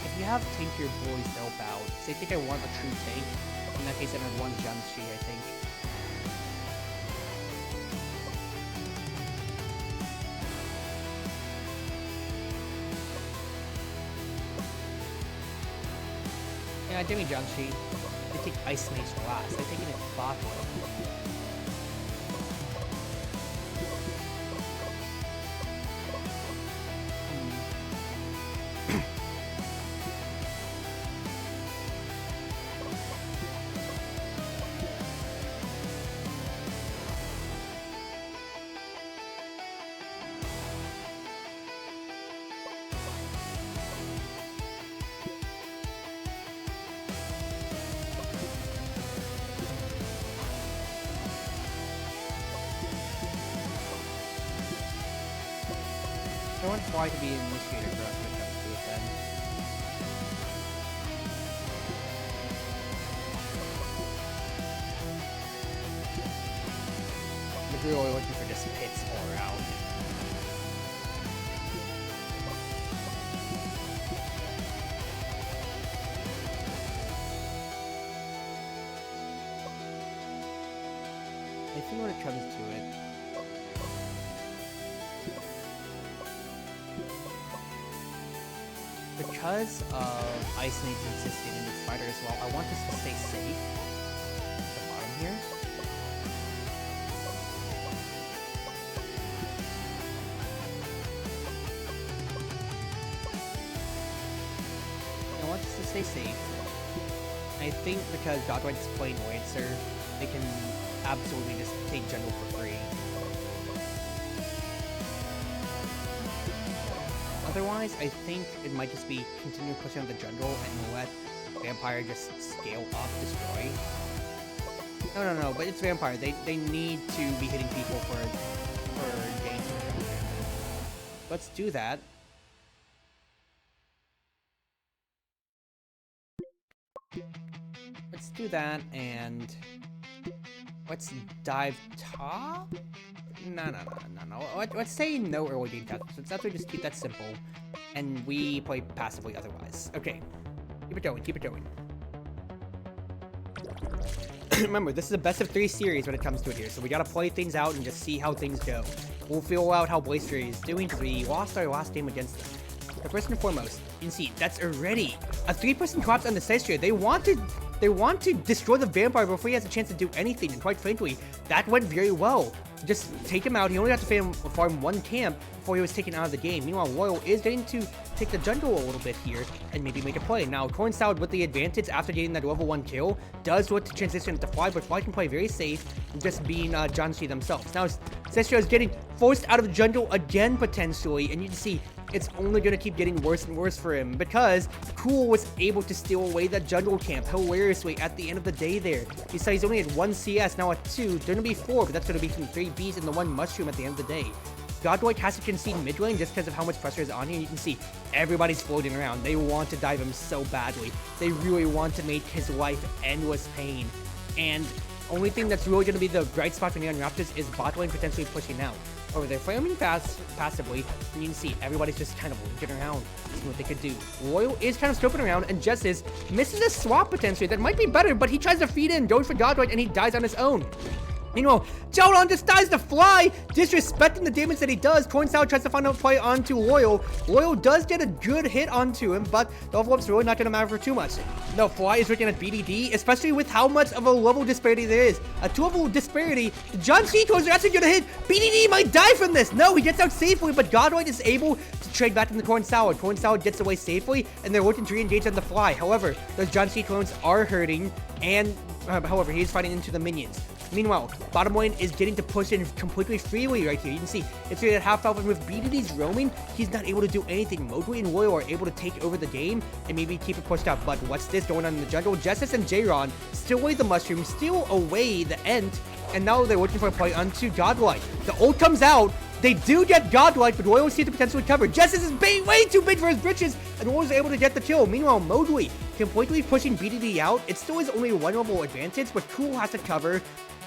If you have Tank your boys help out, say I think I want a true tank. In that case, I'd want Jamshi, I think. Yeah, Jimmy Jamshi. They take Ice Mage last. They're taking it bot lane. I want Fly to be an initiator for us when it comes to it then. If we're really looking for just hits all around. I think when it comes to it, because of Ice Mage's insisting in this fighter as well, I want this to stay safe at the bottom here. stay safe. I think because Godwite's playing Lancer, they can absolutely just take jungle for free. Otherwise, I think it might just be continue pushing on the jungle and let Vampire just scale up, destroy. No, but it's Vampire. They need to be hitting people for gains. Let's do that. Let's do that, and let's dive top? No. Let's say no early game test. Let's actually just keep that simple, and we play passively otherwise. Okay, keep it going. Remember, this is a best of 3 series when it comes to it here, so we gotta play things out and just see how things go. We'll feel out how Blaze Fury is doing because we lost our last game against them. But first and foremost, you can see that's already a 3-person collapse on the Sestria. They want to destroy the Vampire before he has a chance to do anything, and quite frankly, that went very well. Just take him out. He only had to farm 1 camp before he was taken out of the game. Meanwhile, Royal is getting to take the jungle a little bit here and maybe make a play. Now, Corn Salad with the advantage after getting that level 1 kill does look to transition into Fly, but Fly can play very safe, just being John C themselves. Now, Sestria is getting forced out of the jungle again, potentially, and you can see it's only going to keep getting worse and worse for him because Cool was able to steal away that jungle camp hilariously at the end of the day there. You saw he's only at 1 CS, now at 2. They're going to be 4, but that's going to be from 3 Bs and the 1 mushroom at the end of the day. Godwite has to concede mid lane just because of how much pressure is on him. You can see everybody's floating around. They want to dive him so badly. They really want to make his life endless pain. And only thing that's really going to be the bright spot for Neon Raptors is bot lane potentially pushing out. Over there, flaming passively, and you can see everybody's just kind of looking around, seeing what they could do. Royal is kind of scoping around, and Justice misses a swap potentially that might be better, but he tries to feed in, goes for Godwite, and he dies on his own. Meanwhile, Jowdon just dies to Fly, disrespecting the damage that he does. Corn Salad tries to find a play onto Loyal. Loyal does get a good hit onto him, but the level up's really not going to matter for too much. No, Fly is looking at BDD, especially with how much of a level disparity there is. A 2-level disparity. John C. Codes are actually going to hit. BDD might die from this. No, he gets out safely, but Godwite is able to trade back into Corn Salad. Corn Salad gets away safely, and they're looking to re-engage on the Fly. However, those John C. clones are hurting, and however, he is fighting into the minions. Meanwhile, bottom lane is getting to push in completely freely right here. You can see it's really at half health, and with BDD's roaming, he's not able to do anything. Mowgli and Royal are able to take over the game and maybe keep it pushed out. But what's this going on in the jungle? Justice and J-Ron steal away the mushroom, steal away the Ent, and now they're looking for a play onto Godlight. The ult comes out. They do get Godlight, but Royal sees the potential cover. Justice is way too big for his britches, and Royal is able to get the kill. Meanwhile, Mowgli completely pushing BDD out. It still is only a 1-level advantage, but Cool has to cover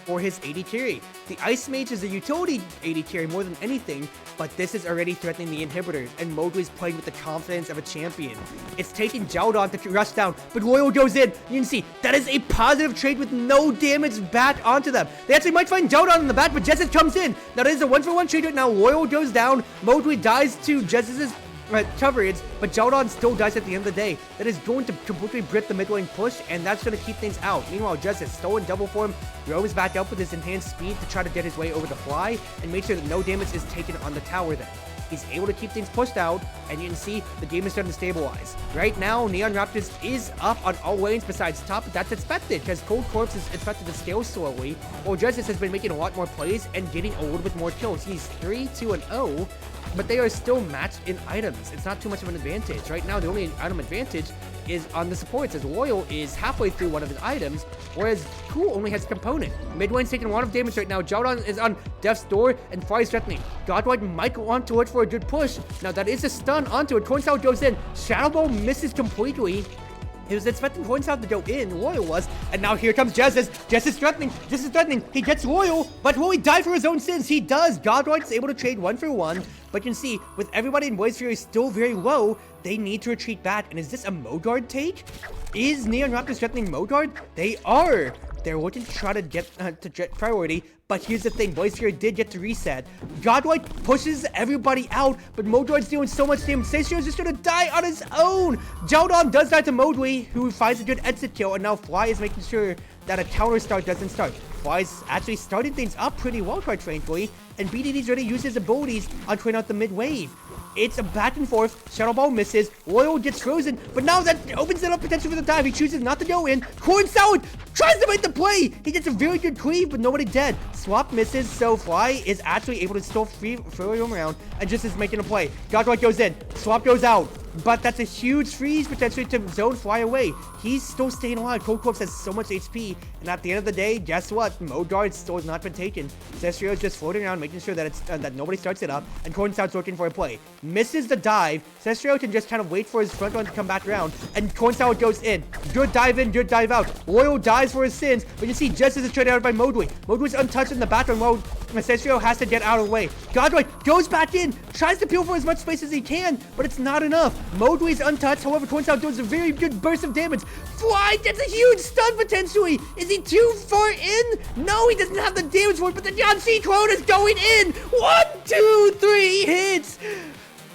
for his AD carry. The Ice Mage is a utility AD carry more than anything, but this is already threatening the inhibitors, and Mowgli's playing with the confidence of a champion. It's taking Jowdon to rush down, but Royal goes in. You can see that is a positive trade with no damage back onto them. They actually might find Jowdon in the back, but Justice comes in. Now that is a 1-for-1 trade right now. Royal goes down. Mowgli dies to Justice's coverage, but Jowdon still dies at the end of the day. That is going to completely brick the mid lane push, and that's going to keep things out. Meanwhile, Justice, stolen double form, roams back up with his enhanced speed to try to get his way over the Fly and make sure that no damage is taken on the tower then. He's able to keep things pushed out, and you can see the game is starting to stabilize. Right now, Neon Raptors is up on all lanes besides top, but that's expected because Cold Corpse is expected to scale slowly, while Justice has been making a lot more plays and getting a little bit more kills. He's 3-2-0, but they are still matched in items. It's not too much of an advantage. Right now, the only item advantage is on the supports, as Royal is halfway through one of his items, whereas Cool only has a component. Mid lane's taking a lot of damage right now. Jowdon is on Death's Door, and Fly is threatening. Godwite might want to look for a good push. Now, that is a stun onto it. Corn Salad goes in. Shadow Ball misses completely. He was expecting Corn Salad to go in, Royal was, and now here comes Justice. Justice threatening. This is threatening. He gets Royal, but will he die for his own sins? He does. Godwite's able to trade 1-for-1, but you can see, with everybody in Blaze Fury still very low, they need to retreat back. And is this a Mogard take? Is Neon Raptors threatening Mogard? They are. They're looking to try to get priority, But here's the thing, Blaze Fury did get to reset. Godlike pushes everybody out, but Modroid's doing so much damage. Seishiro's just gonna die on his own. Jaodon does die to Modway, who finds a good exit kill, and now Fly is making sure that a counter start doesn't start. Fly's actually starting things up pretty well, quite frankly, and BDD's already used his abilities on trying out the mid wave. It's a back and forth. Shadow Ball misses. Royal gets frozen, but now that opens it up potentially for the dive. He chooses not to go in. Corn Salad tries to make the play. He gets a very good cleave, but nobody dead. Swap misses, so Fly is actually able to still throw him around and just is making a play. Godlike goes in. Swap goes out. But that's a huge freeze potentially to zone Fly away. He's still staying alive. Cold Corpse has so much HP, and at the end of the day, guess what? Modard still has not been taken. Cestrio is just floating around, making sure that it's that nobody starts it up, and Corn Sal's looking for a play. Misses the dive. Cestrio can just kind of wait for his front run to come back around, and Corn Sal goes in. Good dive in, good dive out. Royal dies for his sins, but you see Justice is traded out by Modway. Modway's untouched in the background while Cestrio has to get out of the way. Godroid goes back in, tries to peel for as much space as he can, but it's not enough. Modway's untouched, however, Corn Sal does a very good burst of damage. Fly gets a huge stun potentially. Is he too far in? No, he doesn't have the damage for it, but the Yanxi clone is going in. 1, 2, 3 hits.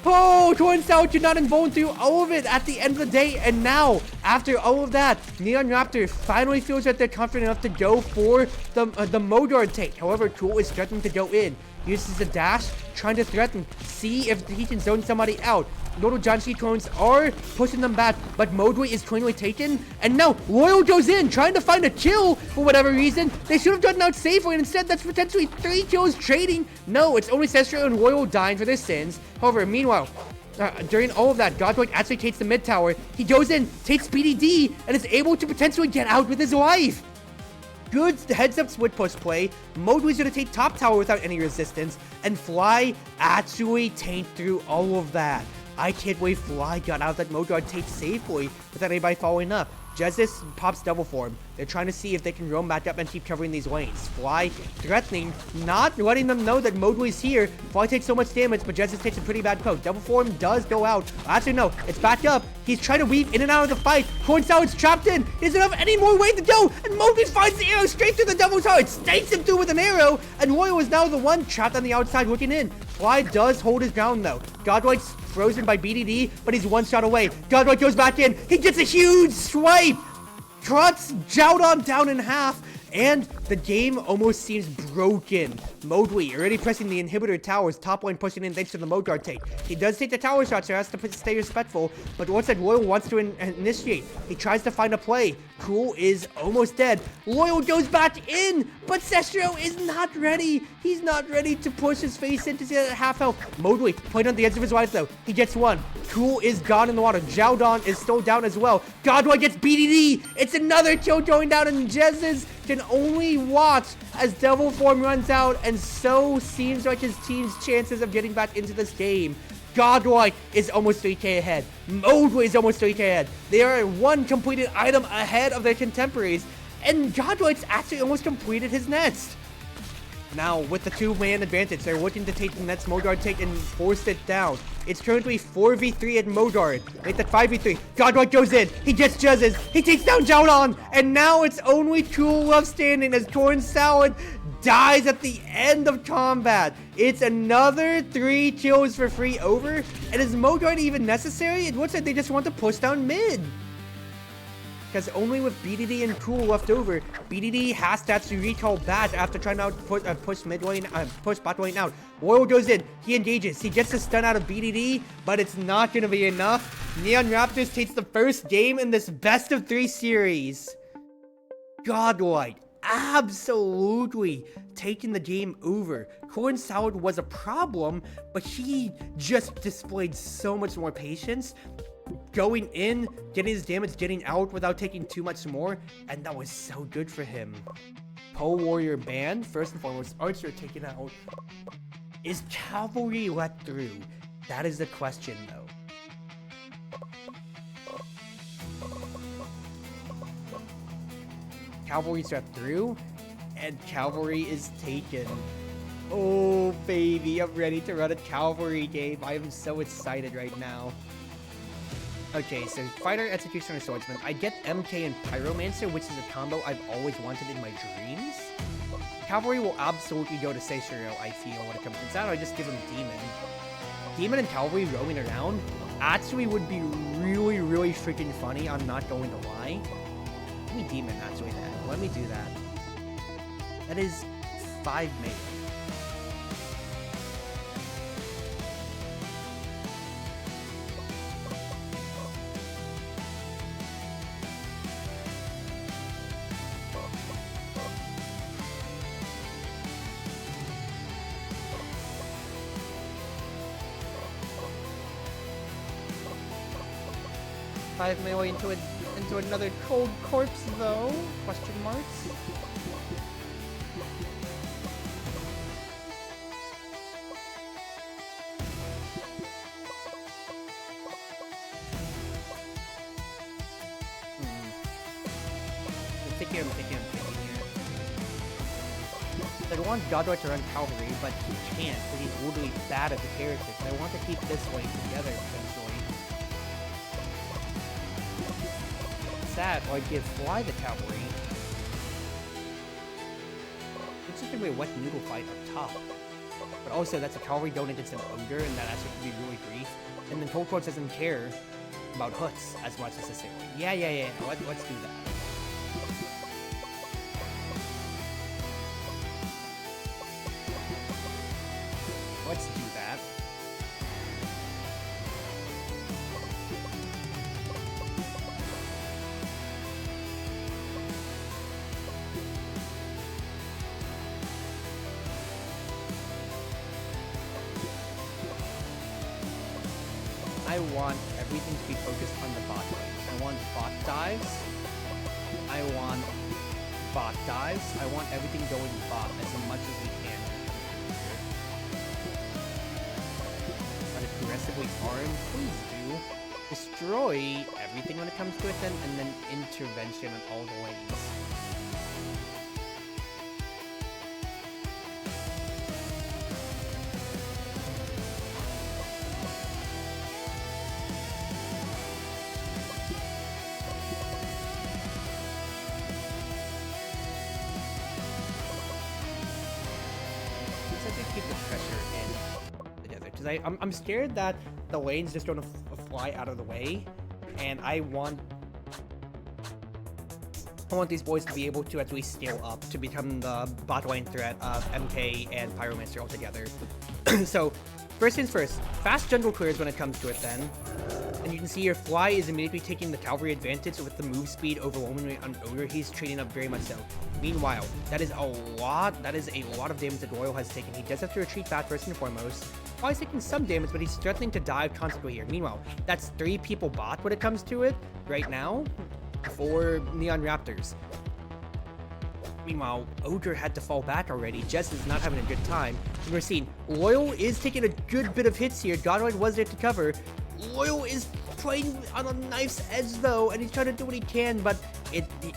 Oh, Corn Sal could not invuln through all of it at the end of the day, and now, after all of that, Neon Raptor finally feels that they're confident enough to go for the Modard take. However, Cool is threatening to go in. Uses a dash, trying to threaten, see if he can zone somebody out. Little Janshi clones are pushing them back, but Modway is cleanly taken, and now Royal goes in, trying to find a kill for whatever reason. They should have gotten out safely, and instead that's potentially 3 kills trading. No, it's only Cestrio and Royal dying for their sins. However, meanwhile, during all of that, Godlike actually takes the mid tower. He goes in, takes BDD, and is able to potentially get out with his life. Good heads-up split push play. Modway's gonna take top tower without any resistance, and Fly actually tanked through all of that. I can't believe Fly got out of that Modard take safely without anybody following up. Justice pops double form. They're trying to see if they can roam back up and keep covering these lanes. Fly threatening, not letting them know that Modway's here. Fly takes so much damage, but Justice takes a pretty bad poke. Double form does go out. Actually, no, it's back up. He's trying to weave in and out of the fight. Corn Salad's trapped in. He doesn't have any more way to go, and Modway finds the arrow straight through the double tower. It stakes him through with an arrow, and Royal is now the one trapped on the outside looking in. Fly does hold his ground though. Godlike's frozen by BDD, but he's one shot away. Godlike goes back in. He gets a huge swipe. Cuts Jaodon down in half, and the game almost seems broken. Modway already pressing the inhibitor towers, top lane pushing in thanks to the Modguard take. He does take the tower shot, so he has to stay respectful, but once that Royal wants to initiate, he tries to find a play. Cool is almost dead. Royal goes back in, but Cestrio is not ready. He's not ready to push his face into the half health. Modway playing on the edge of his life though. He gets one. Cool is gone in the water. Jaodon is still down as well. Godway gets BDD. It's another kill going down, and Jez's can only watch as Devil Form runs out, and so seems like his team's chances of getting back into this game. Godlike is almost 3k ahead. Modway is almost 3k ahead. They are one completed item ahead of their contemporaries, and Godlike's actually almost completed his nest. Now, with the 2-man advantage, they're looking to take the next Modard take and force it down. It's currently 4v3 at Modard. Make that 5v3. Godlike goes in. He gets Juzzes. He takes down Jaodon. And now it's only Cool Love standing as Corn Salad dies at the end of combat. It's another 3 kills for free over. And is Modard even necessary? It looks like they just want to push down mid. Because only with BDD and Cool left over, BDD has to actually recall back after trying to push mid lane, push bot lane out. Royal goes in, he engages, he gets the stun out of BDD, but it's not going to be enough. Neon Raptors takes the first game in this best of 3 series. Godlike, absolutely taking the game over. Corn Salad was a problem, but he just displayed so much more patience. Going in, getting his damage, getting out without taking too much more, and that was so good for him. Pole Warrior banned, first and foremost, Archer taken out. Is Cavalry let through? That is the question, though. Cavalry's let through, and Cavalry is taken. Oh, baby, I'm ready to run a Cavalry game. I am so excited right now. Okay, so Fighter, Executioner, Swordsman. I get MK and Pyromancer, which is a combo I've always wanted in my dreams. Cavalry will absolutely go to Seishiro, I feel, when it comes to that. I just give him Demon. Demon and Cavalry roaming around actually would be really, really freaking funny. I'm not going to lie. Let me Demon, actually, then. Let me do that. That is 5 Maid. Five melee into another cold corpse though? Question marks. I'm thinking here. I want Godroid to run cavalry, but he can't because he's literally bad at the characters. I want to keep this way together potentially. That, or I'd give Fly the cavalry. It's just gonna be a wet noodle fight up top. But also, that's a cavalry going against an ogre, and that actually could be really grief. And then Cold Corpse doesn't care about Hoots as much necessarily. Yeah. Let's do that. Let's do that. I want everything to be focused on the bot lane. I want bot dives. I want bot dives. I want everything going bot as much as we can. But aggressively farm, please do. Destroy everything when it comes to it then, and then intervention on all the lanes. I'm scared that the lane's just going to fly out of the way, and I want these boys to be able to at least scale up to become the bot lane threat of MK and Pyromancer all together. So, first things first, fast jungle clears when it comes to it then. And you can see your Fly is immediately taking the cavalry advantage with the move speed overwhelmingly on Ogre. He's trading up very much so. Meanwhile, that is a lot of damage that Royal has taken. He does have to retreat back first and foremost. Fly's taking some damage, but he's threatening to dive constantly here. Meanwhile, that's 3 people bot when it comes to it right now for Neon Raptors. Meanwhile, Ogre had to fall back already. Jess is not having a good time. And we're seeing Loyal is taking a good bit of hits here. Godroid was there to cover. Loyal is playing on a knife's edge though, and he's trying to do what he can, but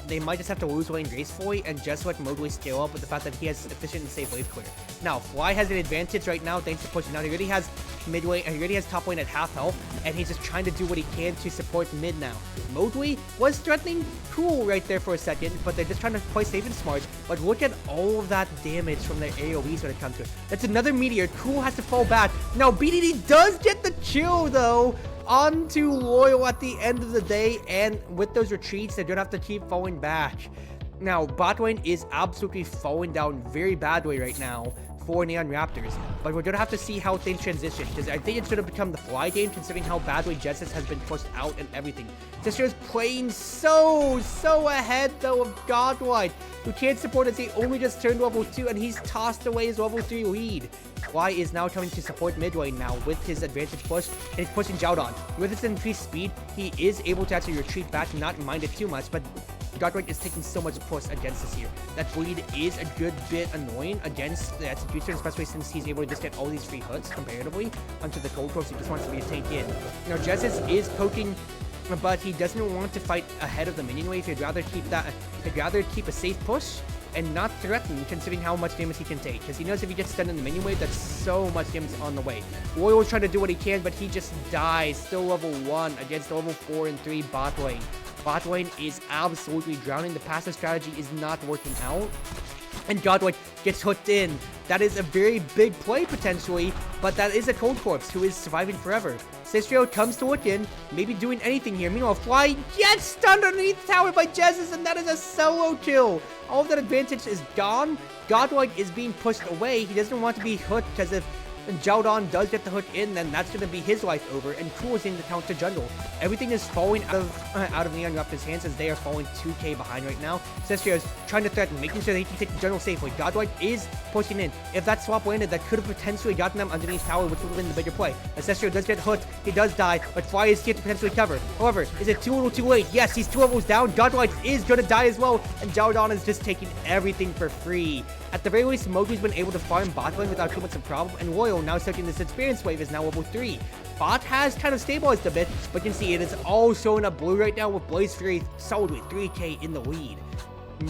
they might just have to lose lane gracefully and just let Mowgli scale up with the fact that he has efficient and safe wave clear. Now, Fly has an advantage right now thanks to pushing out. He already has mid lane, he already has top lane at half health, and he's just trying to do what he can to support mid now. Mowgli was threatening Cool right there for a second, but they're just trying to play safe and smart. But look at all of that damage from their AoEs when it comes to it. That's another meteor. Cool has to fall back. Now, BDD does get the chill though onto Loyal at the end of the day, and with those retreats, they don't have to keep falling back. Now, bot lane is absolutely falling down very badly right now for Neon Raptors, but we're gonna have to see how things transition, because I think it's gonna become the Fly game, considering how badly Genesis has been pushed out and everything. Sister's playing so ahead though of Godlight, who can't support as he only just turned level 2, and he's tossed away his level 3 lead. Fly is now coming to support mid lane now with his advantage push, and he's pushing Joudon. With his increased speed, he is able to actually retreat back and not mind it too much, but Godric is taking so much push against this here. That bleed is a good bit annoying against the execution, especially since he's able to just get all these free hooks comparatively onto the Cold Corpse. He just wants to be a tank in. Now, Jessis is poking, but he doesn't want to fight ahead of the minion wave. He'd rather keep a safe push and not threaten, considering how much damage he can take, because he knows if he gets stunned in the minion wave, that's so much damage on the way. Royal is trying to do what he can, but he just dies, still level 1 against level 4 and 3 bot lane. Bot lane is absolutely drowning. The passive strategy is not working out. and Godlike gets hooked in. That is a very big play potentially, but that is a Cold Corpse who is surviving forever. Cistrio comes to look in, maybe doing anything here. Meanwhile, Fly gets stunned underneath the tower by Jesus, and that is a solo kill. All of that advantage is gone. Godlike is being pushed away. He doesn't want to be hooked, because if Jowdon does get the hook in, then that's going to be his life over, and Cool is in the count to jungle. Everything is falling out of Neon Raptor's hands as they are falling 2k behind right now. Cestrio is trying to threaten, making sure that he can take the jungle safely. Godlike is pushing in. If that swap landed, that could have potentially gotten them underneath tower, which would have been the bigger play. As Cestrio does get hooked, he does die, but Fly is here to potentially cover. However, is it too little too late? Yes, he's 2 levels down. Godlike is going to die as well, and Jowdon is just taking everything for free. At the very least, Moju's been able to farm bot lane without too much of a problem, and Loyal, now searching this experience wave, is now level 3. Bot has kind of stabilized a bit, but you can see it is all showing up blue right now with Blaze Fury solidly 3k in the lead.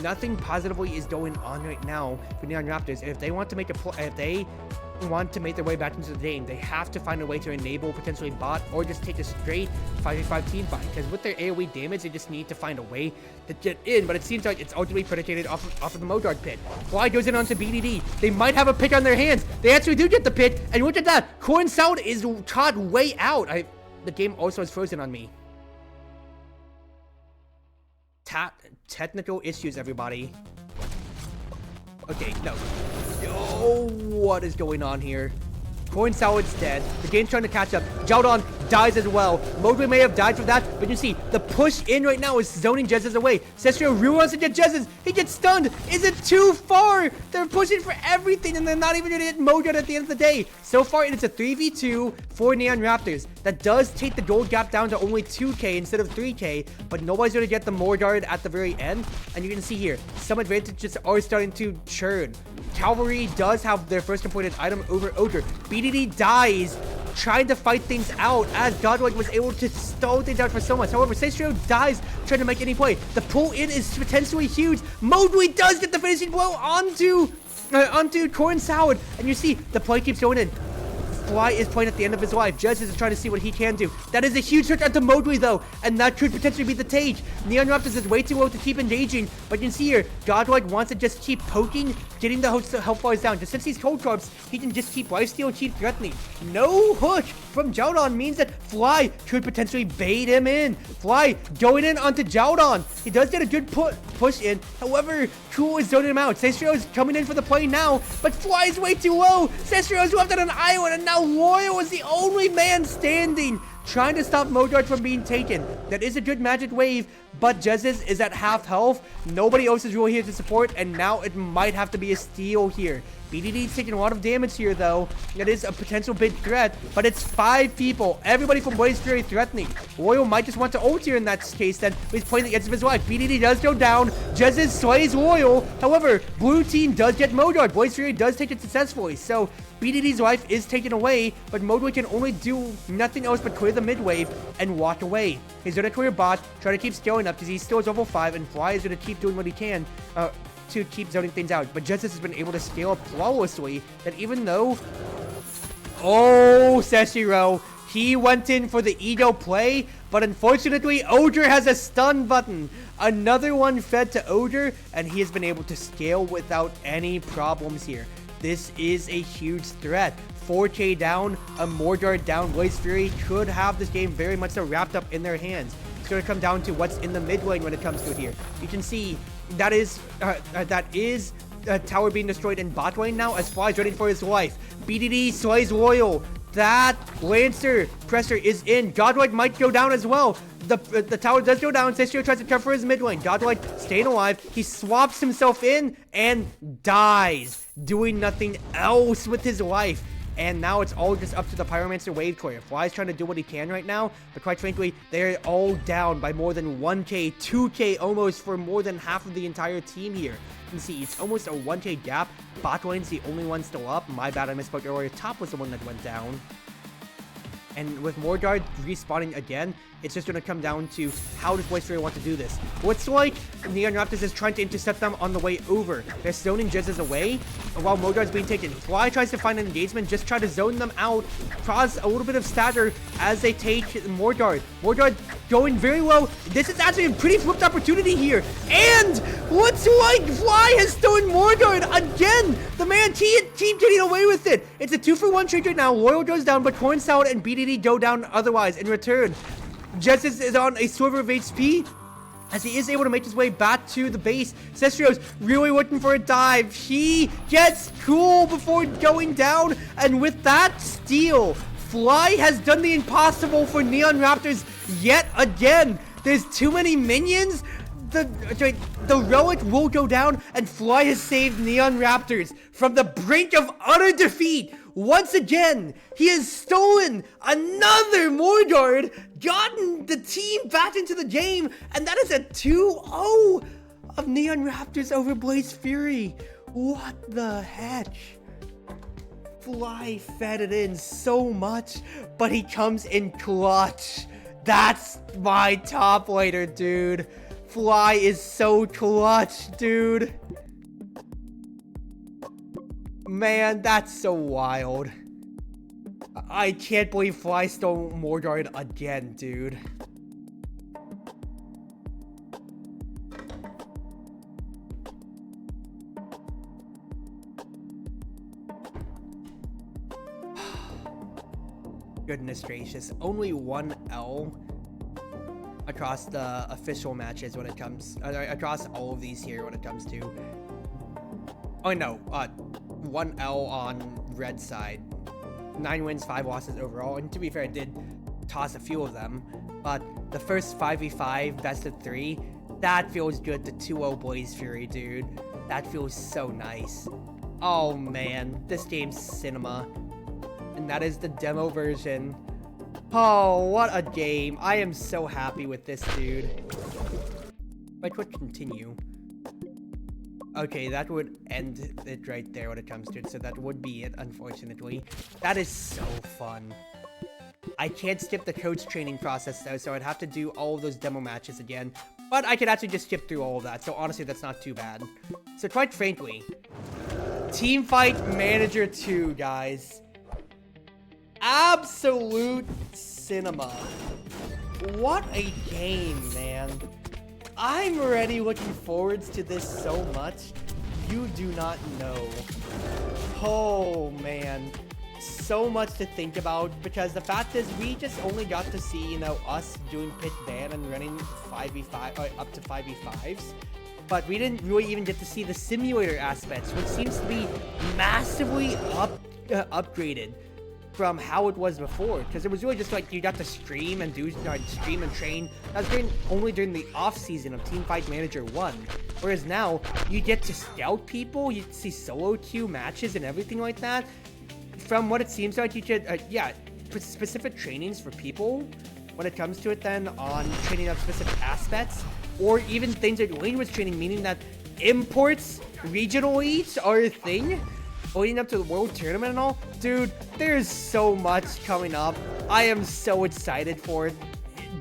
Nothing positively is going on right now for Neon Raptors. If they want to make their way back into the game, they have to find a way to enable potentially bot or just take a straight 5v5 team fight. Because with their AoE damage, they just need to find a way to get in. But it seems like it's ultimately predicated off of the Modard pit. Fly goes in onto BDD. They might have a pick on their hands. They actually do get the pick. And look at that. Corn Sound is caught way out. The game also is frozen on me. Technical issues, everybody. Okay, no. Oh, what is going on here? Corn Salad's dead. The game's trying to catch up. Jowdon dies as well. Mojo may have died from that, but you see, the push in right now is zoning Jez's away. Cestrio really wants to get Jez's. He gets stunned. Is it too far? They're pushing for everything, and they're not even going to hit Mojo at the end of the day. So far, it's a 3v2 for Neon Raptors. That does take the gold gap down to only 2k instead of 3k, but nobody's going to get the Mordard at the very end. And you can see here, some advantages are starting to churn. Cavalry does have their first completed item over Ogre. BDD dies trying to fight things out as Godlike was able to stall things out for so much. However, Cestrio dies trying to make any play. The pull in is potentially huge. Modui does get the finishing blow onto Corn Salad, and you see the play keeps going in. Fly is playing at the end of his life. Judge is trying to see what he can do. That is a huge hit onto Modui though, and that could potentially be the take. Neon Raptors is way too low to keep engaging, but you can see here, Godlike wants to just keep poking, getting the health bars down. Just since he's Cold Corpse, he can just keep lifesteal and keep threatening. No hook from Jowdon means that Fly could potentially bait him in. Fly going in onto Jowdon. He does get a good push in. However, Cool is zoning him out. Cestrio is coming in for the play now, but Fly is way too low. Cestrio is left on an island, and now Loyal is the only man standing, trying to stop Modard from being taken. That is a good magic wave, but Jez's is at half health. Nobody else is really here to support, and now it might have to be a steal here. BDD is taking a lot of damage here, though. That is a potential big threat, but it's 5 people. Everybody from Blaze Fury threatening. Loyal might just want to ult here in that case, then. He's playing the edge of his life. BDD does go down. Jez's slays Loyal. However, blue team does get Modard. Blaze Fury does take it successfully, so BDD's life is taken away, but Modui can only do nothing else but clear the mid wave and walk away. He's gonna clear bot, try to keep scaling up because he still is level 5, and Fly is gonna keep doing what he can to keep zoning things out. But Justice has been able to scale up flawlessly, that even though... Oh, Seshiro, he went in for the Edo play, but unfortunately, Ogre has a stun button. Another one fed to Ogre, and he has been able to scale without any problems here. This is a huge threat. 4k down, a Mordard down. Blaze Fury could have this game very much so wrapped up in their hands. It's going to come down to what's in the mid lane when it comes to it here. You can see that is tower being destroyed in bot lane now as Fly's running for his life. BDD slays Loyal. That Lancer pressure is in. Godlike might go down as well. The tower does go down. Cestrio tries to cover his mid lane. Godlike staying alive. He swaps himself in and dies, doing nothing else with his life. And now it's all just up to the Pyromancer wave clear. Fly's trying to do what he can right now, but quite frankly, they're all down by more than 1k, 2k almost for more than half of the entire team here. You can see it's almost a 1k gap. Bot lane's the only one still up. My bad, I misspoke earlier. Top was the one that went down. And with Mordard respawning again, it's just going to come down to how does Blaze Fury want to do this. Looks like Neon Raptors is trying to intercept them on the way over. They're zoning Jez's away while Mordard's being taken. Fly tries to find an engagement, just try to zone them out, cause a little bit of stagger as they take Mordard. Mordard going very well. This is actually a pretty flipped opportunity here. And looks like Fly has stolen Morgard again. The man team getting away with it. It's a 2-for-1 trade right now. Loyal goes down, but Torn Sound and BDD go down otherwise. In return, Justice is on a sliver of HP, as he is able to make his way back to the base. Cestrio's really looking for a dive. He gets cool before going down, and with that steal, Fly has done the impossible for Neon Raptors yet again. There's too many minions. The relic will go down, and Fly has saved Neon Raptors from the brink of utter defeat. Once again, he has stolen another Morgard, gotten the team back into the game, and that is a 2-0 of Neon Raptors over Blaze Fury. What the heck? Fly fed it in so much, but he comes in clutch. That's my top laner, dude. Fly is so clutch, dude. Man, that's so wild. I can't believe Fly stole Morgard again, dude. Goodness gracious, only 1 L across the official matches when it comes, across all of these here when it comes to, oh no, 1 L on red side, 9 wins, 5 losses overall, and to be fair, I did toss a few of them, but the first 5v5 best of 3, that feels good. The 2-0 Blaze Fury, dude, that feels so nice. Oh man, this game's cinema. And that is the demo version. Oh, what a game. I am so happy with this, dude. If I could continue. Okay, that would end it right there when it comes to it, so that would be it, unfortunately. That is so fun. I can't skip the coach training process, though, so I'd have to do all of those demo matches again. But I could actually just skip through all of that, so honestly, that's not too bad. So quite frankly, Teamfight Manager 2, guys. Absolute cinema. What a game, man. I'm already looking forward to this so much. You do not know. Oh, man. So much to think about, because the fact is we just only got to see, you know, us doing pit ban and running 5v5, up to 5v5s. But we didn't really even get to see the simulator aspects, which seems to be massively upgraded from how it was before, because it was really just like you got to stream and stream and train. That was only during the off season of Teamfight Manager 1, whereas now you get to scout people, you get to see solo queue matches and everything like that. From what it seems like, you could yeah, specific trainings for people when it comes to it, then on training up specific aspects, or even things like language training, meaning that imports regionally are a thing leading up to the World Tournament and all. Dude, there's so much coming up. I am so excited for it.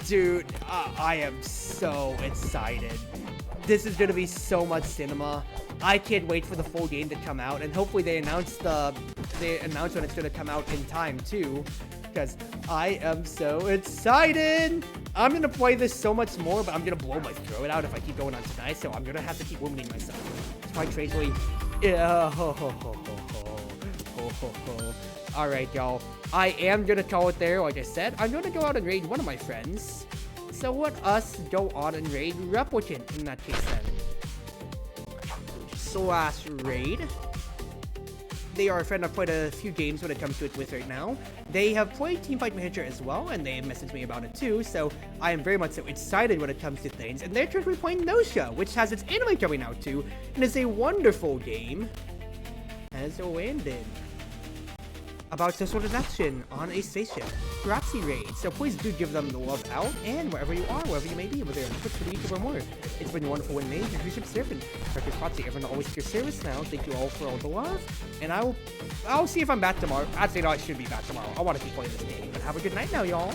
Dude, I am so excited. This is going to be so much cinema. I can't wait for the full game to come out, and hopefully they announce when it's going to come out in time too, because I am so excited. I'm going to play this so much more, but I'm going to blow my throat out if I keep going on tonight, so I'm going to have to keep limiting myself. It's quite crazily. Yeah. Alright, y'all. I am gonna call it there. Like I said, I'm gonna go out and raid one of my friends. So let us go on and raid Replicant in that case then. /raid. They are a friend I've played a few games when it comes to it with right now. They have played Teamfight Manager as well, and they have messaged me about it too, so I am very much so excited when it comes to things. And they're currently playing Nosha, which has its anime coming out too, and is a wonderful game. Has landed about social deduction on a spaceship. Proxy raid, so please do give them the love out, and wherever you are, wherever you may be, whether you're on Twitch, for the YouTube, or more. It's been Wonderful Wind Mage, your Cruz Ship Servant, Chartreuse Proxy. Everyone always at your service now. Thank you all for all the love, and I'll see if I'm back tomorrow. Actually, no, I should be back tomorrow. I want to keep playing this game, but have a good night now, y'all.